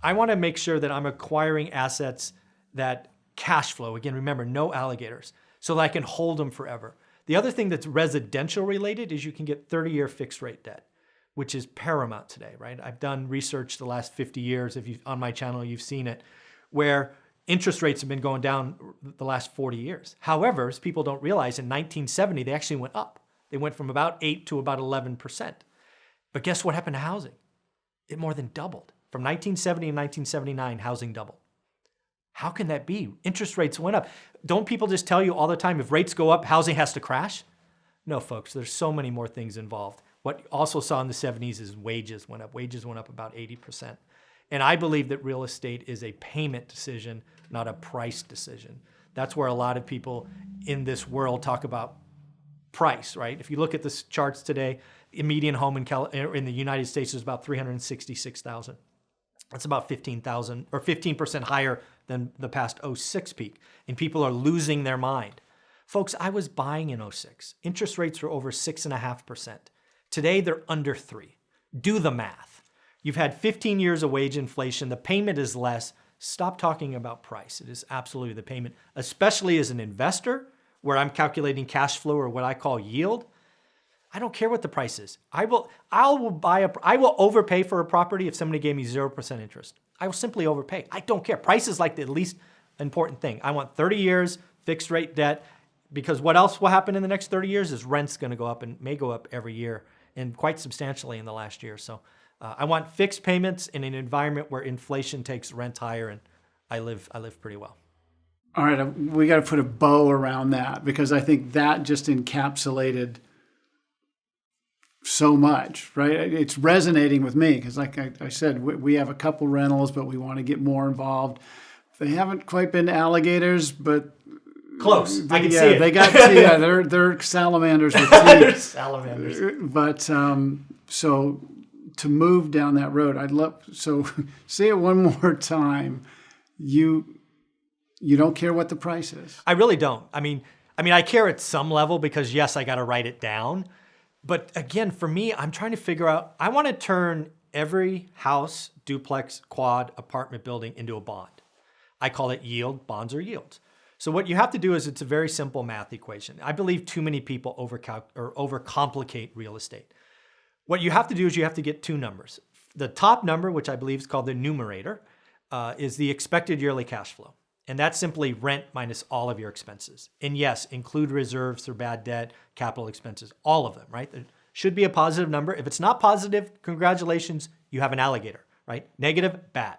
[SPEAKER 3] I want to make sure that I'm acquiring assets that cash flow. Again, remember, no alligators, so that I can hold them forever. The other thing that's residential related is you can get 30-year fixed rate debt, which is paramount today, right? I've done research the last 50 years. If you on my channel, you've seen it, where interest rates have been going down the last 40 years. However, as people don't realize, in 1970, they actually went up. They went from about 8 to about 11%. But guess what happened to housing? It more than doubled. From 1970 and 1979, housing doubled. How can that be? Interest rates went up. Don't people just tell you all the time, if rates go up, housing has to crash? No, folks, there's so many more things involved. What you also saw in the 70s is wages went up. Wages went up about 80%. And I believe that real estate is a payment decision, not a price decision. That's where a lot of people in this world talk about price, right? If you look at the charts today, a median home in the United States is about $366,000. That's about 15,000 or 15% higher than the past 06 peak. And people are losing their mind. Folks, I was buying in 06. Interest rates were over 6.5%. Today, they're under 3. Do the math. You've had 15 years of wage inflation. The payment is less. Stop talking about price. It is absolutely the payment, especially as an investor where I'm calculating cash flow or what I call yield. I don't care what the price is. I will overpay for a property if somebody gave me 0% interest. I will simply overpay. I don't care. Price is like the least important thing. I want 30 years, fixed rate debt, because what else will happen in the next 30 years is rent's going to go up and may go up every year and quite substantially in the last year. So I want fixed payments in an environment where inflation takes rent higher, and I live pretty well.
[SPEAKER 5] All right, we got to put a bow around that, because I think that just encapsulated so much, right? It's resonating with me because, like I said, we have a couple rentals, but we want to get more involved. They haven't quite been alligators, but
[SPEAKER 3] close. I can see it.
[SPEAKER 5] They got they're salamanders with teeth.
[SPEAKER 3] Salamanders.
[SPEAKER 5] But so to move down that road, I'd love. So say it one more time. You don't care what the price is.
[SPEAKER 3] I really don't. I mean, I care at some level because yes, I got to write it down. But again, for me, I'm trying to figure out, I want to turn every house, duplex, quad, apartment building into a bond. I call it yield. Bonds are yields. So what you have to do is it's a very simple math equation. I believe too many people overcomplicate real estate. What you have to do is you have to get 2 numbers. The top number, which I believe is called the numerator, is the expected yearly cash flow. And that's simply rent minus all of your expenses. And yes, include reserves for bad debt, capital expenses, all of them, right? There should be a positive number. If it's not positive, congratulations, you have an alligator, right? Negative, bad.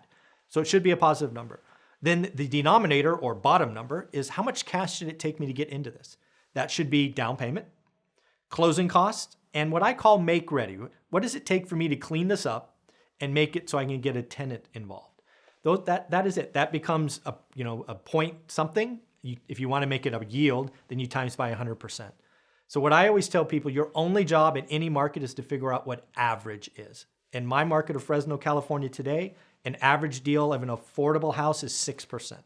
[SPEAKER 3] So it should be a positive number. Then the denominator or bottom number is how much cash should it take me to get into this? That should be down payment, closing costs, and what I call make ready. What does it take for me to clean this up and make it so I can get a tenant involved? That is it. That becomes a point something. If you want to make it a yield, then you times by 100%. So what I always tell people, your only job in any market is to figure out what average is. In my market of Fresno, California today, an average deal of an affordable house is 6%.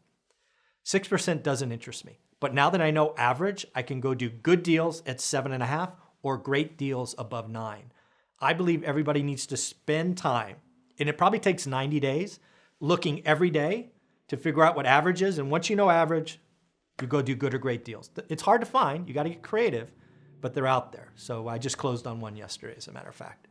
[SPEAKER 3] 6% doesn't interest me. But now that I know average, I can go do good deals at 7.5 or great deals above 9. I believe everybody needs to spend time, and it probably takes 90 days, looking every day to figure out what average is. And once you know average, you go do good or great deals. It's hard to find. You got to get creative, but they're out there. So I just closed on one yesterday, as a matter of fact.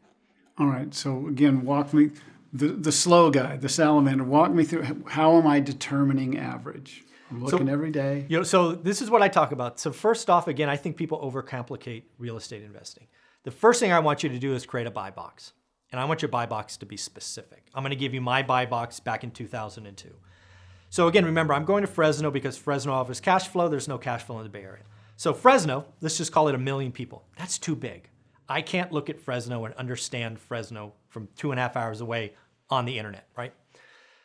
[SPEAKER 5] All right. So again, walk me, the slow guy, the salamander, walk me through how am I determining average? I'm looking every day.
[SPEAKER 3] So this is what I talk about. So first off, again, I think people overcomplicate real estate investing. The first thing I want you to do is create a buy box. And I want your buy box to be specific. I'm going to give you my buy box back in 2002. So again, remember, I'm going to Fresno because Fresno offers cash flow. There's no cash flow in the Bay Area. So Fresno, let's just call it 1 million people. That's too big. I can't look at Fresno and understand Fresno from 2.5 hours away on the internet, right?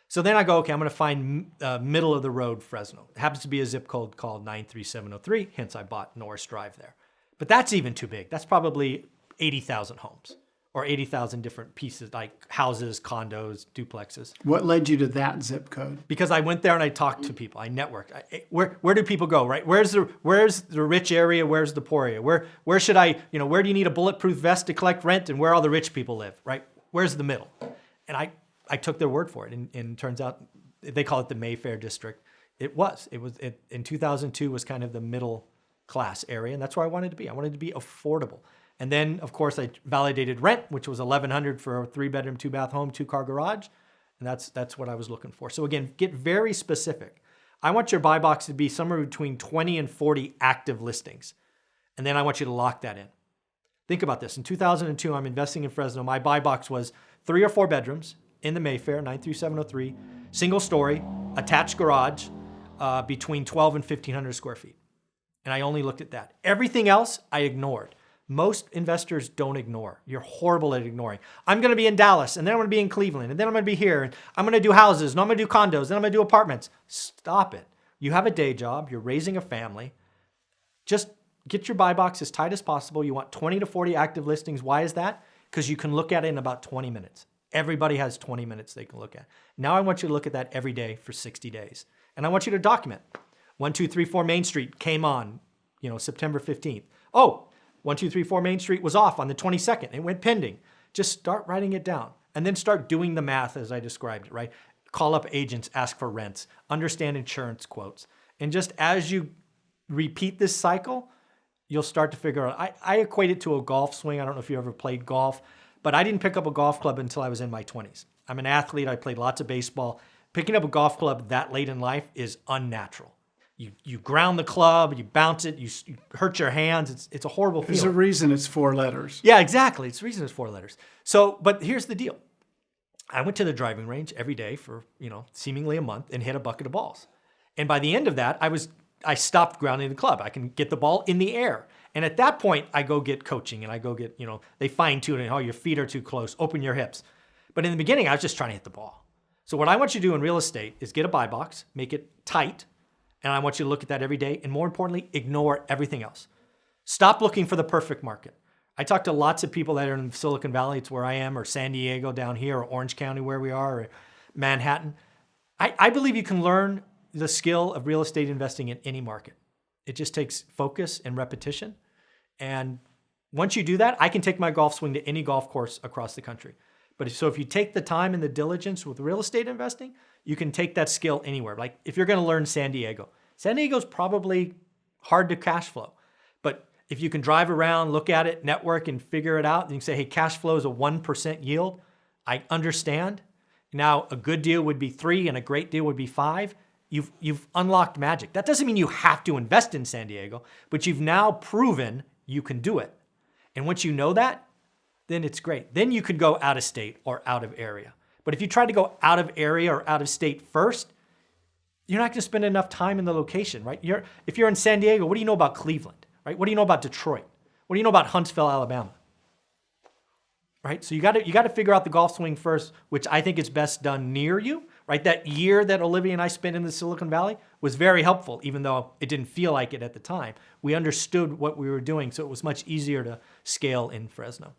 [SPEAKER 3] So then I go, okay, I'm going to find middle of the road Fresno. It happens to be a zip code called 93703, hence I bought Norris Drive there. But that's even too big. That's probably 80,000 homes or 80,000 different pieces, like houses, condos, duplexes.
[SPEAKER 5] What led you to that zip code?
[SPEAKER 3] Because I went there and I talked to people. I networked. Where do people go, right? Where's the rich area? Where's the poor area? Where should I, where do you need a bulletproof vest to collect rent, and where all the rich people live, right? Where's the middle? And I took their word for it, and it turns out they call it the Mayfair district. It was in 2002 was kind of the middle class area, and that's where I wanted to be. I wanted to be affordable. And then, of course, I validated rent, which was $1,100 for a 3-bedroom, 2-bath home, 2-car garage, and that's what I was looking for. So again, get very specific. I want your buy box to be somewhere between 20 and 40 active listings, and then I want you to lock that in. Think about this. In 2002, I'm investing in Fresno. My buy box was 3 or 4 bedrooms in the Mayfair, 93703, single story, attached garage, between 12 and 1,500 square feet. And I only looked at that. Everything else, I ignored. Most investors don't ignore. You're horrible at ignoring. I'm going to be in Dallas, and then I'm going to be in Cleveland, and then I'm going to be here, and I'm going to do houses, and I'm going to do condos, then I'm going to do apartments. Stop it. You have a day job. You're raising a family. Just get your buy box as tight as possible. You want 20 to 40 active listings. Why is that? Because you can look at it in about 20 minutes. Everybody has 20 minutes they can look at. Now I want you to look at that every day for 60 days. And I want you to document. 1234 Main Street came on, September 15th. Oh, 1234 Main Street was off on the 22nd. It went pending. Just start writing it down and then start doing the math as I described it, right? Call up agents, ask for rents, understand insurance quotes. And just as you repeat this cycle, you'll start to figure out. I equate it to a golf swing. I don't know if you ever played golf, but I didn't pick up a golf club until I was in my 20s. I'm an athlete. I played lots of baseball. Picking up a golf club that late in life is unnatural. You ground the club, you bounce it, you hurt your hands. It's a horrible feeling.
[SPEAKER 5] There's a reason it's 4 letters.
[SPEAKER 3] Yeah, exactly. It's the reason it's 4 letters. So, but here's the deal. I went to the driving range every day for, seemingly a month and hit a bucket of balls. And by the end of that, I stopped grounding the club. I can get the ball in the air. And at that point, I go get coaching and I go get, they fine tune it. Oh, your feet are too close. Open your hips. But in the beginning, I was just trying to hit the ball. So what I want you to do in real estate is get a buy box, make it tight. And I want you to look at that every day. And more importantly, ignore everything else. Stop looking for the perfect market. I talk to lots of people that are in Silicon Valley. It's where I am, or San Diego down here, or Orange County where we are, or Manhattan. I believe you can learn the skill of real estate investing in any market. It just takes focus and repetition. And once you do that, I can take my golf swing to any golf course across the country. But if you take the time and the diligence with real estate investing, you can take that skill anywhere. Like if you're going to learn San Diego's probably hard to cash flow. But if you can drive around, look at it, network, and figure it out, and you can say, hey, cash flow is a 1% yield. I understand. Now, a good deal would be 3 and a great deal would be 5. You've unlocked magic. That doesn't mean you have to invest in San Diego, but you've now proven you can do it. And once you know that, then it's great. Then you could go out of state or out of area. But if you try to go out of area or out of state first, you're not going to spend enough time in the location, right? If you're in San Diego, what do you know about Cleveland, right? What do you know about Detroit? What do you know about Huntsville, Alabama? Right? So you got to figure out the golf swing first, which I think is best done near you, right? That year that Olivia and I spent in the Silicon Valley was very helpful, even though it didn't feel like it at the time. We understood what we were doing, so it was much easier to scale in Fresno.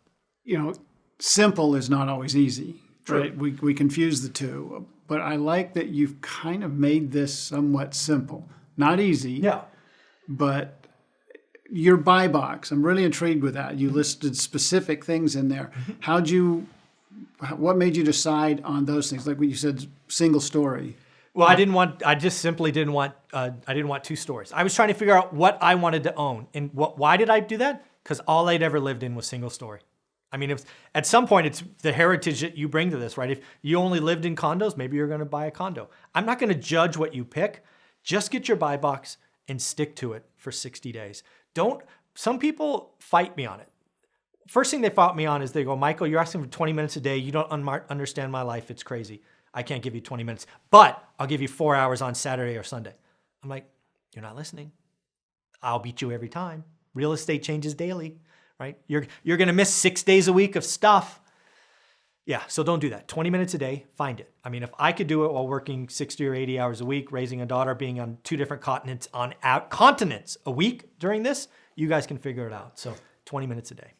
[SPEAKER 5] Simple is not always easy,
[SPEAKER 3] True.
[SPEAKER 5] right? We confuse the two. But I like that you've kind of made this somewhat simple. Not easy,
[SPEAKER 3] Yeah.
[SPEAKER 5] but your buy box, I'm really intrigued with that. You listed specific things in there. What made you decide on those things? Like when you said single story.
[SPEAKER 3] Well, I just simply didn't want 2 stories. I was trying to figure out what I wanted to own. And why did I do that? Because all I'd ever lived in was single story. I mean, at some point, it's the heritage that you bring to this, right? If you only lived in condos, maybe you're going to buy a condo. I'm not going to judge what you pick. Just get your buy box and stick to it for 60 days. Some people fight me on it. First thing they fought me on is they go, Michael, you're asking for 20 minutes a day. You don't understand my life. It's crazy. I can't give you 20 minutes, but I'll give you 4 hours on Saturday or Sunday. I'm like, you're not listening. I'll beat you every time. Real estate changes daily, right? You're going to miss 6 days a week of stuff. Yeah, so don't do that. 20 minutes a day, find it. I mean, if I could do it while working 60 or 80 hours a week, raising a daughter, being on 2 different continents a week during this, you guys can figure it out. So 20 minutes a day.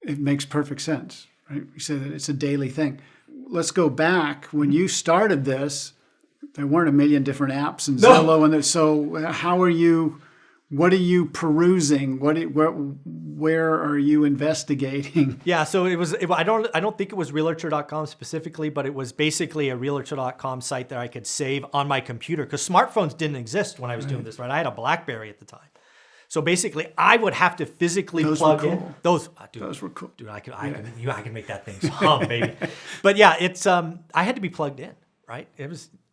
[SPEAKER 5] It makes perfect sense, right? You say that it's a daily thing. Let's go back. When you started this, there weren't a million different apps and Zillow. And so how are you, what are you perusing? Where are you investigating?
[SPEAKER 3] Yeah, so I don't think it was Realtor.com specifically, but it was basically a Realtor.com site that I could save on my computer because smartphones didn't exist when I was doing this, right? I had a BlackBerry at the time. So basically, I would have to physically plug in. Those
[SPEAKER 5] were cool.
[SPEAKER 3] Dude, I can make that thing hum, baby. But yeah, it's I had to be plugged in, right?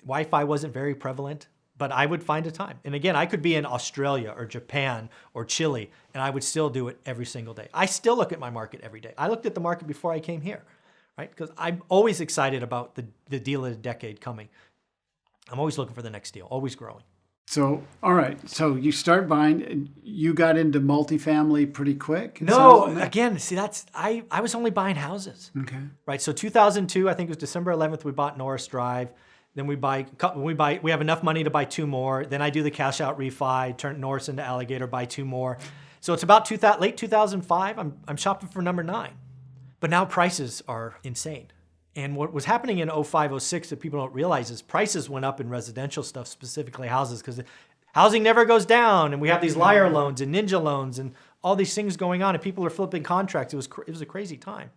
[SPEAKER 3] Wi-Fi wasn't very prevalent, but I would find a time. And again, I could be in Australia or Japan or Chile, and I would still do it every single day. I still look at my market every day. I looked at the market before I came here, right? Because I'm always excited about the deal of the decade coming. I'm always looking for the next deal, always growing.
[SPEAKER 5] So, all right. So you start buying. You got into multifamily pretty quick?
[SPEAKER 3] No, again, see, I was only buying houses.
[SPEAKER 5] Okay.
[SPEAKER 3] Right. So 2002, I think it was December 11th, we bought Norris Drive. Then we have enough money to buy 2 more. Then I do the cash out refi, turn Norris into Alligator, buy 2 more. So it's about late 2005. I'm shopping for number 9. But now prices are insane. And what was happening in 05, 06 that people don't realize is prices went up in residential stuff, specifically houses, because housing never goes down. And we have these liar loans and ninja loans and all these things going on, and people are flipping contracts. It was a crazy time.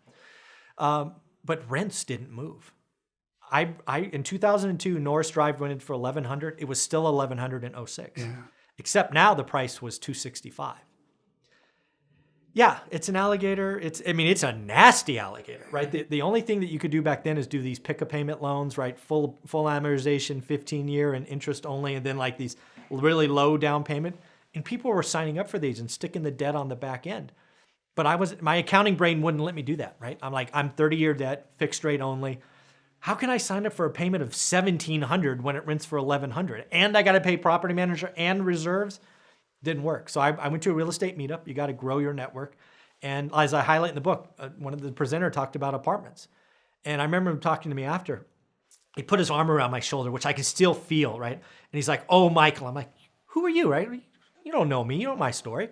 [SPEAKER 3] But rents didn't move. In 2002, Norris Drive went in for $1,100. It was still $1,100 in 06. Yeah. Except now the price was $265. Yeah, it's an alligator. It's a nasty alligator, right? The only thing that you could do back then is do these pick-a-payment loans, right? Full amortization, 15-year and interest only, and then like these really low down payment. And people were signing up for these and sticking the debt on the back end. But my accounting brain wouldn't let me do that, right? I'm like, I'm 30-year debt, fixed rate only. How can I sign up for a payment of $1,700 when it rents for $1,100? And I got to pay property manager and reserves? Didn't work. So I went to a real estate meetup. You got to grow your network. And as I highlight in the book, one of the presenter talked about apartments. And I remember him talking to me after. He put his arm around my shoulder, which I can still feel, right? And he's like, oh, Michael. I'm like, who are you, right? You don't know me. You know my story.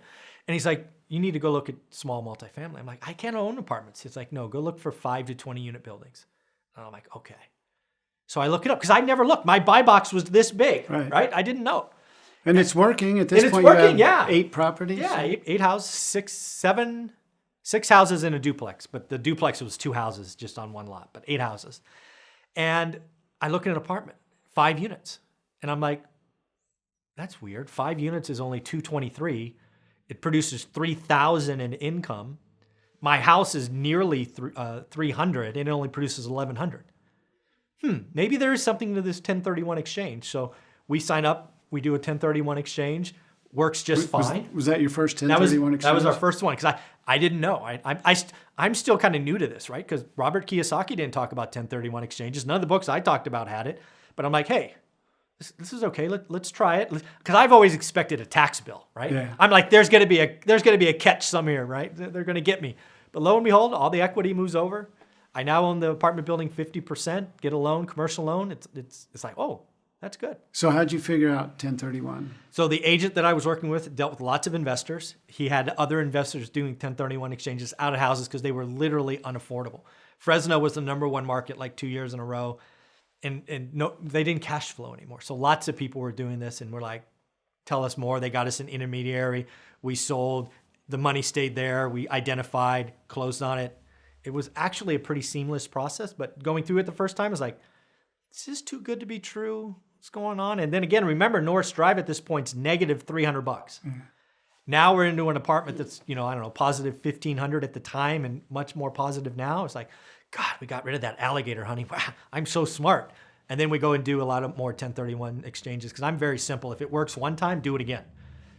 [SPEAKER 3] And he's like, you need to go look at small multifamily. I'm like, I can't own apartments. He's like, no, go look for 5 to 20 unit buildings. And I'm like, okay. So I look it up because I never looked. My buy box was this big, right? I didn't know.
[SPEAKER 5] And it's working at this point.
[SPEAKER 3] It's working,
[SPEAKER 5] you have 8 properties?
[SPEAKER 3] Yeah, 8 houses, 6 houses in a duplex. But the duplex was 2 houses just on one lot, but 8 houses. And I look at an apartment, 5 units. And I'm like, that's weird. 5 units is only $223. It produces $3,000 in income. My house is nearly $300 and it only produces $1,100. Maybe there is something to this 1031 exchange. So we sign up. We do a 1031 exchange, works just fine.
[SPEAKER 5] Was that your first 1031 exchange?
[SPEAKER 3] That was our first one because I didn't know. I'm still kind of new to this, right? Because Robert Kiyosaki didn't talk about 1031 exchanges. None of the books I talked about had it. But I'm like, hey, this is okay. Let's try it. Because I've always expected a tax bill, right? Yeah. I'm like, there's gonna be a catch somewhere, right? They're gonna get me. But lo and behold, all the equity moves over. I now own the apartment building 50%. Get a loan, commercial loan. It's like, oh. That's good.
[SPEAKER 5] So how'd you figure out 1031?
[SPEAKER 3] So the agent that I was working with dealt with lots of investors. He had other investors doing 1031 exchanges out of houses because they were literally unaffordable. Fresno was the #1 market like 2 years in a row. And no, they didn't cash flow anymore. So lots of people were doing this and we're like, tell us more. They got us an intermediary. We sold. The money stayed there. We identified, closed on it. It was actually a pretty seamless process. But going through it the first time, I was like, this is too good to be true. What's going on? And then again, remember Norris Drive at this point is negative $300. Mm-hmm. Now we're into an apartment that's, positive $1,500 at the time and much more positive now. It's like, God, we got rid of that alligator, honey. Wow, I'm so smart. And then we go and do a lot of more 1031 exchanges because I'm very simple. If it works one time, do it again.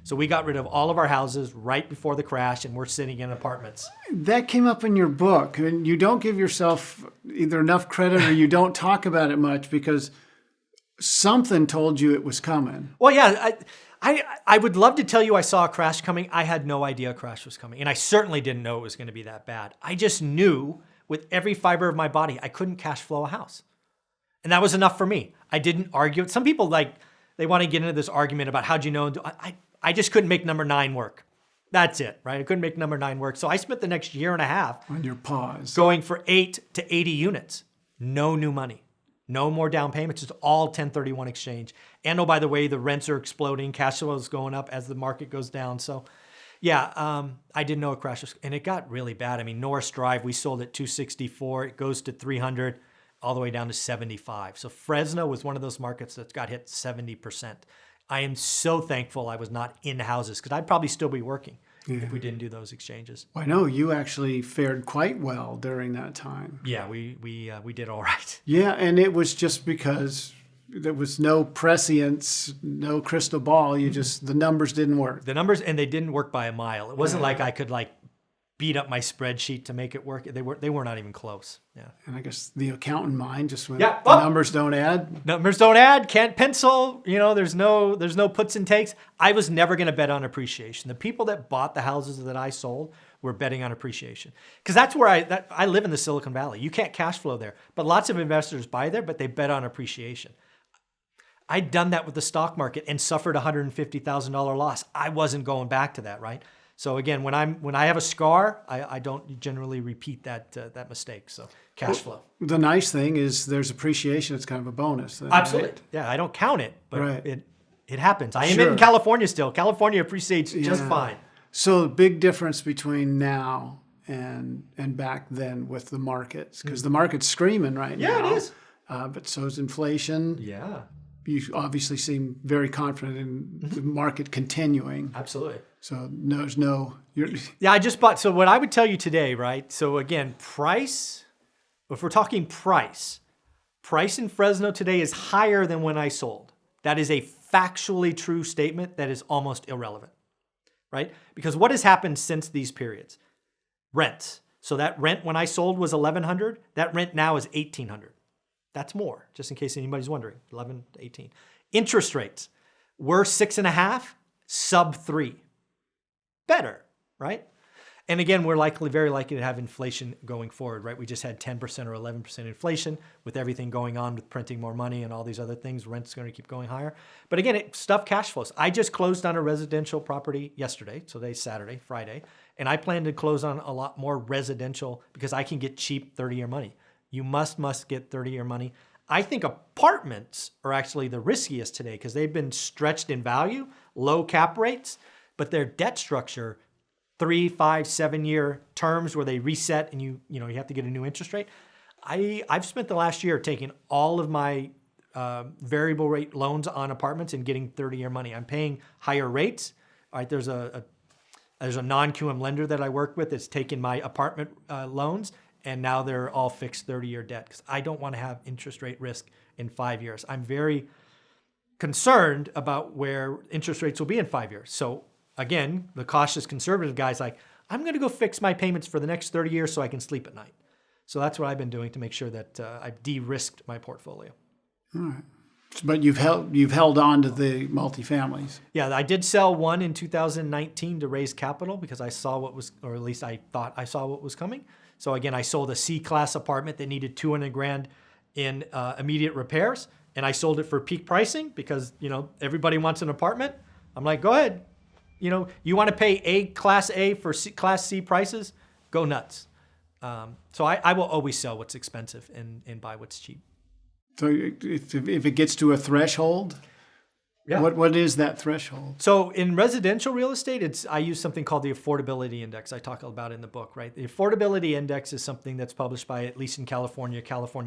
[SPEAKER 3] So we got rid of all of our houses right before the crash, and we're sitting in apartments.
[SPEAKER 5] That came up in your book, and you don't give yourself either enough credit or you don't talk about it much because something told you it was coming.
[SPEAKER 3] Well, yeah, I would love to tell you I saw a crash coming. I had no idea a crash was coming, and I certainly didn't know it was going to be that bad. I just knew with every fiber of my body I couldn't cash flow a house, and that was enough for me. I didn't argue. Some people they want to get into this argument about how'd you know. I just couldn't make number 9 work. That's it, right? I couldn't make number 9 work. So I spent the next year and a half
[SPEAKER 5] On your pause.
[SPEAKER 3] going for 8 to 80 units. No new money. No more down payments. It's all 1031 exchange. And oh, by the way, the rents are exploding. Cash flow is going up as the market goes down. So yeah, I didn't know a crash was, and it got really bad. I mean, Norris Drive, we sold at 264. It goes to 300, all the way down to 75. So Fresno was one of those markets that got hit 70%. I am so thankful I was not in houses because I'd probably still be working if we didn't do those exchanges.
[SPEAKER 5] I know you actually fared quite well during that time.
[SPEAKER 3] Yeah, we did all right.
[SPEAKER 5] Yeah, and it was just because there was no prescience, no crystal ball. You just, the numbers didn't work.
[SPEAKER 3] The numbers, and they didn't work by a mile. It wasn't like I could beat up my spreadsheet to make it work. They were not even close. Yeah.
[SPEAKER 5] And I guess the accountant mind just went,
[SPEAKER 3] Yeah.
[SPEAKER 5] the numbers don't add.
[SPEAKER 3] Numbers don't add, can't pencil, there's no puts and takes. I was never going to bet on appreciation. The people that bought the houses that I sold were betting on appreciation. Because that's where I live in the Silicon Valley. You can't cash flow there. But lots of investors buy there, but they bet on appreciation. I'd done that with the stock market and suffered a $150,000 loss. I wasn't going back to that, right? So again, when I have a scar, I don't generally repeat that mistake. So cash flow.
[SPEAKER 5] The nice thing is there's appreciation. It's kind of a bonus. Then,
[SPEAKER 3] Absolutely.
[SPEAKER 5] right?
[SPEAKER 3] Yeah, I don't count it, but
[SPEAKER 5] Right.
[SPEAKER 3] it happens. I am
[SPEAKER 5] Sure.
[SPEAKER 3] in California still. California appreciates just
[SPEAKER 5] Yeah.
[SPEAKER 3] fine.
[SPEAKER 5] So the big difference between now and back then with the markets, because the market's screaming right now.
[SPEAKER 3] Yeah, it is.
[SPEAKER 5] But so is inflation.
[SPEAKER 3] Yeah,
[SPEAKER 5] You obviously seem very confident in the market continuing.
[SPEAKER 3] absolutely.
[SPEAKER 5] So there's no.
[SPEAKER 3] Yeah, I just bought. So what I would tell you today, right? So again, price, if we're talking price in Fresno today is higher than when I sold. That is a factually true statement that is almost irrelevant, right? Because what has happened since these periods? Rents. So that rent when I sold was $1,100. That rent now is $1,800. That's more, just in case anybody's wondering, 11 to 18. Interest rates. We're 6.5, sub 3. Better, right? And again, we're very likely to have inflation going forward, right? We just had 10% or 11% inflation with everything going on with printing more money and all these other things. Rent's going to keep going higher. But again, stuff cash flows. I just closed on a residential property yesterday. So today's Saturday, Friday. And I plan to close on a lot more residential because I can get cheap 30-year money. You must get 30-year money. I think apartments are actually the riskiest today because they've been stretched in value, low cap rates, but their debt structure, 3, 5, 7-year terms where they reset and you have to get a new interest rate. I've spent the last year taking all of my variable rate loans on apartments and getting 30-year money. I'm paying higher rates. All right, there's a non-QM lender that I work with that's taken my apartment loans, and now they're all fixed 30-year debt because I don't want to have interest rate risk in 5 years. I'm very concerned about where interest rates will be in 5 years. So again, the cautious conservative guy's like, I'm going to go fix my payments for the next 30 years so I can sleep at night. So that's what I've been doing to make sure that I've de-risked my portfolio.
[SPEAKER 5] All right. But you've held on to the multifamilies.
[SPEAKER 3] Yeah, I did sell one in 2019 to raise capital because I saw what was, or at least I thought I saw what was coming. So again, I sold a C-class apartment that needed $200,000 in immediate repairs, and I sold it for peak pricing because everybody wants an apartment. I'm like, go ahead. You want to pay Class A for Class C prices? Go nuts. So I will always sell what's expensive and buy what's cheap.
[SPEAKER 5] So if it gets to a threshold,
[SPEAKER 3] Yeah.
[SPEAKER 5] What is that threshold?
[SPEAKER 3] So in residential real estate, I use something called the Affordability Index. I talk about it in the book, right? The Affordability Index is something that's published by, at least in California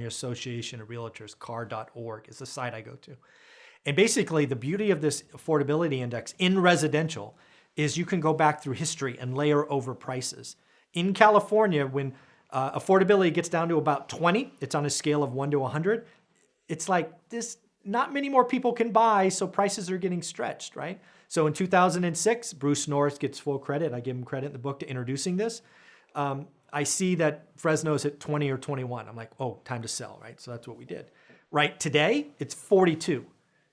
[SPEAKER 3] Association of Realtors, car.org is the site I go to. And basically, the beauty of this Affordability Index in residential is you can go back through history and layer over prices. In California, when affordability gets down to about 20, it's on a scale of 1 to 100, it's like this, not many more people can buy, so prices are getting stretched, right? So in 2006, Bruce Norris gets full credit. I give him credit in the book to introducing this. I see that Fresno's at 20 or 21. I'm like, oh, time to sell, right? So that's what we did. Right today, it's 42.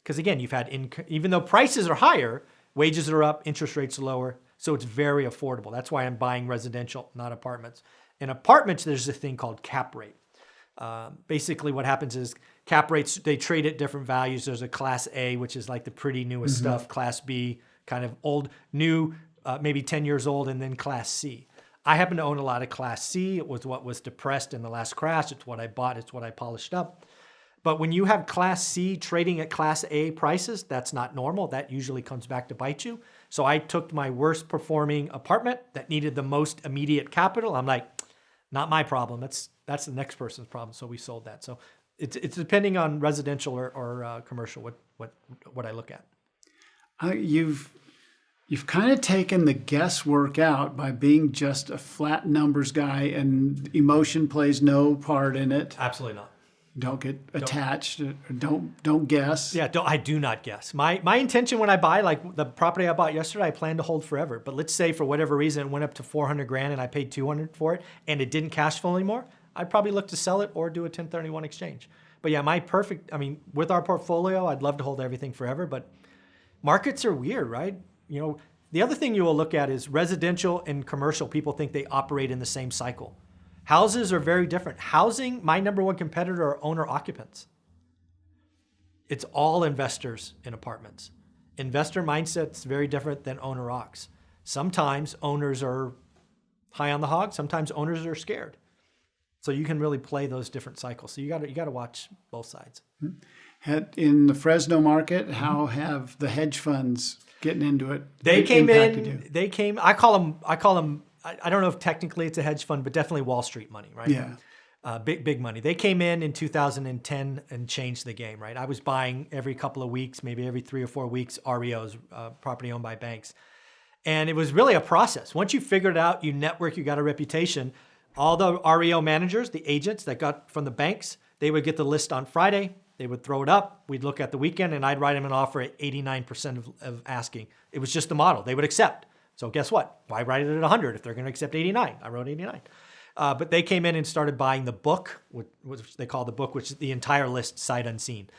[SPEAKER 3] Because again, you've had, even though prices are higher, wages are up, interest rates are lower, so it's very affordable. That's why I'm buying residential, not apartments. In apartments, there's a thing called cap rate. Basically what happens is cap rates, they trade at different values. There's a class A, which is like the pretty newest stuff, class B, kind of old, new, maybe 10 years old, and then class C. I happen to own a lot of class C. It was what was depressed in the last crash. It's what I bought. It's what I polished up. But when you have class C trading at class A prices, that's not normal. That usually comes back to bite you. So I took my worst performing apartment that needed the most immediate capital. I'm like, not my problem. That's the next person's problem. So we sold that. So it's depending on residential or commercial what I look at.
[SPEAKER 5] You've kind of taken the guesswork out by being just a flat numbers guy, and emotion plays no part in it.
[SPEAKER 3] Absolutely not.
[SPEAKER 5] Don't get attached. Don't guess.
[SPEAKER 3] Yeah, I do not guess. My intention when I buy, like the property I bought yesterday, I plan to hold forever. But let's say for whatever reason it went up to $400,000 and I paid $200 for it, and it didn't cash flow anymore, I'd probably look to sell it or do a 1031 exchange. But yeah, with our portfolio, I'd love to hold everything forever. But markets are weird, right? The other thing you will look at is residential and commercial. People think they operate in the same cycle. Houses are very different. Housing, my number one competitor are owner occupants. It's all investors in apartments. Investor mindset's very different than owner occs. Sometimes owners are high on the hog. Sometimes owners are scared. So you can really play those different cycles. So you got to watch both sides.
[SPEAKER 5] In the Fresno market, how have the hedge funds getting into it?
[SPEAKER 3] They came
[SPEAKER 5] impacted
[SPEAKER 3] in.
[SPEAKER 5] you?
[SPEAKER 3] They came. I call them. I don't know if technically it's a hedge fund, but definitely Wall Street money, right?
[SPEAKER 5] Yeah.
[SPEAKER 3] Big money. They came in 2010 and changed the game, right? I was buying every couple of weeks, maybe every 3 or 4 weeks, REOs, property owned by banks. And it was really a process. Once you figured it out, you network, you got a reputation. All the REO managers, the agents that got from the banks, they would get the list on Friday. They would throw it up. We'd look at the weekend, and I'd write them an offer at 89% of asking. It was just the model. They would accept. So guess what? Why write it at 100 if they're going to accept 89? I wrote 89. But they came in and started buying the book, which they call the book, which is the entire list sight unseen.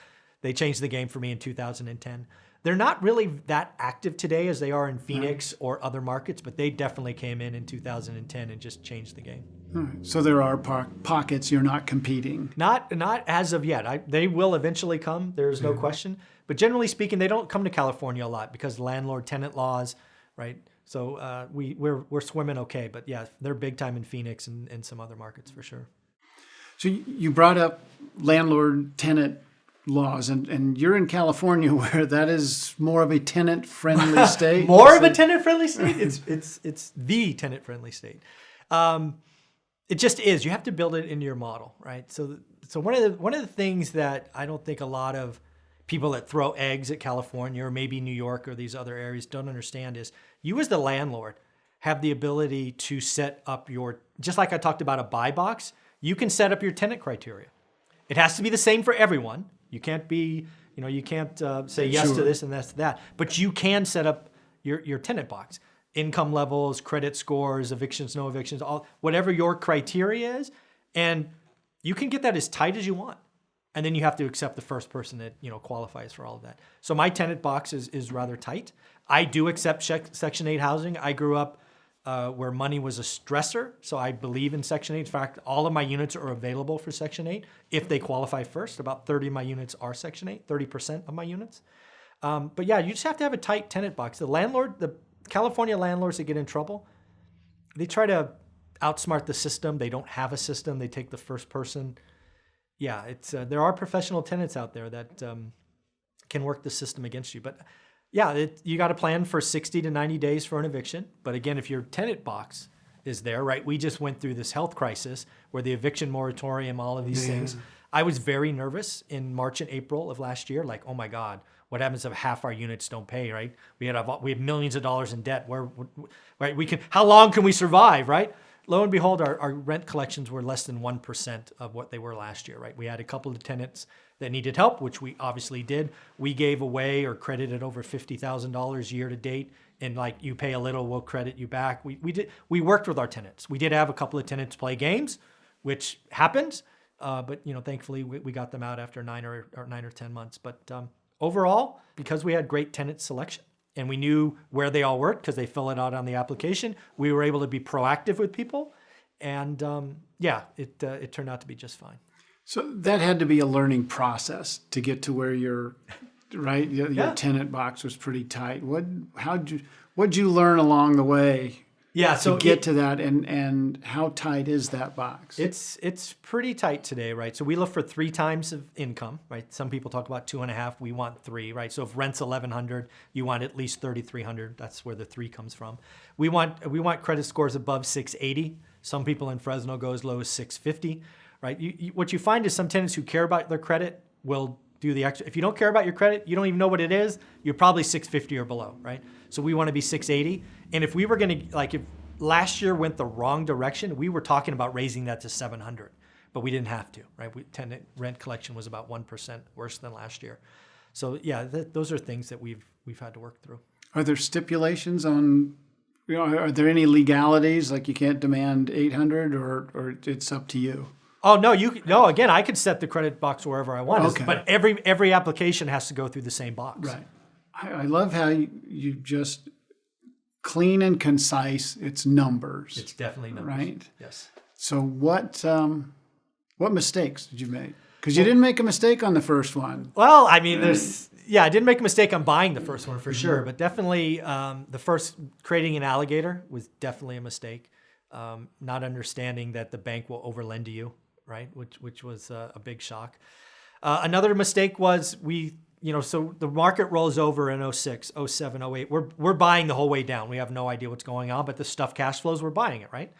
[SPEAKER 3] They changed the game for me in 2010. They're not really that active today as they are in Phoenix or other markets, but they definitely came in 2010 and just changed the game.
[SPEAKER 5] All right. So there are pockets you're not competing.
[SPEAKER 3] Not as of yet. They will eventually come. There's no question. But generally speaking, they don't come to California a lot because landlord-tenant laws, right? So we're swimming okay. But yeah, they're big time in Phoenix and some other markets for sure.
[SPEAKER 5] So you brought up landlord-tenant laws, and you're in California where that is more of a tenant-friendly state.
[SPEAKER 3] More of a tenant-friendly state? It's the tenant-friendly state. It just is. You have to build it into your model, right? So one of the things that I don't think a lot of people that throw eggs at California or maybe New York or these other areas don't understand is you as the landlord have the ability to set up just like I talked about a buy box, you can set up your tenant criteria. It has to be the same for everyone. You can't be, you can't say yes to this and yes to that, but you can set up your tenant box. Income levels, credit scores, evictions, no evictions, whatever your criteria is, and you can get that as tight as you want. And then you have to accept the first person that qualifies for all of that. So my tenant box is rather tight. I do accept Section 8 housing. I grew up where money was a stressor, so I believe in Section 8. In fact, all of my units are available for Section 8 if they qualify first. About 30 of my units are Section 8, 30% of my units. But yeah, you just have to have a tight tenant box. The California landlords that get in trouble, they try to outsmart the system. They don't have a system. They take the first person. Yeah, there are professional tenants out there that can work the system against you. But yeah, you got to plan for 60 to 90 days for an eviction. But again, if your tenant box is there, right? We just went through this health crisis where the eviction moratorium, all of these things. I was very nervous in March and April of last year. Like, oh my God, what happens if half our units don't pay, right? We have millions of dollars in debt. Right? How long can we survive, right? Lo and behold, our rent collections were less than 1% of what they were last year, right? We had a couple of tenants that needed help, which we obviously did. We gave away or credited over $50,000 year to date. And like, you pay a little, we'll credit you back. We worked with our tenants. We did have a couple of tenants play games, which happens. But thankfully we got them out after 9 or 10 months. But overall, because we had great tenant selection and we knew where they all worked because they fill it out on the application, we were able to be proactive with people. And it turned out to be just fine.
[SPEAKER 5] So that had to be a learning process to get to where you're, right? Your tenant box was pretty tight. What'd you learn along the way?
[SPEAKER 3] Yeah, so
[SPEAKER 5] to get to that, and how tight is that box?
[SPEAKER 3] It's pretty tight today, right? So we look for 3 times of income, right? Some people talk about 2.5. We want 3, right? So if rent's $1,100, you want at least $3,300. That's where the 3 comes from. We want credit scores above 680. Some people in Fresno go as low as 650, right? What you find is some tenants who care about their credit will do the extra. If you don't care about your credit, you don't even know what it is, you're probably 650 or below, right? So we want to be 680. And if we were going to, if last year went the wrong direction, we were talking about raising that to 700, but we didn't have to, right? Tenant rent collection was about 1% worse than last year. So yeah, those are things that we've had to work through.
[SPEAKER 5] Are there stipulations on, are there any legalities, like you can't demand 800 or it's up to you?
[SPEAKER 3] Oh, no, again, I could set the credit box wherever I want,
[SPEAKER 5] Okay.
[SPEAKER 3] But every application has to go through the same box.
[SPEAKER 5] Right. I love how you just clean and concise. It's numbers.
[SPEAKER 3] It's definitely numbers.
[SPEAKER 5] Right?
[SPEAKER 3] Yes.
[SPEAKER 5] So what mistakes did you make? Because you didn't make a mistake on the first one.
[SPEAKER 3] Well, I mean, I didn't make a mistake on buying the first one for sure, but definitely the first creating an alligator was definitely a mistake. Not understanding that the bank will overlend to you, right? Which was a big shock. Another mistake was so the market rolls over in 06, 07, 08. We're buying the whole way down. We have no idea what's going on, but the stuff cash flows, we're buying it, right?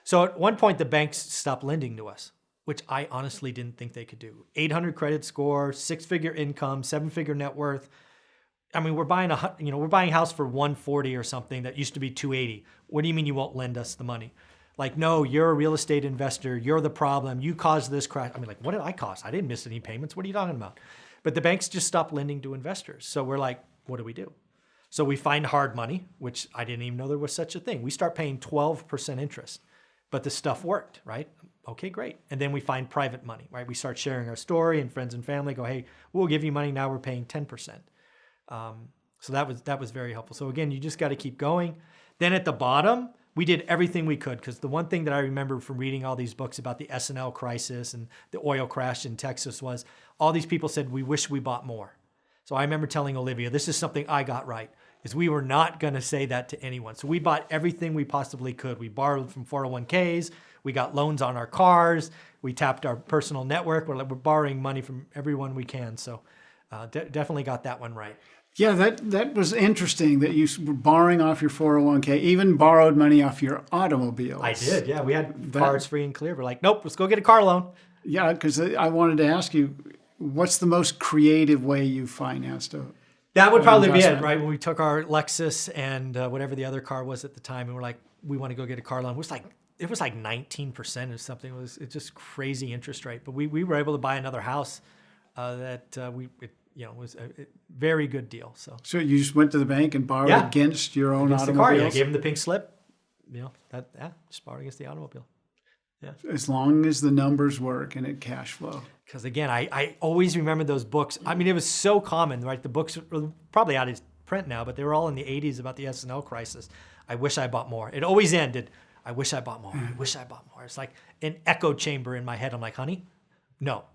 [SPEAKER 3] So at one point, the banks stopped lending to us, which I honestly didn't think they could do. 800 credit score, 6-figure income, 7-figure net worth. I mean, we're buying a house for 140 or something that used to be 280. What do you mean you won't lend us the money? Like, no, you're a real estate investor. You're the problem. You caused this crash. I mean, like, what did I cause? I didn't miss any payments. What are you talking about? But the banks just stopped lending to investors. So we're like, what do we do? So we find hard money, which I didn't even know there was such a thing. We start paying 12% interest, but the stuff worked, right? Okay, great. And then we find private money, right? We start sharing our story, and friends and family go, hey, we'll give you money. Now we're paying 10%. So that was very helpful. So again, you just got to keep going. Then at the bottom, we did everything we could, because the one thing that I remember from reading all these books about the S&L crisis and the oil crash in Texas was all these people said, we wish we bought more. So I remember telling Olivia, this is something I got right, is we were not going to say that to anyone. So we bought everything we possibly could. We borrowed from 401ks. We got loans on our cars. We tapped our personal network. We're borrowing money from everyone we can. So definitely got that one right.
[SPEAKER 5] Yeah, that was interesting that you were borrowing off your 401k, even borrowed money off your automobiles.
[SPEAKER 3] I did, yeah. We had cars free and clear. We're like, nope, let's go get a car loan.
[SPEAKER 5] Yeah, because I wanted to ask you, what's the most creative way you financed a
[SPEAKER 3] That would probably be it, right? When we took our Lexus and whatever the other car was at the time, and we're like, we want to go get a car loan. It was like 19% or something. It's just crazy interest rate. But we were able to buy another house it was a very good deal. So
[SPEAKER 5] you just went to the bank and borrowed against your own
[SPEAKER 3] against
[SPEAKER 5] automobile?
[SPEAKER 3] The car, gave him the pink slip. Just borrowed against the automobile. Yeah.
[SPEAKER 5] As long as the numbers work and it cash flow.
[SPEAKER 3] Because again, I always remember those books. I mean, it was so common, right? The books were probably out of print now, but they were all in the 80s about the S&L crisis. I wish I bought more. It always ended, I wish I bought more. I wish I bought more. It's like an echo chamber in my head. I'm like, honey, no.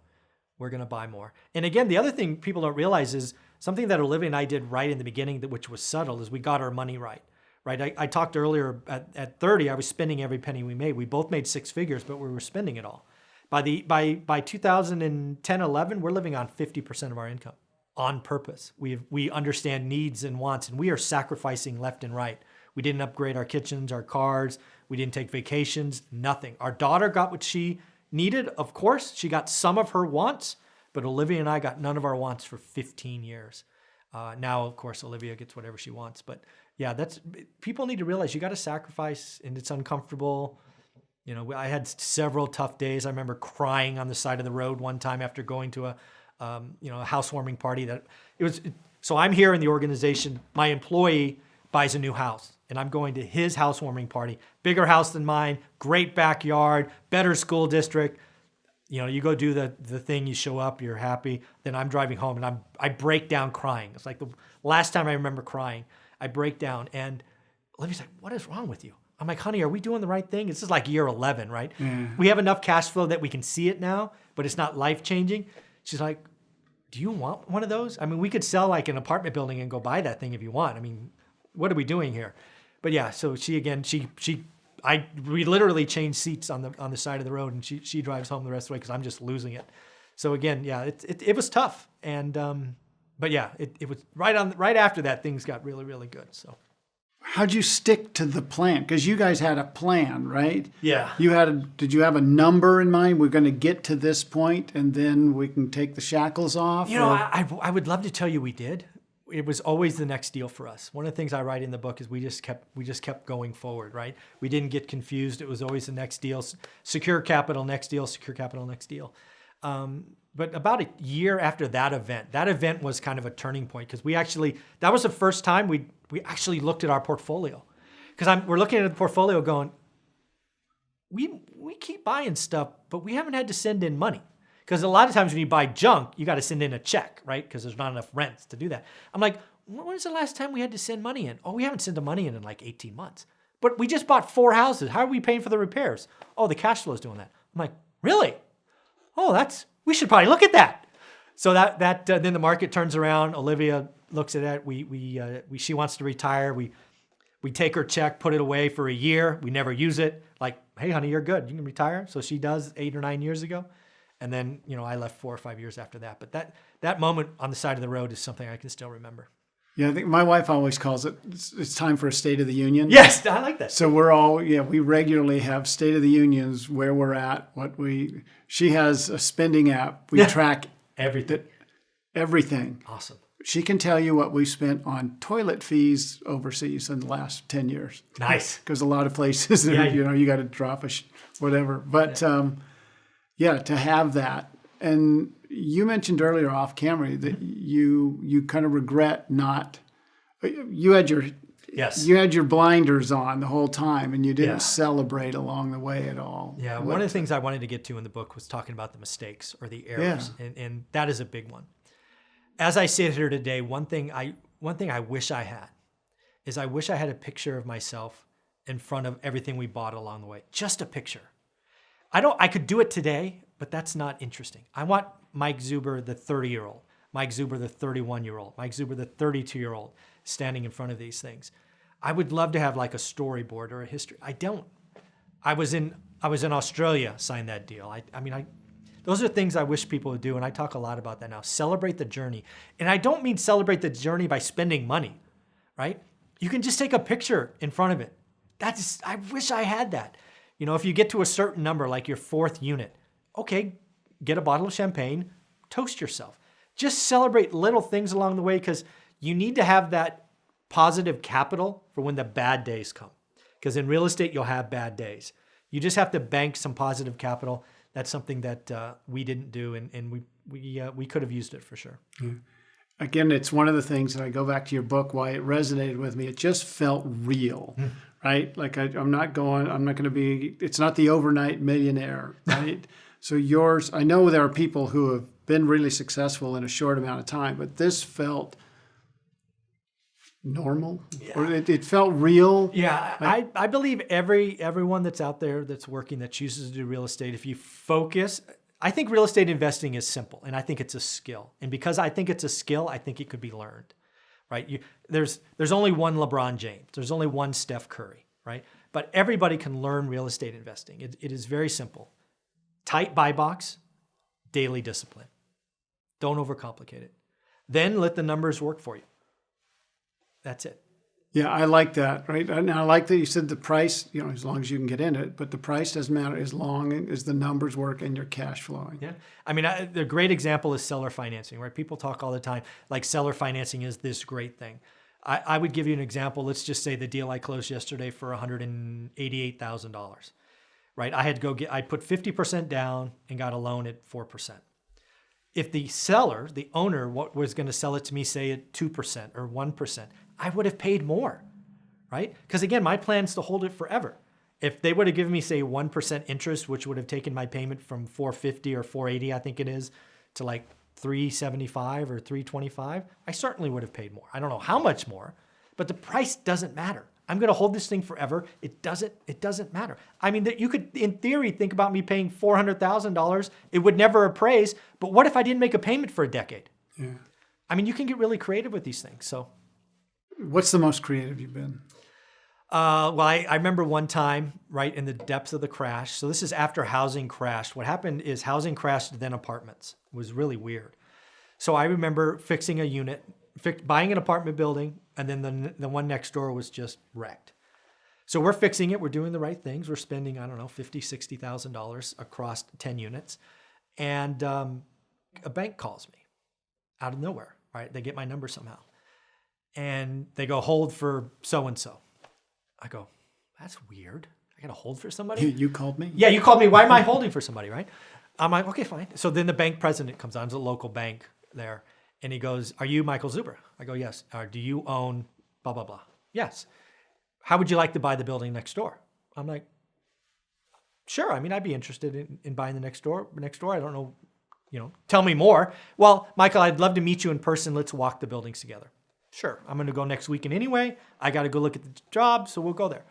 [SPEAKER 3] We're going to buy more. And again, the other thing people don't realize is something that Olivia and I did right in the beginning, which was subtle, is we got our money right. I talked earlier at 30, I was spending every penny we made. We both made 6 figures, but we were spending it all. By 2010, 11, we're living on 50% of our income on purpose. We understand needs and wants, and we are sacrificing left and right. We didn't upgrade our kitchens, our cars. We didn't take vacations, nothing. Our daughter got what she needed, of course. She got some of her wants, but Olivia and I got none of our wants for 15 years. Now, of course, Olivia gets whatever she wants. But yeah, people need to realize you got to sacrifice, and it's uncomfortable. I had several tough days. I remember crying on the side of the road one time after going to a housewarming party so I'm here in the organization, my employee buys a new house and I'm going to his housewarming party, bigger house than mine, great backyard, better school district. You go do the thing, you show up, you're happy. Then I'm driving home and I break down crying. It's like the last time I remember crying, I break down and Olivia's like, what is wrong with you? I'm like, honey, are we doing the right thing? This is like year 11, right? Yeah. We have enough cash flow that we can see it now, but it's not life-changing. She's like, do you want one of those? I mean, we could sell like an apartment building and go buy that thing if you want. I mean, what are we doing here? But yeah, so we literally changed seats on the side of the road, and she drives home the rest of the way because I'm just losing it. So again, yeah, it was tough, and but yeah, it was right after that things got really, really good. So.
[SPEAKER 5] How'd you stick to the plan? Because you guys had a plan, right?
[SPEAKER 3] Yeah.
[SPEAKER 5] Did you have a number in mind? We're going to get to this point, and then we can take the shackles off?
[SPEAKER 3] I would love to tell you we did. It was always the next deal for us. One of the things I write in the book is we just kept going forward, right? We didn't get confused. It was always the next deal. Secure capital, next deal. Secure capital, next deal. But about a year after that event was kind of a turning point because that was the first time we actually looked at our portfolio. Because we're looking at the portfolio going, we keep buying stuff, but we haven't had to send in money. Because a lot of times when you buy junk, you got to send in a check, right? Because there's not enough rents to do that. I'm like, when was the last time we had to send money in? Oh, we haven't sent the money in like 18 months. But we just bought 4 houses. How are we paying for the repairs? Oh, the cash flow's doing that. I'm like, really? Oh, we should probably look at that. So then the market turns around. Olivia looks at that. She wants to retire. We take her check, put it away for a year. We never use it. Like, hey, honey, you're good. You can retire. So she does 8 or 9 years ago. And then, I left 4 or 5 years after that. But that moment on the side of the road is something I can still remember.
[SPEAKER 5] Yeah, I think my wife always calls it's time for a State of the Union.
[SPEAKER 3] Yes, I like that.
[SPEAKER 5] So we regularly have State of the Unions, where we're at, she has a spending app. We track everything.
[SPEAKER 3] Awesome.
[SPEAKER 5] She can tell you what we spent on toilet fees overseas in the last 10 years.
[SPEAKER 3] Nice.
[SPEAKER 5] Because a lot of places, you got to drop whatever. But to have that. And you mentioned earlier off camera that you kind of regret you had your blinders on the whole time and you didn't celebrate along the way at all.
[SPEAKER 3] Yeah, one of the things I wanted to get to in the book was talking about the mistakes or the errors, and that is a big one. As I sit here today, one thing I wish I had is I wish I had a picture of myself in front of everything we bought along the way. Just a picture. I could do it today, but that's not interesting. I want Mike Zuber, the 30-year-old, Mike Zuber, the 31-year-old, Mike Zuber, the 32-year-old, standing in front of these things. I would love to have like a storyboard or a history. I don't. I was in Australia, signed that deal. Those are things I wish people would do, and I talk a lot about that now. Celebrate the journey. And I don't mean celebrate the journey by spending money, right? You can just take a picture in front of it. I wish I had that. If you get to a certain number, like your 4th unit, okay, get a bottle of champagne, toast yourself. Just celebrate little things along the way because you need to have that positive capital for when the bad days come. Because in real estate, you'll have bad days. You just have to bank some positive capital. That's something that we didn't do, and we could have used it for sure.
[SPEAKER 5] Yeah. Again, it's one of the things that I go back to your book, why it resonated with me. It just felt real, right? Like I'm not going to be, it's not the overnight millionaire, right? So yours, I know there are people who have been really successful in a short amount of time, but this felt normal, or it felt real.
[SPEAKER 3] Yeah, I believe everyone that's out there that's working, that chooses to do real estate, if you focus, I think real estate investing is simple, and I think it's a skill. And because I think it's a skill, I think it could be learned, right? There's only one LeBron James. There's only one Steph Curry, right? But everybody can learn real estate investing. It is very simple. Tight buy box, daily discipline. Don't overcomplicate it. Then let the numbers work for you. That's it.
[SPEAKER 5] Yeah, I like that, right? And I like that you said the price, as long as you can get in it, but the price doesn't matter as long as the numbers work and your cash flowing.
[SPEAKER 3] Yeah. The great example is seller financing, right? People talk all the time like seller financing is this great thing. I would give you an example. Let's just say the deal I closed yesterday for $188,000, right? I put 50% down and got a loan at 4%. If the seller, the owner, was going to sell it to me, say at 2% or 1%, I would have paid more, right? Because again, my plan is to hold it forever. If they would have given me, say, 1% interest, which would have taken my payment from $450 or $480, I think it is, to like $375 or $325, I certainly would have paid more. I don't know how much more, but the price doesn't matter. I'm going to hold this thing forever. It doesn't matter. I mean, you could, in theory, think about me paying $400,000. It would never appraise. But what if I didn't make a payment for a decade?
[SPEAKER 5] Yeah.
[SPEAKER 3] I mean, you can get really creative with these things. So,
[SPEAKER 5] what's the most creative you've been?
[SPEAKER 3] Well, I remember one time, right in the depths of the crash. So this is after housing crashed. What happened is housing crashed, then apartments. It was really weird. So I remember fixing a unit, buying an apartment building, and then the one next door was just wrecked. So we're fixing it. We're doing the right things. We're spending, I don't know, $50,000, $60,000 across 10 units. And a bank calls me out of nowhere, right? They get my number somehow. And they go, hold for so-and-so. I go, that's weird. I got to hold for somebody?
[SPEAKER 5] You called me?
[SPEAKER 3] Yeah, you called me. Why am I holding for somebody, right? I'm like, okay, fine. So then the bank president comes on. It's a local bank there. And he goes, are you Michael Zuber? I go, yes. Do you own blah, blah, blah? Yes. How would you like to buy the building next door? I'm like, sure. I mean, I'd be interested in buying the next door. I don't know, tell me more. Well, Michael, I'd love to meet you in person. Let's walk the buildings together. Sure. I'm going to go next weekend anyway. I got to go look at the job, so we'll go there.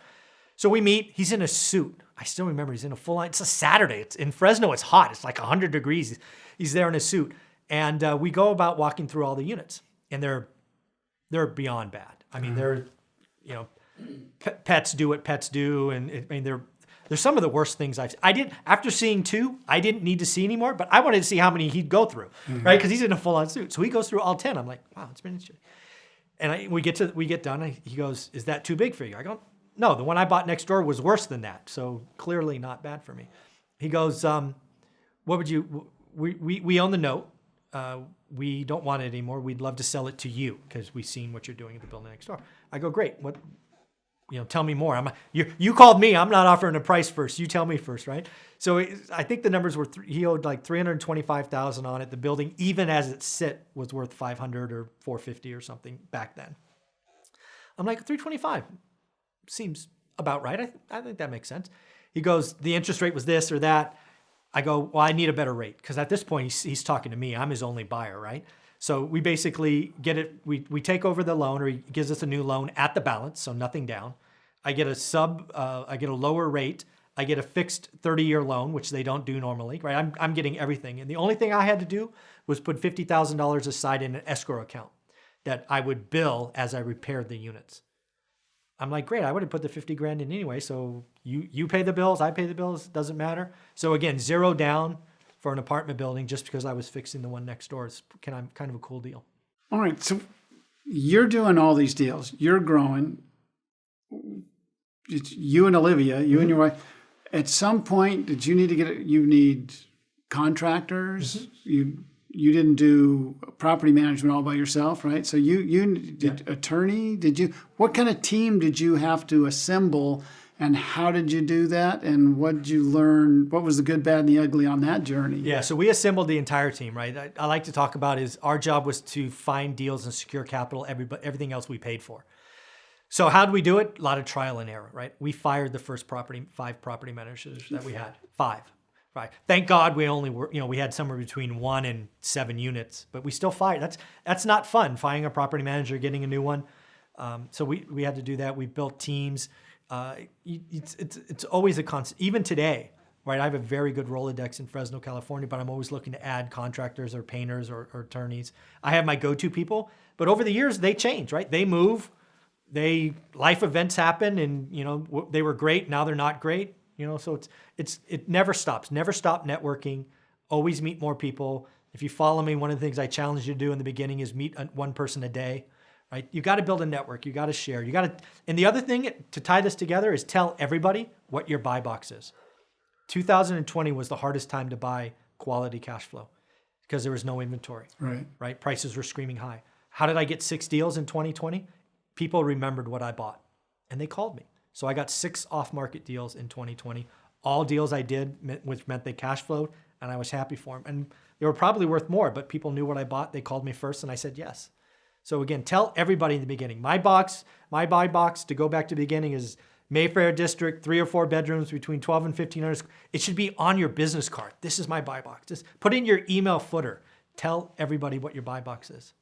[SPEAKER 3] So we meet. He's in a suit. I still remember he's in a full line. It's a Saturday. It's in Fresno. It's hot. It's like 100 degrees. He's there in a suit. And we go about walking through all the units. And they're beyond bad. I mean, they're, pets do what pets do. And they're some of the worst things after seeing two, I didn't need to see anymore, but I wanted to see how many he'd go through, right? Because he's in a full-on suit. So he goes through all 10. I'm like, wow, it's been interesting. And we get done. And he goes, is that too big for you? I go, no, the one I bought next door was worse than that. So clearly not bad for me. He goes, what would you, we own the note. We don't want it anymore. We'd love to sell it to you because we've seen what you're doing at the building next door. I go, great. What, tell me more. You called me. I'm not offering a price first. You tell me first, right? So I think the numbers were, he owed like $325,000 on it. The building, even as it was worth $500 or $450 or something back then. I'm like, $325 seems about right. I think that makes sense. He goes, the interest rate was this or that. I go, well, I need a better rate. Because at this point, he's talking to me. I'm his only buyer, right? So we basically get it. We take over the loan, or he gives us a new loan at the balance, so nothing down. I get a lower rate. I get a fixed 30-year loan, which they don't do normally, right? I'm getting everything. And the only thing I had to do was put $50,000 aside in an escrow account that I would bill as I repaired the units. I'm like, great, I would have put the 50 grand in anyway. So you pay the bills, I pay the bills, doesn't matter. So again, zero down for an apartment building just because I was fixing the one next door. It's kind of a cool deal.
[SPEAKER 5] All right, so you're doing all these deals. You're growing. It's you and Olivia, you and your wife. At some point, did you need to you need contractors? Mm-hmm. You didn't do property management all by yourself, right? So you did attorney. What kind of team did you have to assemble, and how did you do that? And what did you learn? What was the good, bad, and the ugly on that journey?
[SPEAKER 3] Yeah, so we assembled the entire team, right? I like to talk about is our job was to find deals and secure capital. Everything else we paid for. So how did we do it? A lot of trial and error, right? We fired the first 5 property managers that we had. 5. Right. Thank God we only were, we had somewhere between 1 and 7 units, but we still fired. That's not fun, firing a property manager, getting a new one. So we had to do that. We built teams. It's always a constant. Even today, right? I have a very good Rolodex in Fresno, California, but I'm always looking to add contractors or painters or attorneys. I have my go-to people, but over the years they change, right? They move. Life events happen, and they were great. Now they're not great. So it never stops. Never stop networking. Always meet more people. If you follow me, one of the things I challenge you to do in the beginning is meet one person a day, right? You got to build a network. You got to share. And the other thing to tie this together is tell everybody what your buy box is. 2020 was the hardest time to buy quality cash flow because there was no inventory. Right? Prices were screaming high. How did I get 6 deals in 2020? People remembered what I bought, and they called me. So I got 6 off-market deals in 2020. All deals I did, which meant they cash flowed. and I was happy for them. And they were probably worth more, but people knew what I bought. They called me first, and I said yes. So again, tell everybody in the beginning. My buy box, to go back to the beginning, is Mayfair District, 3 or 4 bedrooms between 12 and 1,500. It should be on your business card. This is my buy box. Just put in your email footer. Tell everybody what your buy box is.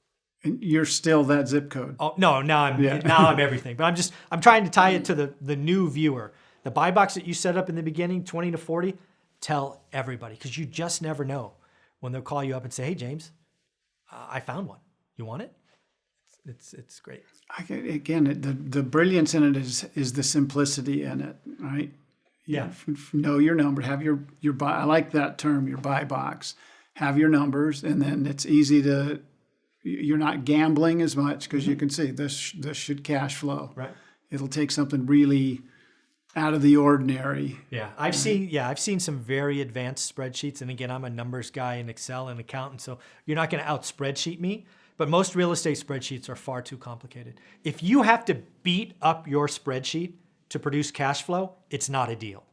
[SPEAKER 5] And you're still that zip code.
[SPEAKER 3] Oh no, now I'm everything. But I'm trying to tie it to the new viewer. The buy box that you set up in the beginning, 20 to 40, tell everybody, because you just never know when they'll call you up and say, "Hey James, I found one. You want it?" It's great.
[SPEAKER 5] Again, the brilliance in it is the simplicity in it, right?
[SPEAKER 3] Yeah.
[SPEAKER 5] Know your number. Have your buy. I like that term, your buy box. Have your numbers, and then it's easy to. You're not gambling as much because you can see this should cash flow.
[SPEAKER 3] Right.
[SPEAKER 5] It'll take something really out of the ordinary.
[SPEAKER 3] Yeah, I've seen some very advanced spreadsheets, and again, I'm a numbers guy in Excel and accountant, so you're not going to out spreadsheet me. But most real estate spreadsheets are far too complicated. If you have to beat up your spreadsheet to produce cash flow, it's not a deal,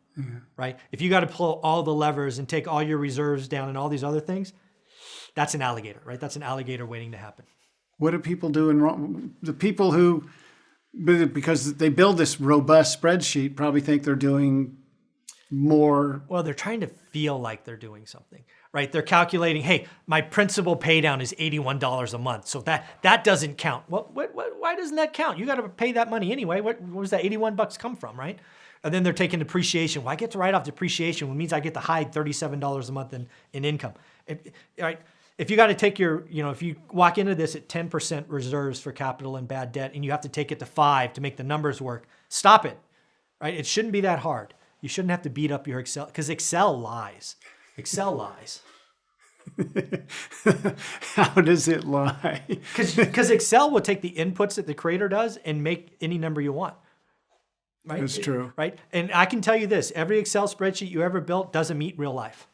[SPEAKER 3] right? If you got to pull all the levers and take all your reserves down and all these other things, that's an alligator, right? That's an alligator waiting to happen.
[SPEAKER 5] What are people doing wrong? The people who, because they build this robust spreadsheet, probably think they're doing more.
[SPEAKER 3] Well, they're trying to feel like they're doing something, right? They're calculating, hey, my principal pay down is $81 a month, so that doesn't count. Well, why doesn't that count? You got to pay that money anyway. Where does that $81 come from, right? And then they're taking depreciation. Well, I get to write off depreciation, which means I get to hide $37 a month in income. Right? If you got to take if you walk into this at 10% reserves for capital and bad debt, and you have to take it to 5 to make the numbers work, stop it, right? It shouldn't be that hard. You shouldn't have to beat up your Excel, because Excel lies. Excel lies.
[SPEAKER 5] How does it lie?
[SPEAKER 3] Because Excel will take the inputs that the creator does and make any number you want. Right?
[SPEAKER 5] That's true.
[SPEAKER 3] Right? And I can tell you this, every Excel spreadsheet you ever built doesn't meet real life.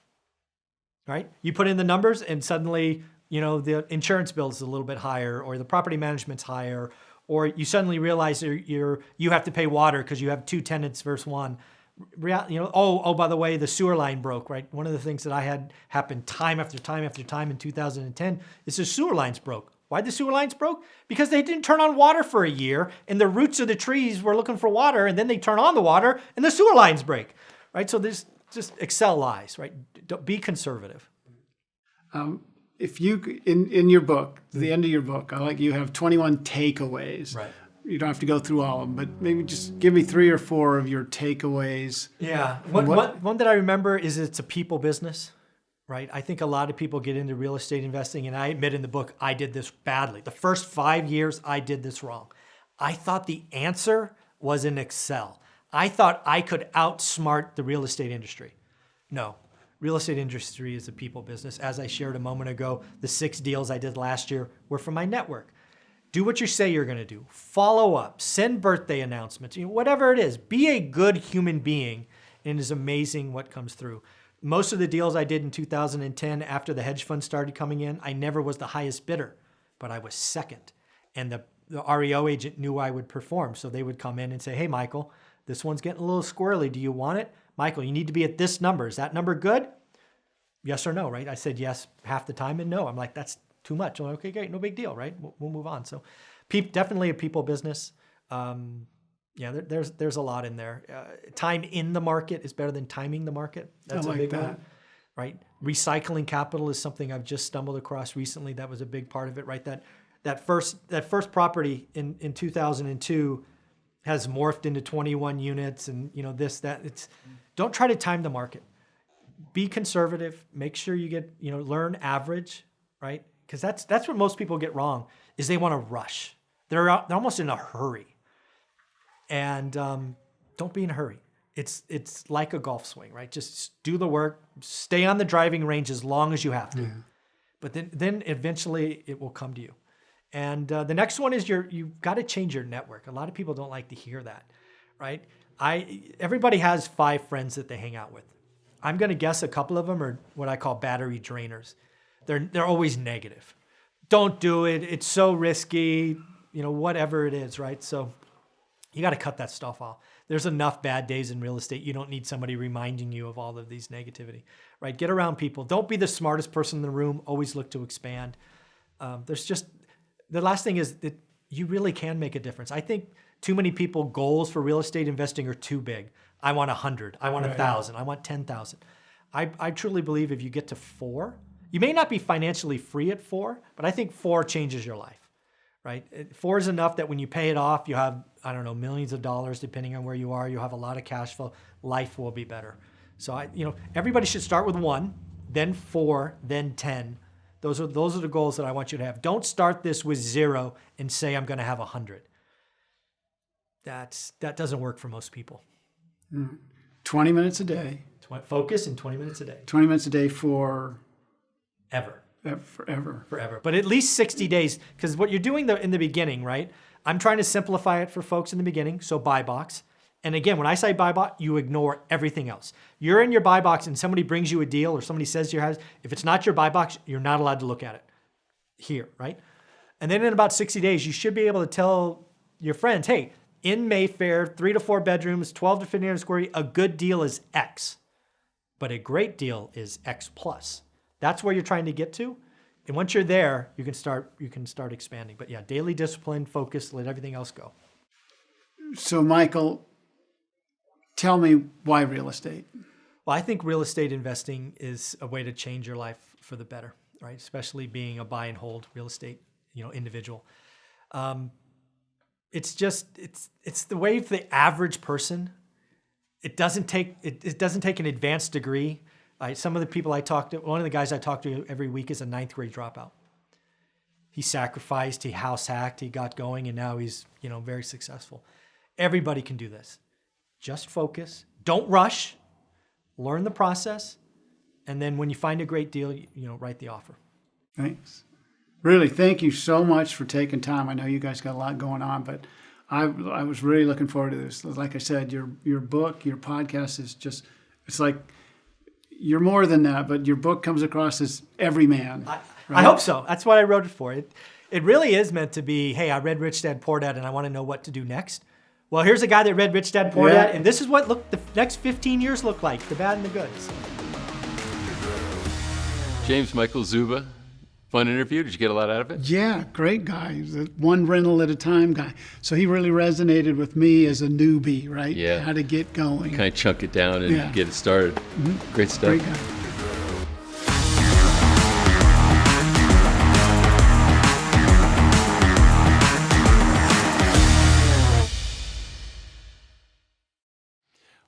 [SPEAKER 3] Right? You put in the numbers and suddenly, the insurance bill is a little bit higher, or the property management's higher, or you suddenly realize you have to pay water because you have 2 tenants versus 1. By the way, the sewer line broke, right? One of the things that I had happen time after time after time in 2010 is the sewer lines broke. Why the sewer lines broke? Because they didn't turn on water for a year, and the roots of the trees were looking for water, and then they turn on the water, and the sewer lines break, right? So there's just Excel lies, right? Don't be conservative.
[SPEAKER 5] If you, in your book, the end of your book, you have 21 takeaways.
[SPEAKER 3] Right.
[SPEAKER 5] You don't have to go through all of them, but maybe just give me 3 or 4 of your takeaways.
[SPEAKER 3] Yeah. One that I remember is it's a people business, right? I think a lot of people get into real estate investing, and I admit in the book, I did this badly. The first 5 years, I did this wrong. I thought the answer was in Excel. I thought I could outsmart the real estate industry. No. Real estate industry is a people business. As I shared a moment ago, the 6 deals I did last year were from my network. Do what you say you're going to do. Follow up. Send birthday announcements. Whatever it is. Be a good human being, and it is amazing what comes through. Most of the deals I did in 2010 after the hedge fund started coming in, I never was the highest bidder, but I was second. And the REO agent knew I would perform, so they would come in and say, "Hey, Michael, this one's getting a little squirrely. Do you want it? Michael, you need to be at this number. Is that number good?" Yes or no, right? I said yes half the time and no. I'm like, that's too much. I'm like, okay, great, no big deal, right? We'll move on. So definitely a people business. There's a lot in there. Time in the market is better than timing the market. That's
[SPEAKER 5] I like
[SPEAKER 3] a big
[SPEAKER 5] that.
[SPEAKER 3] one, right? Recycling capital is something I've just stumbled across recently. That was a big part of it, right? That first property in 2002 has morphed into 21 units, and don't try to time the market. Be conservative. Make sure you get, learn average, right? Because that's what most people get wrong, is they want to rush. They're almost in a hurry. And don't be in a hurry. It's like a golf swing, right? Just do the work. Stay on the driving range as long as you have to. Yeah. But then eventually it will come to you. And the next one is you've got to change your network. A lot of people don't like to hear that, right? Everybody has 5 friends that they hang out with. I'm going to guess a couple of them are what I call battery drainers. They're always negative. Don't do it. It's so risky, whatever it is, right? So You got to cut that stuff off. There's enough bad days in real estate. You don't need somebody reminding you of all of these negativity, right? Get around people. Don't be the smartest person in the room. Always look to expand. The last thing is that you really can make a difference. I think too many people goals for real estate investing are too big. I want 100, I want 1,000, I want 10,000. I truly believe if you get to 4, you may not be financially free at 4, but I think 4 changes your life, right? 4 is enough that when you pay it off, you have, I don't know, millions of dollars, depending on where you are. You have a lot of cash flow. Life will be better. So everybody should start with 1, then 4, then 10. Those are the goals that I want you to have. Don't start this with 0 and say, I'm going to have 100. That doesn't work for most people.
[SPEAKER 5] 20 minutes a day.
[SPEAKER 3] Focus and 20 minutes a day.
[SPEAKER 5] 20 minutes a day for
[SPEAKER 3] Ever.
[SPEAKER 5] Forever.
[SPEAKER 3] But at least 60 days, because what you're doing in the beginning, right? I'm trying to simplify it for folks in the beginning, so buy box. And again, when I say buy box, you ignore everything else. You're in your buy box and somebody brings you a deal or somebody says to your house, if it's not your buy box, you're not allowed to look at it here, right? And then in about 60 days, you should be able to tell your friends, hey, in Mayfair, 3 to 4 bedrooms, 12 to 1,500 square feet, a good deal is X, but a great deal is X plus. That's where you're trying to get to. And once you're there, you can start expanding. But yeah, daily discipline, focus, let everything else go.
[SPEAKER 5] So Michael, tell me why real estate?
[SPEAKER 3] Well, I think real estate investing is a way to change your life for the better, right? Especially being a buy and hold real estate, individual. It's the way for the average person. It doesn't take an advanced degree. Some of the people I talk to, one of the guys I talk to every week is a 9th grade dropout. He sacrificed, he house hacked, he got going, and now he's very successful. Everybody can do this. Just focus. Don't rush. Learn the process, and then when you find a great deal, write the offer.
[SPEAKER 5] Thanks. Really, thank you so much for taking time. I know you guys got a lot going on, but I was really looking forward to this. Like I said, your book, your podcast is just, it's like, you're more than that, but your book comes across as everyman. Right?
[SPEAKER 3] I hope so. That's what I wrote it for. It really is meant to be, hey, I read Rich Dad Poor Dad and I want to know what to do next. Well, here's a guy that read Rich Dad Poor Dad, and this is what the next 15 years look like, the bad and the good. So.
[SPEAKER 4] James Michael Zuber, fun interview. Did you get a lot out of it?
[SPEAKER 5] Yeah, great guy. He's a one rental at a time guy. So he really resonated with me as a newbie, right?
[SPEAKER 4] Yeah.
[SPEAKER 5] How to get going.
[SPEAKER 4] Kind of chunk it down and get it started. Mm-hmm. Great stuff.
[SPEAKER 5] Great guy.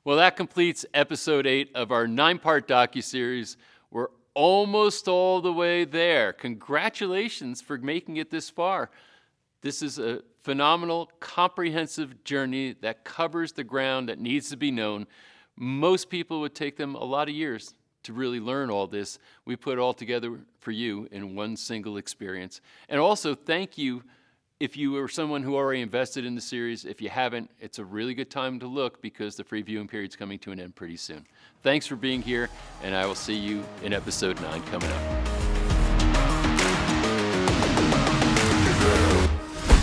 [SPEAKER 4] Well, that completes episode 8 of our 9-part docuseries. We're almost all the way there. Congratulations for making it this far. This is a phenomenal, comprehensive journey that covers the ground that needs to be known. Most people would take them a lot of years to really learn all this. We put it all together for you in one single experience. And also, thank you if you were someone who already invested in the series. If you haven't, it's a really good time to look because the free viewing period is coming to an end pretty soon. Thanks for being here, and I will see you in episode 9 coming up.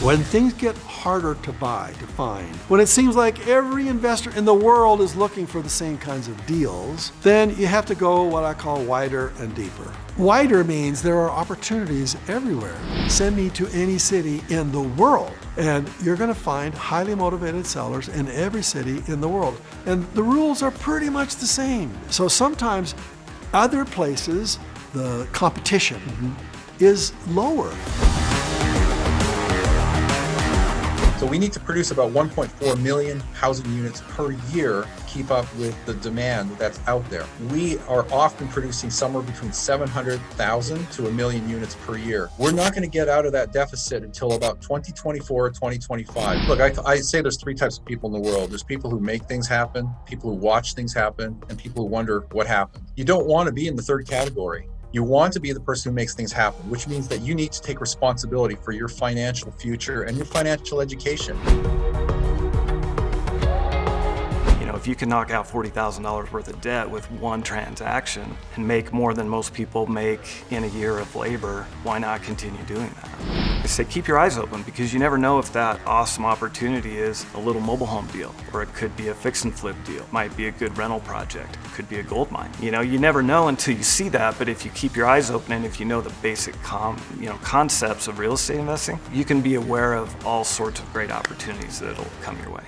[SPEAKER 7] When things get harder to buy, to find, when it seems like every investor in the world is looking for the same kinds of deals, then you have to go what I call wider and deeper. Wider means there are opportunities everywhere. Send me to any city in the world, and you're going to find highly motivated sellers in every city in the world. And the rules are pretty much the same. So sometimes other places, the competition is lower.
[SPEAKER 8] So we need to produce about 1.4 million housing units per year to keep up with the demand that's out there. We are often producing somewhere between 700,000 to 1 million units per year. We're not going to get out of that deficit until about 2024 or 2025. Look, I say there's 3 types of people in the world. There's people who make things happen, people who watch things happen, and people who wonder what happened. You don't want to be in the 3rd category. You want to be the person who makes things happen, which means that you need to take responsibility for your financial future and your financial education.
[SPEAKER 3] If
[SPEAKER 9] you can knock out $40,000 worth of debt with one transaction and make more than most people make in a year of labor, why not continue doing that? I say keep your eyes open, because you never know if that awesome opportunity is a little mobile home deal, or it could be a fix and flip deal, might be a good rental project, it could be a gold mine. You know, you never know until you see that, but if you keep your eyes open and if you know the basic concepts of real estate investing, you can be aware of all sorts of great opportunities that'll come your way.